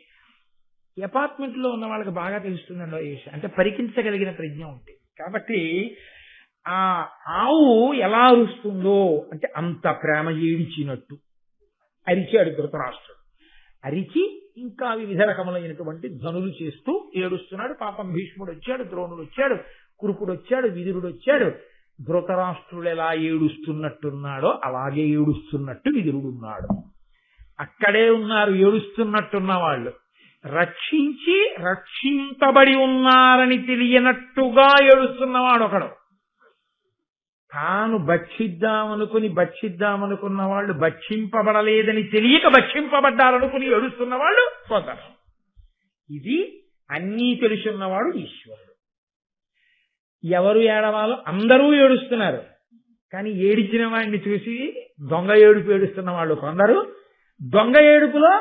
అపార్ట్మెంట్ లో ఉన్న వాళ్ళకి బాగా తెలుస్తుందండి ఈ విషయం, అంటే పరికించగలిగిన ప్రజ్ఞ ఉంటుంది. కాబట్టి ఆ ఆవు ఎలా అరుస్తుందో అంటే అంత ప్రేమ ఏడిచినట్టు అరిచాడు ధృతరాష్ట్రుడు. అరిచి ఇంకా వివిధ రకములైనటువంటి ధ్వనులు చేస్తూ ఏడుస్తున్నాడు. పాపం భీష్ముడు వచ్చాడు, ద్రోణుడు వచ్చాడు, కురుకుడు వచ్చాడు, విదురుడు వచ్చాడు. ధృతరాష్ట్రుడు ఎలా ఏడుస్తున్నట్టున్నాడో అలాగే ఏడుస్తున్నట్టు విదురుడున్నాడు. అక్కడే ఉన్నారు ఏడుస్తున్నట్టున్న వాళ్ళు. రక్షించి రక్షింపబడి ఉన్నారని తెలియనట్టుగా ఏడుస్తున్నవాడు ఒకడు. తాను భక్షిద్దామనుకున్న వాళ్ళు భక్షింపబడలేదని తెలియక భక్షింపబడ్డారనుకుని ఏడుస్తున్న వాళ్ళు కొందరు. ఇది అన్నీ తెలుసున్నవాడు ఈశ్వరుడు. ఎవరు ఏడవాలో అందరూ ఏడుస్తున్నారు, కానీ ఏడిచిన వాడిని చూసి దొంగ ఏడుపు ఏడుస్తున్న వాళ్ళు కొందరు. దొంగ ఏడుపులో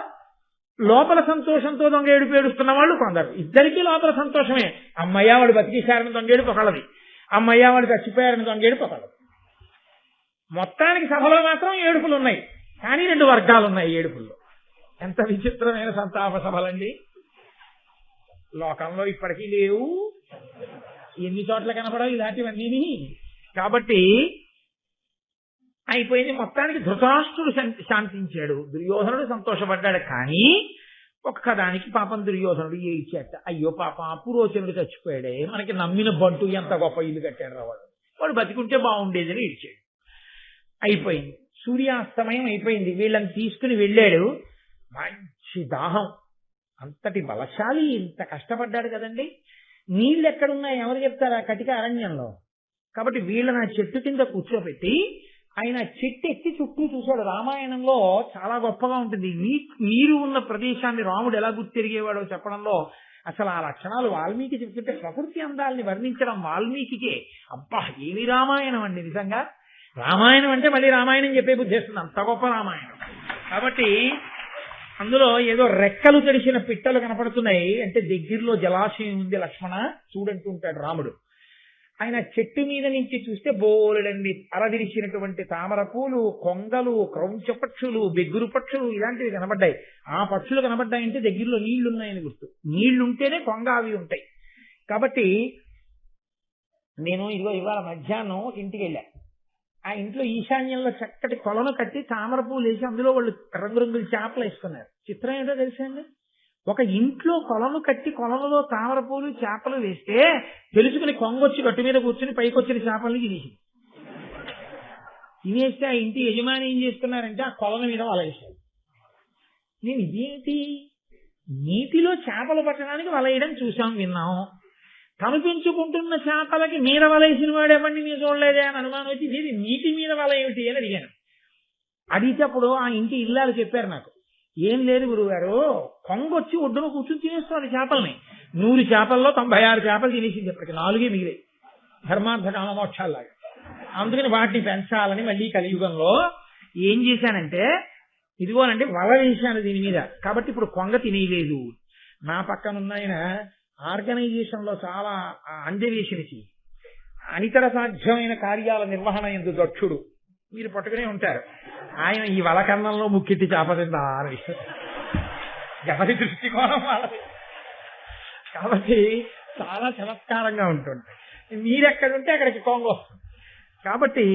లోపల సంతోషంతో దొంగ ఏడుపు ఏడుస్తున్న వాళ్ళు కొందరు. ఇద్దరికీ లోపల సంతోషమే. అమ్మయ్య వాడు బతికేశారని దొంగ ఏడుపు ఒకళ్ళది, అమ్మయ్య వాడు చచ్చిపోయారని దొంగ ఏడుపు ఒకళ్ళది. మొత్తానికి సభలో మాత్రం ఏడుపులు ఉన్నాయి, కానీ రెండు వర్గాలు ఉన్నాయి ఏడుపుల్లో. ఎంత విచిత్రమైన సంతాప సభలండి లోకంలో ఇప్పటికీ లేవు. ఎన్ని చోట్ల కనపడవు ఇలాంటివన్నీ. కాబట్టి అయిపోయింది. మొత్తానికి ధృతరాష్ట్రుడు శాంతించాడు, దుర్యోధనుడు సంతోషపడ్డాడు. కానీ ఒక్కదానికి పాపం దుర్యోధనుడు ఏడ్చాట. అయ్యో పాపం పురోచనుడు చచ్చిపోయాడే, మనకి నమ్మిన బంటు ఎంత గొప్ప ఇల్లు కట్టాడు వాడు బతికుంటే బాగుండేదని ఏడ్చాడు. అయిపోయింది. సూర్యాస్తమయం అయిపోయింది. వీళ్ళని తీసుకుని వెళ్ళాడు. మంచి దాహం, అంతటి బలశాలి, ఇంత కష్టపడ్డాడు కదండి. నీళ్ళు ఎక్కడున్నాయి ఎవరు చెప్తారా? కటిక అరణ్యంలో. కాబట్టి వీళ్ళని ఆ చెట్టు కింద కూర్చోబెట్టి ఆయన చెట్టు ఎక్కి చుట్టూ చూశాడు. రామాయణంలో చాలా గొప్పగా ఉంటుంది. నీరు ఉన్న ప్రదేశాన్ని రాముడు ఎలా గుర్తిరిగేవాడో చెప్పడంలో అసలు ఆ లక్షణాలు వాల్మీకి చెప్తుంటే ప్రకృతి అందాలని వర్ణించడం వాల్మీకికే అబ్బా ఏమి రామాయణం అండి. నిజంగా రామాయణం అంటే మళ్ళీ రామాయణం చెప్పే బుద్ధి వస్తుంది, అంత గొప్ప రామాయణం. కాబట్టి అందులో ఏదో రెక్కలు తడిసిన పిట్టలు కనపడుతున్నాయి అంటే దగ్గరలో జలాశయం ఉంది లక్ష్మణ చూడంటూ ఉంటాడు రాముడు. ఆయన చెట్టు మీద నుంచి చూస్తే బోలెడండి అరదిరిచినటువంటి తామర పూలు, కొంగలు, క్రౌంచ పక్షులు, బెగ్గురు పక్షులు ఇలాంటివి కనబడ్డాయి. ఆ పక్షులు కనబడ్డాయంటే దగ్గరలో నీళ్లున్నాయని గుర్తు. నీళ్లుంటేనే కొంగ అవి ఉంటాయి. కాబట్టి నేను ఇవాళ మధ్యాహ్నం ఇంటికి వెళ్ళా. ఆ ఇంట్లో ఈశాన్యంలో చక్కటి కొలను కట్టి తామర పూలు వేసి అందులో వాళ్ళు రంగురంగుల చేపలు వేసుకున్నారు. చిత్రం ఏంటో తెలుసా అండి? ఒక ఇంట్లో కొలను కట్టి కొలంలో తామర పూలు చేపలు వేస్తే తెలుసుకుని కొంగొచ్చి గట్టు మీద కూర్చుని పైకి వచ్చిన చేపల్ని తినేస్తే ఆ ఇంటి యజమాని ఏం చేస్తున్నారంటే ఆ కొలను మీద వల వేశారు. నేను ఇదేంటి, నీటిలో చేపలు పట్టడానికి వల వేయడం చూసాం విన్నాం, కనిపించుకుంటున్న చేపలకి మీద వలేసిన వాడు ఎవరిని నేను చూడలేదే అని అనుమానం వచ్చి ఇది నీటి మీద వల ఏమిటి అని అడిగాను. అడిగినప్పుడు ఆ ఇంటి ఇల్లాలు చెప్పారు నాకు, ఏం లేదు గురువుగారు, కొంగొచ్చి ఒడ్డున కూర్చుని తినేస్తుంది చేపల్ని. 100 చేపల్లో 96 చేపలు తినేసింది, ఇప్పటికి 4 మిగిలాయి ధర్మార్థ కామమోక్షాల్లాగా. అందుకని వాటిని పెంచాలని మళ్ళీ కలియుగంలో ఏం చేశానంటే ఇదిగోనండి వల వేశాను దీని మీద. కాబట్టి ఇప్పుడు కొంగ తినేయలేదు. నా పక్కన ఉన్న ఆయన ఆర్గనైజేషన్ లో చాలా అందవేషనిచి అనితర సాధ్యమైన కార్యాల నిర్వహణ ఎందు దక్షుడు. మీరు పట్టుకునే ఉంటారు, ఆయన ఈ వలకన్నంలో ముక్కెట్టి చేపతిందా అని. ఎవరి దృష్టికోణం వాళ్ళది. కాబట్టి చాలా చమత్కారంగా ఉంటుంది. మీరెక్కడుంటే అక్కడికి కొంగ వస్తుంది. కాబట్టి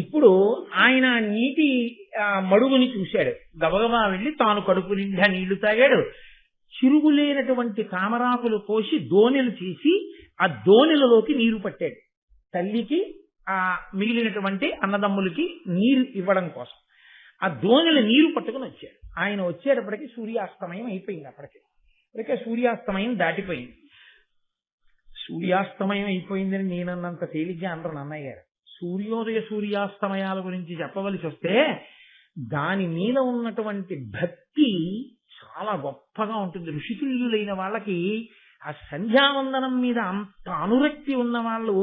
ఇప్పుడు ఆయన నీటి మడుగుని చూశాడు. గబగబా వెళ్ళి తాను కడుపు నిండా నీళ్లు తాగాడు. చిరుగులేనటువంటి తామరాకులు కోసి దోణెలు చేసి ఆ దోణెలలోకి నీరు పట్టాడు. తల్లికి ఆ మిగిలినటువంటి అన్నదమ్ములకి నీరు ఇవ్వడం కోసం ఆ దోణెలు నీరు పట్టుకుని వచ్చాడు. ఆయన వచ్చేటప్పటికి సూర్యాస్తమయం అయిపోయింది. అప్పటికే సూర్యాస్తమయం దాటిపోయింది. సూర్యాస్తమయం అయిపోయిందని నేనన్నంత తేలిగ్గా అందరూ నన్నయ్య గారు. సూర్యోదయ సూర్యాస్తమయాల గురించి చెప్పవలసి వస్తే దాని మీద ఉన్నటువంటి భక్తి చాలా గొప్పగా ఉంటుంది. ఋషితుల్యులైన వాళ్ళకి ఆ సంధ్యావందనం మీద అంత అనురక్తి ఉన్న వాళ్ళు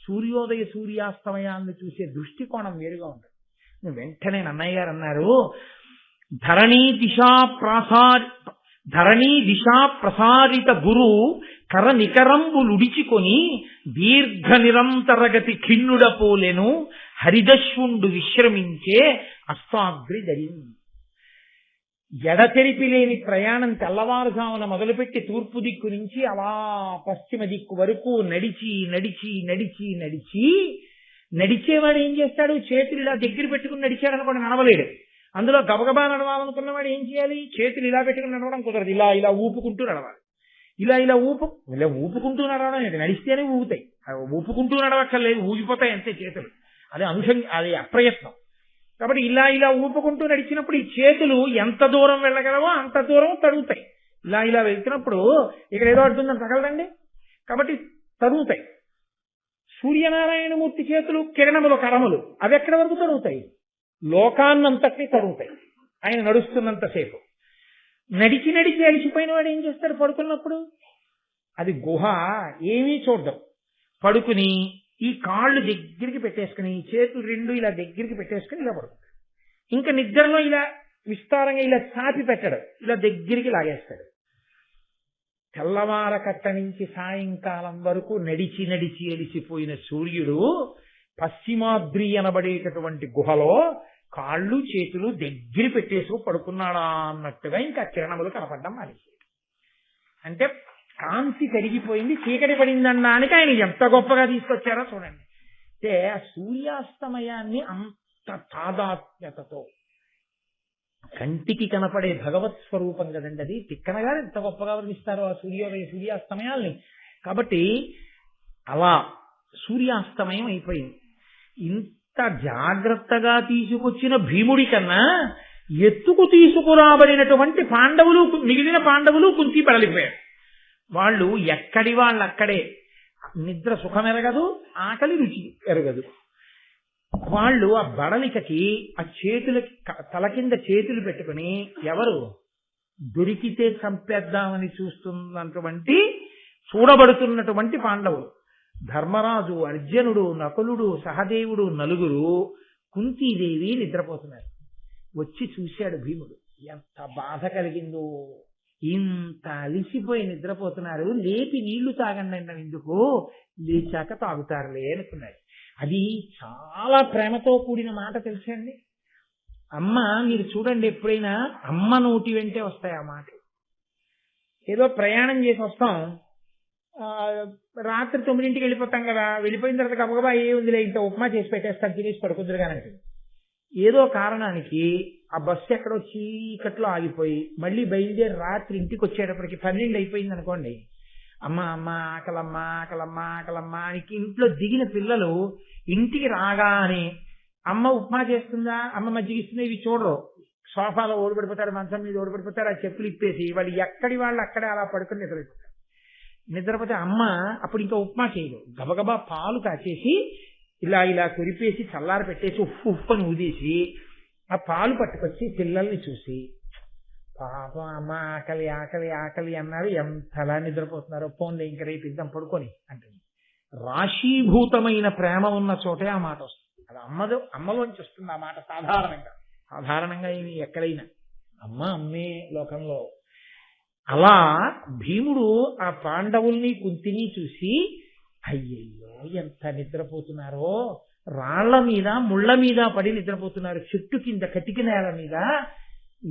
సూర్యోదయ సూర్యాస్తమయాలను చూసే దృష్టికోణం వేరుగా ఉంటుంది. వెంటనే నన్నయ్య గారు అన్నారు, ధరణీ దిశా ప్రసారిత గురు కర నికరంబులుడిచికొని దీర్ఘ నిరంతరగతి ఖిన్నుడపోలెను హరిదశ్వుండు విశ్రమించే అస్తాగ్రి ధరిం. ఎడతెరిపి లేని ప్రయాణం తెల్లవారుజామున మొదలుపెట్టి తూర్పు దిక్కు నుంచి అలా పశ్చిమ దిక్కు వరకు నడిచి నడిచి నడిచి నడిచి నడిచేవాడు ఏం చేస్తాడు? చేతులు ఇలా దగ్గర పెట్టుకుని నడిచాడు అనుకోండి, నడవలేడు. అందులో గబగబా నడవాలనుకున్నవాడు ఏం చేయాలి? చేతులు ఇలా పెట్టుకుని నడవడం కుదరదు. ఇలా ఇలా ఊపుకుంటూ నడవాలి. ఇలా ఊపుకుంటూ నడవడం ఏంటి? నడిస్తేనే ఊగుతాయి. ఊపుకుంటూ నడవక్కర్లేదు, ఊగిపోతాయి అంతే చేతులు. అది అప్రయత్నం. కాబట్టి ఇలా ఊపుకుంటూ నడిచినప్పుడు ఈ చేతులు ఎంత దూరం వెళ్ళగలవో అంత దూరం తడుగుతాయి. ఇలా వెళ్తున్నప్పుడు ఇక్కడ ఏదో అడుగుతుందని తగలదండి, కాబట్టి తడుగుతాయి. సూర్యనారాయణమూర్తి చేతులు కిరణములు కరములు అవి ఎక్కడి వరకు తడుగుతాయి? లోకాన్నంతటినీ తడుగుతాయి ఆయన నడుస్తున్నంతసేపు. నడిచి నడిచి అలిసిపోయిన వాడు ఏం చేస్తాడు? పడుకున్నప్పుడు అది గుహ, ఏమీ చూడడం. పడుకుని ఈ కాళ్ళు దగ్గరికి పెట్టేసుకుని చేతులు రెండు ఇలా దగ్గరికి పెట్టేసుకుని ఇలా పడుకుంటాడు. ఇంకా నిద్రలో ఇలా విస్తారంగా ఇలా చాపి పెట్టడు, ఇలా దగ్గరికి లాగేస్తాడు. తెల్లవారకట్ట నుంచి సాయంకాలం వరకు నడిచి నడిచి అలిసిపోయిన సూర్యుడు పశ్చిమాద్రి అనబడేటటువంటి గుహలో కాళ్ళు చేతులు దగ్గర పెట్టేసుకు పడుకున్నాడా అన్నట్టుగా ఇంకా కిరణములు కనపడ్డం మానేసి. అంటే కాంతి కరిగిపోయింది, చీకటి పడిందన్నానికి ఆయన ఎంత గొప్పగా తీసుకొచ్చారో చూడండి. అంటే ఆ సూర్యాస్తమయాన్ని అంత తాదాత్మ్యతతో కంటికి కనపడే భగవత్ స్వరూపం కదండి అది. తిక్కనగా ఎంత గొప్పగా వర్ణిస్తారో ఆ సూర్యోదయ సూర్యాస్తమయాల్ని. కాబట్టి అలా సూర్యాస్తమయం అయిపోయింది. ఇంత జాగ్రత్తగా తీసుకొచ్చిన భీముడి కన్నా ఎత్తుకు తీసుకురాబడినటువంటి పాండవులు, మిగిలిన పాండవులు కుంతి బడలిపోయారు. వాళ్ళు ఎక్కడి వాళ్ళక్కడే. నిద్ర సుఖం ఎరగదు, ఆకలి రుచి ఎరగదు. వాళ్ళు ఆ బడలికకి ఆ చేతులకి తల కింద చేతులు పెట్టుకుని ఎవరు దొరికితే చంపేద్దామని చూడబడుతున్నటువంటి పాండవులు, ధర్మరాజు, అర్జునుడు, నకులుడు, సహదేవుడు, నలుగురు, కుంతీదేవి నిద్రపోతున్నారు. వచ్చి చూశాడు భీముడు. ఎంత బాధ కలిగిందో, ఇంత అలిసిపోయి నిద్రపోతున్నారు, లేపి నీళ్లు తాగండి అన్న, ఎందుకు లేచాక తాగుతారులే అనుకున్నాడు. అది చాలా ప్రేమతో కూడిన మాట తెలుసండి. అమ్మ, మీరు చూడండి, ఎప్పుడైనా అమ్మ నోటి వెంటే వస్తాయి ఆ మాట. ఏదో ప్రయాణం చేసి వస్తాం, రాత్రి 9ంటికి వెళ్ళిపోతాం కదా, వెళ్ళిపోయిన తర్వాత గబగబా ఏముందిలే ఇంత ఉప్మా చేసి పెట్టేస్తాను, తినేసి పడుకుందరు కానీ ఏదో కారణానికి ఆ బస్సు ఎక్కడో చీకట్లో ఆగిపోయి మళ్ళీ బయలుదేరి రాత్రి ఇంటికి వచ్చేటప్పటికి 12 అయిపోయింది అనుకోండి. అమ్మ అమ్మ ఆకలమ్మ ఆకలమ్మ ఆకలమ్మ అని ఇంట్లో దిగిన పిల్లలు ఇంటికి రాగానే అమ్మ ఉప్మా చేస్తుందా, అమ్మ మజ్జిగ ఇస్తుందా, ఇవి చూడరు. సోఫాలో ఓడిపడిపోతారు, మంచం మీద ఓడిపడిపోతారు, ఆ చెప్పులు ఇప్పేసి వాళ్ళు ఎక్కడి వాళ్ళు అక్కడే అలా పడుకుని నిద్రపోతారు. నిద్రపోతే అమ్మ అప్పుడు ఇంకా ఉప్మా చేయదు, గబగబా పాలు కాచేసి ఇలా కురిపేసి చల్లారి పెట్టేసి ఉప్పని ఊదేసి ఆ పాలు పట్టుకొచ్చి పిల్లల్ని చూసి, పాపం అమ్మ ఆకలి ఆకలి ఆకలి అన్నారు, ఎంతలా నిద్రపోతున్నారో, ఫోన్లో ఇంక రేపు ఇద్దాం పడుకొని అంటుంది. రాశీభూతమైన ప్రేమ ఉన్న చోటే ఆ మాట వస్తుంది. అది అమ్మలోంచి వస్తుంది ఆ మాట. సాధారణంగా ఏమి ఎక్కడైనా అమ్మే లోకంలో. అలా భీముడు ఆ పాండవుల్ని కుంతిని చూసి అయ్యయ్యో ఎంత నిద్రపోతున్నారో, రాళ్ల మీద ముళ్ళ మీద పడి నిద్రపోతున్నారు, చెట్టు కింద కటిక నేల మీద,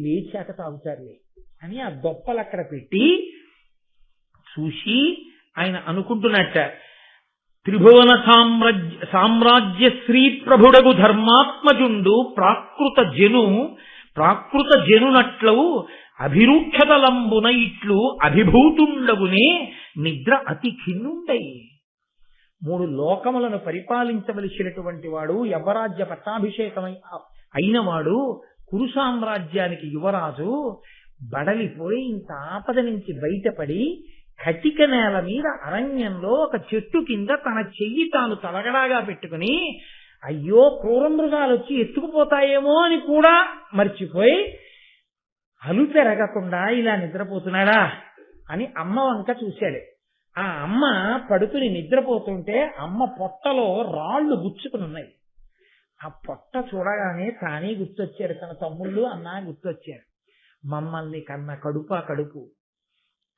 లేచాక తాగుతారులే అని ఆ దొప్పలు అక్కడ పెట్టి చూసి ఆయన అనుకుంటున్నట్ట, త్రిభువన సామ్రాజ్య శ్రీ ప్రభుడగు ధర్మాత్మజుండు ప్రాకృత జనునట్లవు అభిరూక్షతలంబున ఇట్లు అభిభూతుండగునే నిద్ర అతి ఖిన్నుండై. 3 లోకములను పరిపాలించవలసినటువంటి వాడు, యవరాజ్య పట్టాభిషేకమై అయినవాడు, కురు సామ్రాజ్యానికి యువరాజు, బడలిపోయి ఇంత ఆపద నుంచి బయటపడి కటిక నేల మీద అరణ్యంలో ఒక చెట్టు కింద తన చెయ్యి తాను తలగడాగా పెట్టుకుని, అయ్యో క్రూర మృగాలు వచ్చి ఎత్తుకుపోతాయేమో అని కూడా మర్చిపోయి అలుపెరగకుండా ఇలా నిద్రపోతున్నాడా అని అమ్మ వంక చూశాడు. ఆ అమ్మ పడుకుని నిద్రపోతుంటే అమ్మ పొట్టలో రాళ్లు గుచ్చుకుని ఉన్నాయి. ఆ పొట్ట చూడగానే తానే గుర్తొచ్చారు, తన తమ్ముళ్ళు అన్నా గుర్తొచ్చారు. మమ్మల్ని కన్న కడుపు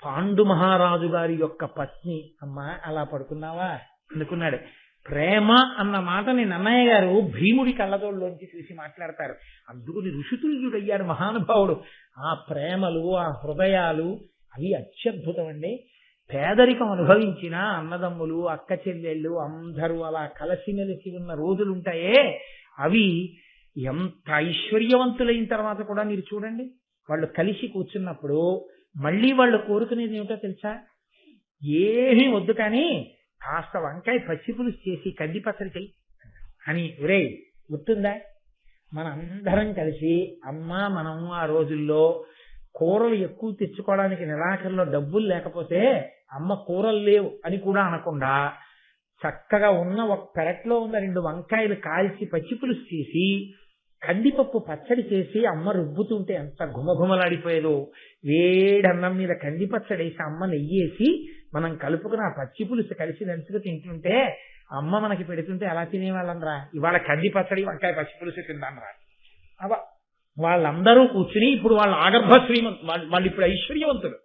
పాండు మహారాజు గారి యొక్క పత్ని. అమ్మ అలా పడుకున్నావా అనుకున్నాడు. ప్రేమ అన్న మాటని నన్నయ్య గారు భీముడి కళ్ళతోళ్ళలోంచి చూసి మాట్లాడతారు. అందుకుని ఋషితుల్యుడయ్యాడు మహానుభావుడు. ఆ ప్రేమలు, ఆ హృదయాలు అవి అత్యద్భుతం అండి. పేదరికం అనుభవించిన అన్నదమ్ములు, అక్క చెల్లెళ్ళు అందరూ అలా కలిసిమెలిసి ఉన్న రోజులుంటాయే, అవి ఎంత ఐశ్వర్యవంతులైన తర్వాత కూడా మీరు చూడండి, వాళ్ళు కలిసి కూర్చున్నప్పుడు మళ్ళీ వాళ్ళు కోరుకునేది ఏమిటో తెలుసా? ఏమీ వద్దు కానీ కాస్త వంకాయ పచ్చిపులుసు చేసి కంది పచ్చడి చెయ్యి అని. ఒరే గుర్తుందా, మనందరం కలిసి అమ్మా మనం ఆ రోజుల్లో కూరలు ఎక్కువ తెచ్చుకోవడానికి నెలాఖరులో డబ్బులు లేకపోతే అమ్మ కూరలు లేవు అని కూడా అనకుండా చక్కగా ఉన్న ఒక పెరట్లో ఉన్న 2 వంకాయలు కాల్చి పచ్చిపులుసు చేసి కందిపప్పు పచ్చడి చేసి అమ్మ రుబ్బుతుంటే ఎంత ఘుమఘుమలాడిపోయేదో. వేడన్నం మీద కంది పచ్చడి వేసి అమ్మ నెయ్యేసి మనం కలుపుకుని ఆ పచ్చి పులుసు కలిసి దంచుకు తింటుంటే అమ్మ మనకి పెడుతుంటే ఎలా తినేవాళ్ళం రా. ఇవాళ కంది పచ్చడి వంకాయ పచ్చి పులుసు తిందాం రా. వాళ్ళందరూ కూర్చుని ఇప్పుడు వాళ్ళ ఆగర్భ వాళ్ళు ఇప్పుడు ఐశ్వర్యవంతులు.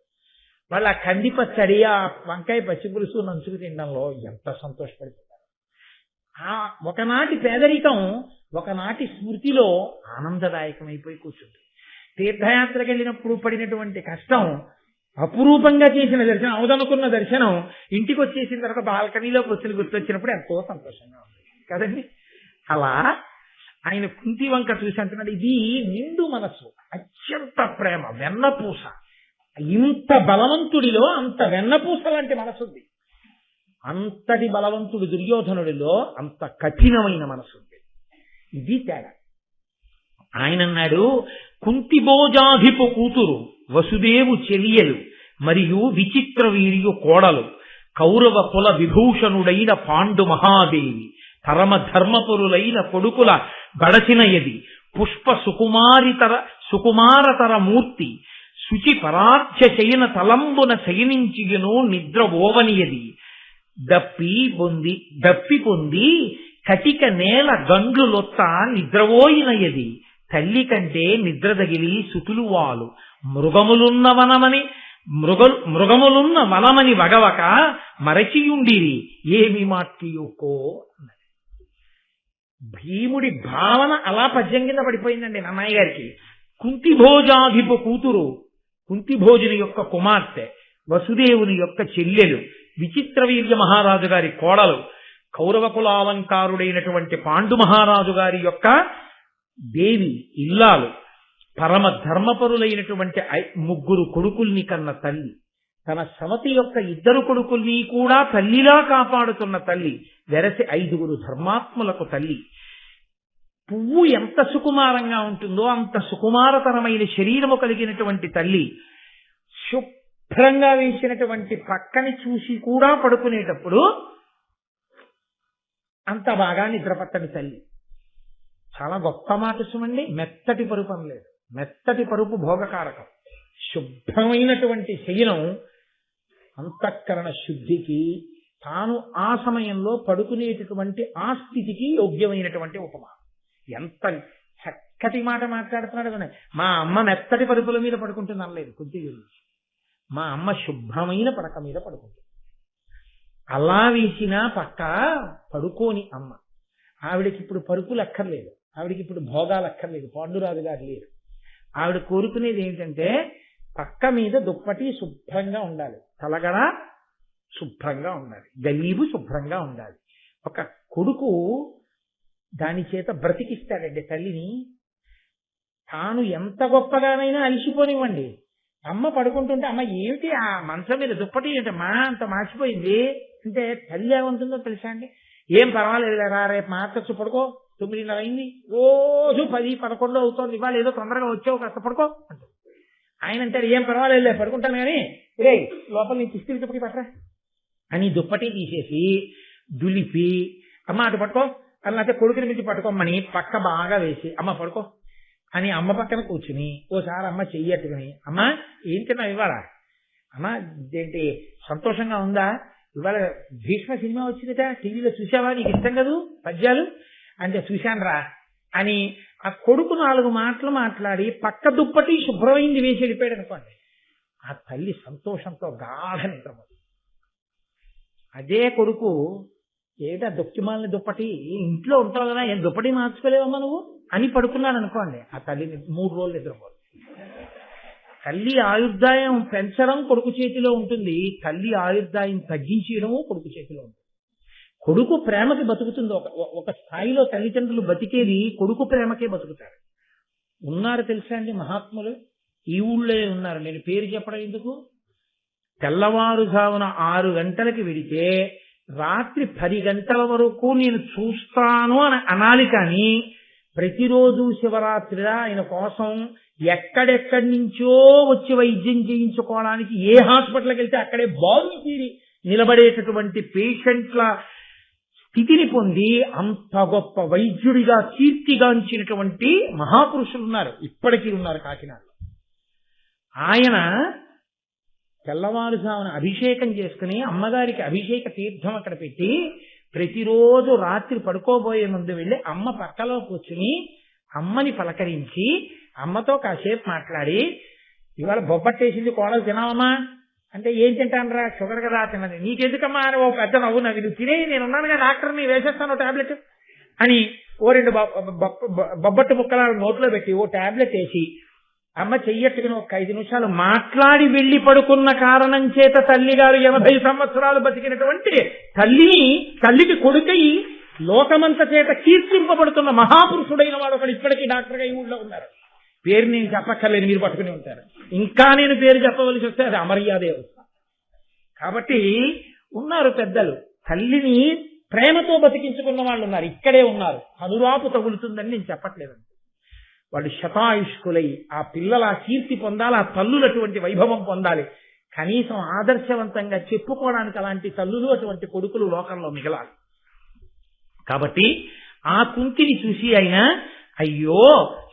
వాళ్ళ కంది పచ్చడి ఆ వంకాయ పచ్చి పులుసు నంచుకు తినడంలో ఎంత సంతోషపడుతున్నారు. ఆ ఒకనాటి పేదరికం ఒకనాటి స్మృతిలో ఆనందదాయకమైపోయి కూర్చుంది. తీర్థయాత్రకు వెళ్ళినప్పుడు పడినటువంటి కష్టం అపురూపంగా చేసిన దర్శనం, అవదనుకున్న దర్శనం ఇంటికి వచ్చేసిన తర్వాత బాల్కనీలో కూర్చుని గుర్తొచ్చినప్పుడు ఎంతో సంతోషంగా ఉంది కదండి. అలా ఆయన కుంతి వంక చూసి అంటున్నాడు, ఇది నిండు మనసు, అత్యంత ప్రేమ, వెన్నపూస. ఇంత బలవంతుడిలో అంత వెన్నపూస లాంటి మనసుంది. అంతటి బలవంతుడు దుర్యోధనుడిలో అంత కఠినమైన మనసుంది. ఇది తేడా. ఆయన అన్నాడు, కుంతిభోజాధిపు కూతురు వసుదేవు చెలియలు మరియు విచిత్ర వీరియు కోడలు కౌరవ కుల విభూషణుడైన పాండు మహాదేవి పరమ ధర్మపురులైన కొడుకుల బడసినయది పుష్ప సుకుమారతర మూర్తి శుచి పరాధ్య శయన తలంబున శయనించియును నిద్ర ఓవనియది దప్పి పొంది కటిక నేల గండ్లు లొత్త నిద్రవోయినయది తల్లి కంటే నిద్ర తగిలి సుతులు వాలు మృగములున్న వనమని వగవక మరచియుండిరి ఏమి మాట్టియుకో. భీముడి భావన అలా పద్యం కింద పడిపోయిందండి నన్నయ్య గారికి. కుంతిభోజాధిపు కూతురు, కుంతిభోజుని యొక్క కుమార్తె, వసుదేవుని యొక్క చెల్లెలు, విచిత్రవీర్య మహారాజు గారి కోడలు, కౌరవ కులాలంకారుడైనటువంటి పాండు మహారాజు గారి యొక్క దేవి ఇల్లాలు, పరమ ధర్మపరులైనటువంటి 3 కొడుకుల్ని కన్న తల్లి, తన సమతి యొక్క 2 కొడుకుల్ని కూడా తల్లిలా కాపాడుతున్న తల్లి, వెరసి 5 ధర్మాత్ములకు తల్లి. పువ్వు ఎంత సుకుమారంగా ఉంటుందో అంత సుకుమారతరమైన శరీరము కలిగినటువంటి తల్లి, శుభ్రంగా వేసినటువంటి పక్కని చూసి కూడా పడుకునేటప్పుడు అంత బాగా నిద్రపట్టని తల్లి. చాలా గొప్ప మాట సుమండి. మెత్తటి పరుపు అనలేదు, మెత్తటి పరుపు భోగకారకం. శుభ్రమైనటువంటి శయనం అంతఃకరణ శుద్ధికి, తాను ఆ సమయంలో పడుకునేటటువంటి ఆ స్థితికి యోగ్యమైనటువంటి ఉపమానం. ఎంత చక్కటి మాట మాట్లాడుతున్నాడు. మా అమ్మ మెత్తటి పరుపుల మీద పడుకుంటుంది అనలేదు కొద్దిగా, మా అమ్మ శుభ్రమైన పడక మీద పడుకుంటుంది. అలా వేసినా పక్క పడుకోని అమ్మ. ఆవిడకి ఇప్పుడు పరుపులు అక్కర్లేదు, ఆవిడకి ఇప్పుడు భోగాలు అక్కర్లేదు, పాండురాజు గారు లేరు. ఆవిడ కోరుకునేది ఏంటంటే పక్క మీద దుప్పటి శుభ్రంగా ఉండాలి, తలగడ శుభ్రంగా ఉండాలి, గలీబు శుభ్రంగా ఉండాలి. ఒక కొడుకు దాని చేత బ్రతికిస్తాడండి తల్లిని. తాను ఎంత గొప్పగానైనా అలిసిపోనివ్వండి, అమ్మ పడుకుంటుంటే అమ్మ ఏమిటి ఆ మంచం మీద దుప్పటి ఏంటమ్మా అంత మార్చిపోయింది అంటే తల్లి ఏమంటుందో తెలుసా అండి? ఏం పర్వాలేదు రా, రేపు మార్చచ్చు, పడుకో, 9:30 అయింది, రోజు 10, 11 అవుతోంది, ఇవాళ ఏదో తొందరగా వచ్చావు, కాస్త పడుకో అంటారు. ఆయన అంటారు ఏం పర్వాలేదు పడుకుంటాను కానీ రే లోపల నీ ఇస్త్రీ దుప్పటి పట్టరా అని దుప్పటి తీసేసి దులిపి అమ్మ అటు పట్టుకో అన్నట్టు కొడుకుని మించి పట్టుకోమని పక్క బాగా వేసి అమ్మ పడుకో అని అమ్మ పక్కన కూర్చుని ఓసారి అమ్మ చెయ్యట్టుకుని అమ్మ ఏం తిన్నావు ఇవాళ, అమ్మ ఏంటి సంతోషంగా ఉందా, ఇవాళ భీష్మ సినిమా వచ్చిందట టీవీలో చూసావా, నీకు ఇష్టం కదూ పద్యాలు అంటే చూశానురా అని ఆ కొడుకు 4 మాటలు మాట్లాడి పక్క దుప్పటి శుభ్రమైంది వేసి వెళ్ళిపోయాడు అనుకోండి, ఆ తల్లి సంతోషంతో గాఢ నిద్రపోతుంది. అదే కొడుకు ఏటా దుఃఖిమాలని దుప్పటి ఇంట్లో ఉంటావు కదా, ఏం దుప్పటి మార్చుకోలేవమ్మా నువ్వు అని పడుకున్నాడు అనుకోండి, ఆ తల్లిని 3 రోజులు నిద్రపోదు. తల్లి ఆయుర్దాయం పెంచడం కొడుకు చేతిలో ఉంటుంది, తల్లి ఆయుర్దాయం తగ్గించడము కొడుకు చేతిలో ఉంటుంది. కొడుకు ప్రేమకి బతుకుతుంది. ఒక స్థాయిలో తల్లిదండ్రులు బతికేది కొడుకు ప్రేమకే బతుకుతారు. ఉన్నారు తెలుసా అండి మహాత్ములు, ఈ ఊళ్ళో ఉన్నారు, నేను పేరు చెప్పడం ఎందుకు. తెల్లవారుజామున 6 గంటలకి వెడితే రాత్రి 10 గంటల వరకు నేను చూస్తాను అని అనాలి. కానీ ప్రతిరోజు శివరాత్రిగా ఆయన కోసం ఎక్కడెక్కడి నుంచో వచ్చి వైద్యం చేయించుకోవడానికి ఏ హాస్పిటల్కి వెళ్తే అక్కడే బాగు తీరి నిలబడేటటువంటి పేషెంట్ల స్థితిని పొంది అంత గొప్ప వైద్యుడిగా కీర్తిగాంచినటువంటి మహాపురుషులు ఉన్నారు, ఇప్పటికీ ఉన్నారు కాకినాడలో. ఆయన తెల్లవారుజామున అభిషేకం చేసుకుని అమ్మగారికి అభిషేక తీర్థం అక్కడ పెట్టి ప్రతిరోజు రాత్రి పడుకోబోయే ముందు వెళ్ళి అమ్మ పక్కలో కూర్చుని అమ్మని పలకరించి అమ్మతో కాసేపు మాట్లాడి ఇవాళ బొబ్బట్టేసింది కోడలు తినావమ్మా అంటే ఏం తింటానరా, షుగర్ కదా తిన్నది, నీకెందుకమ్మా అని ఓ పెద్ద నవ్వు నవ్వి, నువ్వు తినే నేనున్నానుగా డాక్టర్ని వేసేస్తాను టాబ్లెట్ అని ఓ 2 బొబ్బట్టు ముక్కలు నోట్లో పెట్టి ఓ టాబ్లెట్ వేసి అమ్మ చెయ్యట్టుకుని ఒక 5 నిమిషాలు మాట్లాడి వెళ్లి పడుకున్న కారణం చేత తల్లిగారు 80 సంవత్సరాలు బతికినటువంటి తల్లికి కొడుకై లోకమంత చేత కీర్తింపబడుతున్న మహాపురుషుడైన వాడు ఒకడు ఇప్పటికీ డాక్టర్గా ఈ ఊళ్ళో ఉన్నారు. పేరు నేను చెప్పక్కర్లేదు, మీరు పట్టుకుని ఉంటారు. ఇంకా నేను పేరు చెప్పవలసి వస్తే అది అమర్యాదే వస్తుంది. కాబట్టి ఉన్నారు పెద్దలు, తల్లిని ప్రేమతో బతికించుకున్న వాళ్ళు ఉన్నారు, ఇక్కడే ఉన్నారు. కనురాపు తగులుతుందని నేను చెప్పట్లేదండి. వాళ్ళు శతాయుష్కులై ఆ పిల్లల కీర్తి పొందాలి, ఆ తల్లులు అటువంటి వైభవం పొందాలి. కనీసం ఆదర్శవంతంగా చెప్పుకోవడానికి అలాంటి తల్లులు అటువంటి కొడుకులు లోకంలో మిగలాలి. కాబట్టి ఆ కుంతిని చూసి ఆయన అయ్యో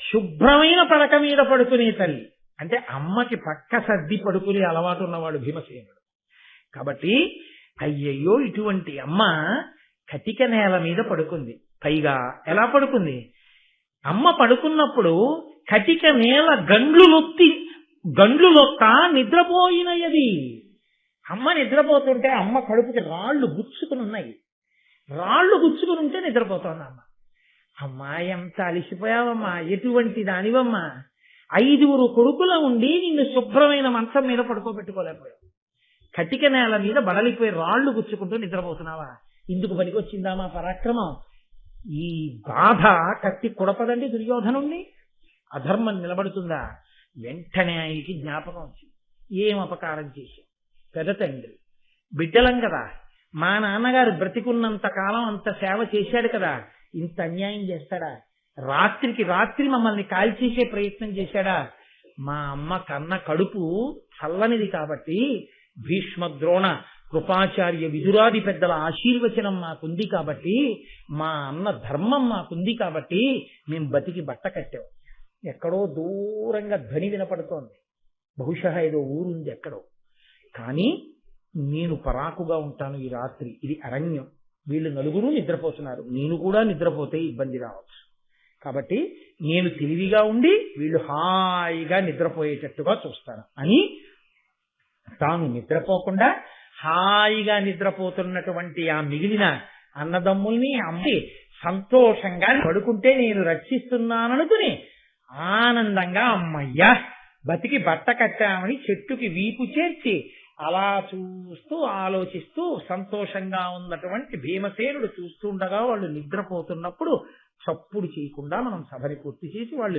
శుభ్రమైన పడక మీద పడుకునే తల్లి అంటే అమ్మకి పక్క సర్ది పడుకునే అలవాటు ఉన్నవాడు భీమసేనుడు. కాబట్టి అయ్యయ్యో ఇటువంటి అమ్మ కటిక నేల మీద పడుకుంది. పైగా ఎలా పడుకుంది, అమ్మ పడుకున్నప్పుడు కటిక నేల గండ్లు లొక్క నిద్రపోయినది. అమ్మ నిద్రపోతుంటే అమ్మ కడుపుకి రాళ్లు గుచ్చుకుని ఉన్నాయి, రాళ్లు గుచ్చుకుని ఉంటే నిద్రపోతోంది అమ్మ. అమ్మా ఎంత అలిసిపోయావమ్మా, ఎటువంటి దానివమ్మా, 5 కొడుకుల ఉండి నిన్ను శుభ్రమైన మంచం మీద పడుకోబెట్టుకోలేకపోయావు, కటిక నేల మీద బడలిపోయి రాళ్లు గుచ్చుకుంటూ నిద్రపోతున్నావా, ఇందుకు పనికొచ్చిందామా పరాక్రమం. ఈ బాధ కత్తి కుడపదండి దుర్యోధనుణ్ణి, అధర్మం నిలబడుతుందా. వెంటనే ఆయనకి జ్ఞాపకం వచ్చింది, ఏం అపకారం చేశాం, పెద్ద తండ్రి బిడ్డలం కదా, మా నాన్నగారు బ్రతికున్నంత కాలం అంత సేవ చేశాడు కదా, ఇంత అన్యాయం చేస్తాడా, రాత్రికి రాత్రి మమ్మల్ని కాల్చేసే ప్రయత్నం చేశాడా. మా అమ్మ కన్న కడుపు చల్లనిది కాబట్టి భీష్మ ద్రోణ కృపాచార్య విదురాది పెద్దల ఆశీర్వచనం మాకుంది కాబట్టి, మా అన్న ధర్మం మాకుంది కాబట్టి మేము బతికి బట్ట కట్టాం. ఎక్కడో దూరంగా ధ్వని వినపడుతోంది, బహుశా ఏదో ఊరుంది ఎక్కడో, కానీ నేను పరాకుగా ఉంటాను ఈ రాత్రి, ఇది అరణ్యం, వీళ్ళు 4 నిద్రపోతున్నారు, నేను కూడా నిద్రపోతే ఇబ్బంది రావచ్చు, కాబట్టి నేను తెలివిగా ఉండి వీళ్ళు హాయిగా నిద్రపోయేటట్టుగా చూస్తాను అని తాను నిద్రపోకుండా హాయిగా నిద్రపోతున్నటువంటి ఆ మిగిలిన అన్నదమ్ముల్ని అమ్మి సంతోషంగా పడుకుంటే నేను రక్షిస్తున్నాననుకుని ఆనందంగా అమ్మయ్యా బతికి బట్ట కట్టామని చెట్టుకి వీపు చేర్చి అలా చూస్తూ ఆలోచిస్తూ సంతోషంగా ఉన్నటువంటి భీమసేనుడు చూస్తుండగా వాళ్ళు నిద్రపోతున్నప్పుడు చప్పుడు చేయకుండా మనం సభని పూర్తి చేసి వాళ్ళు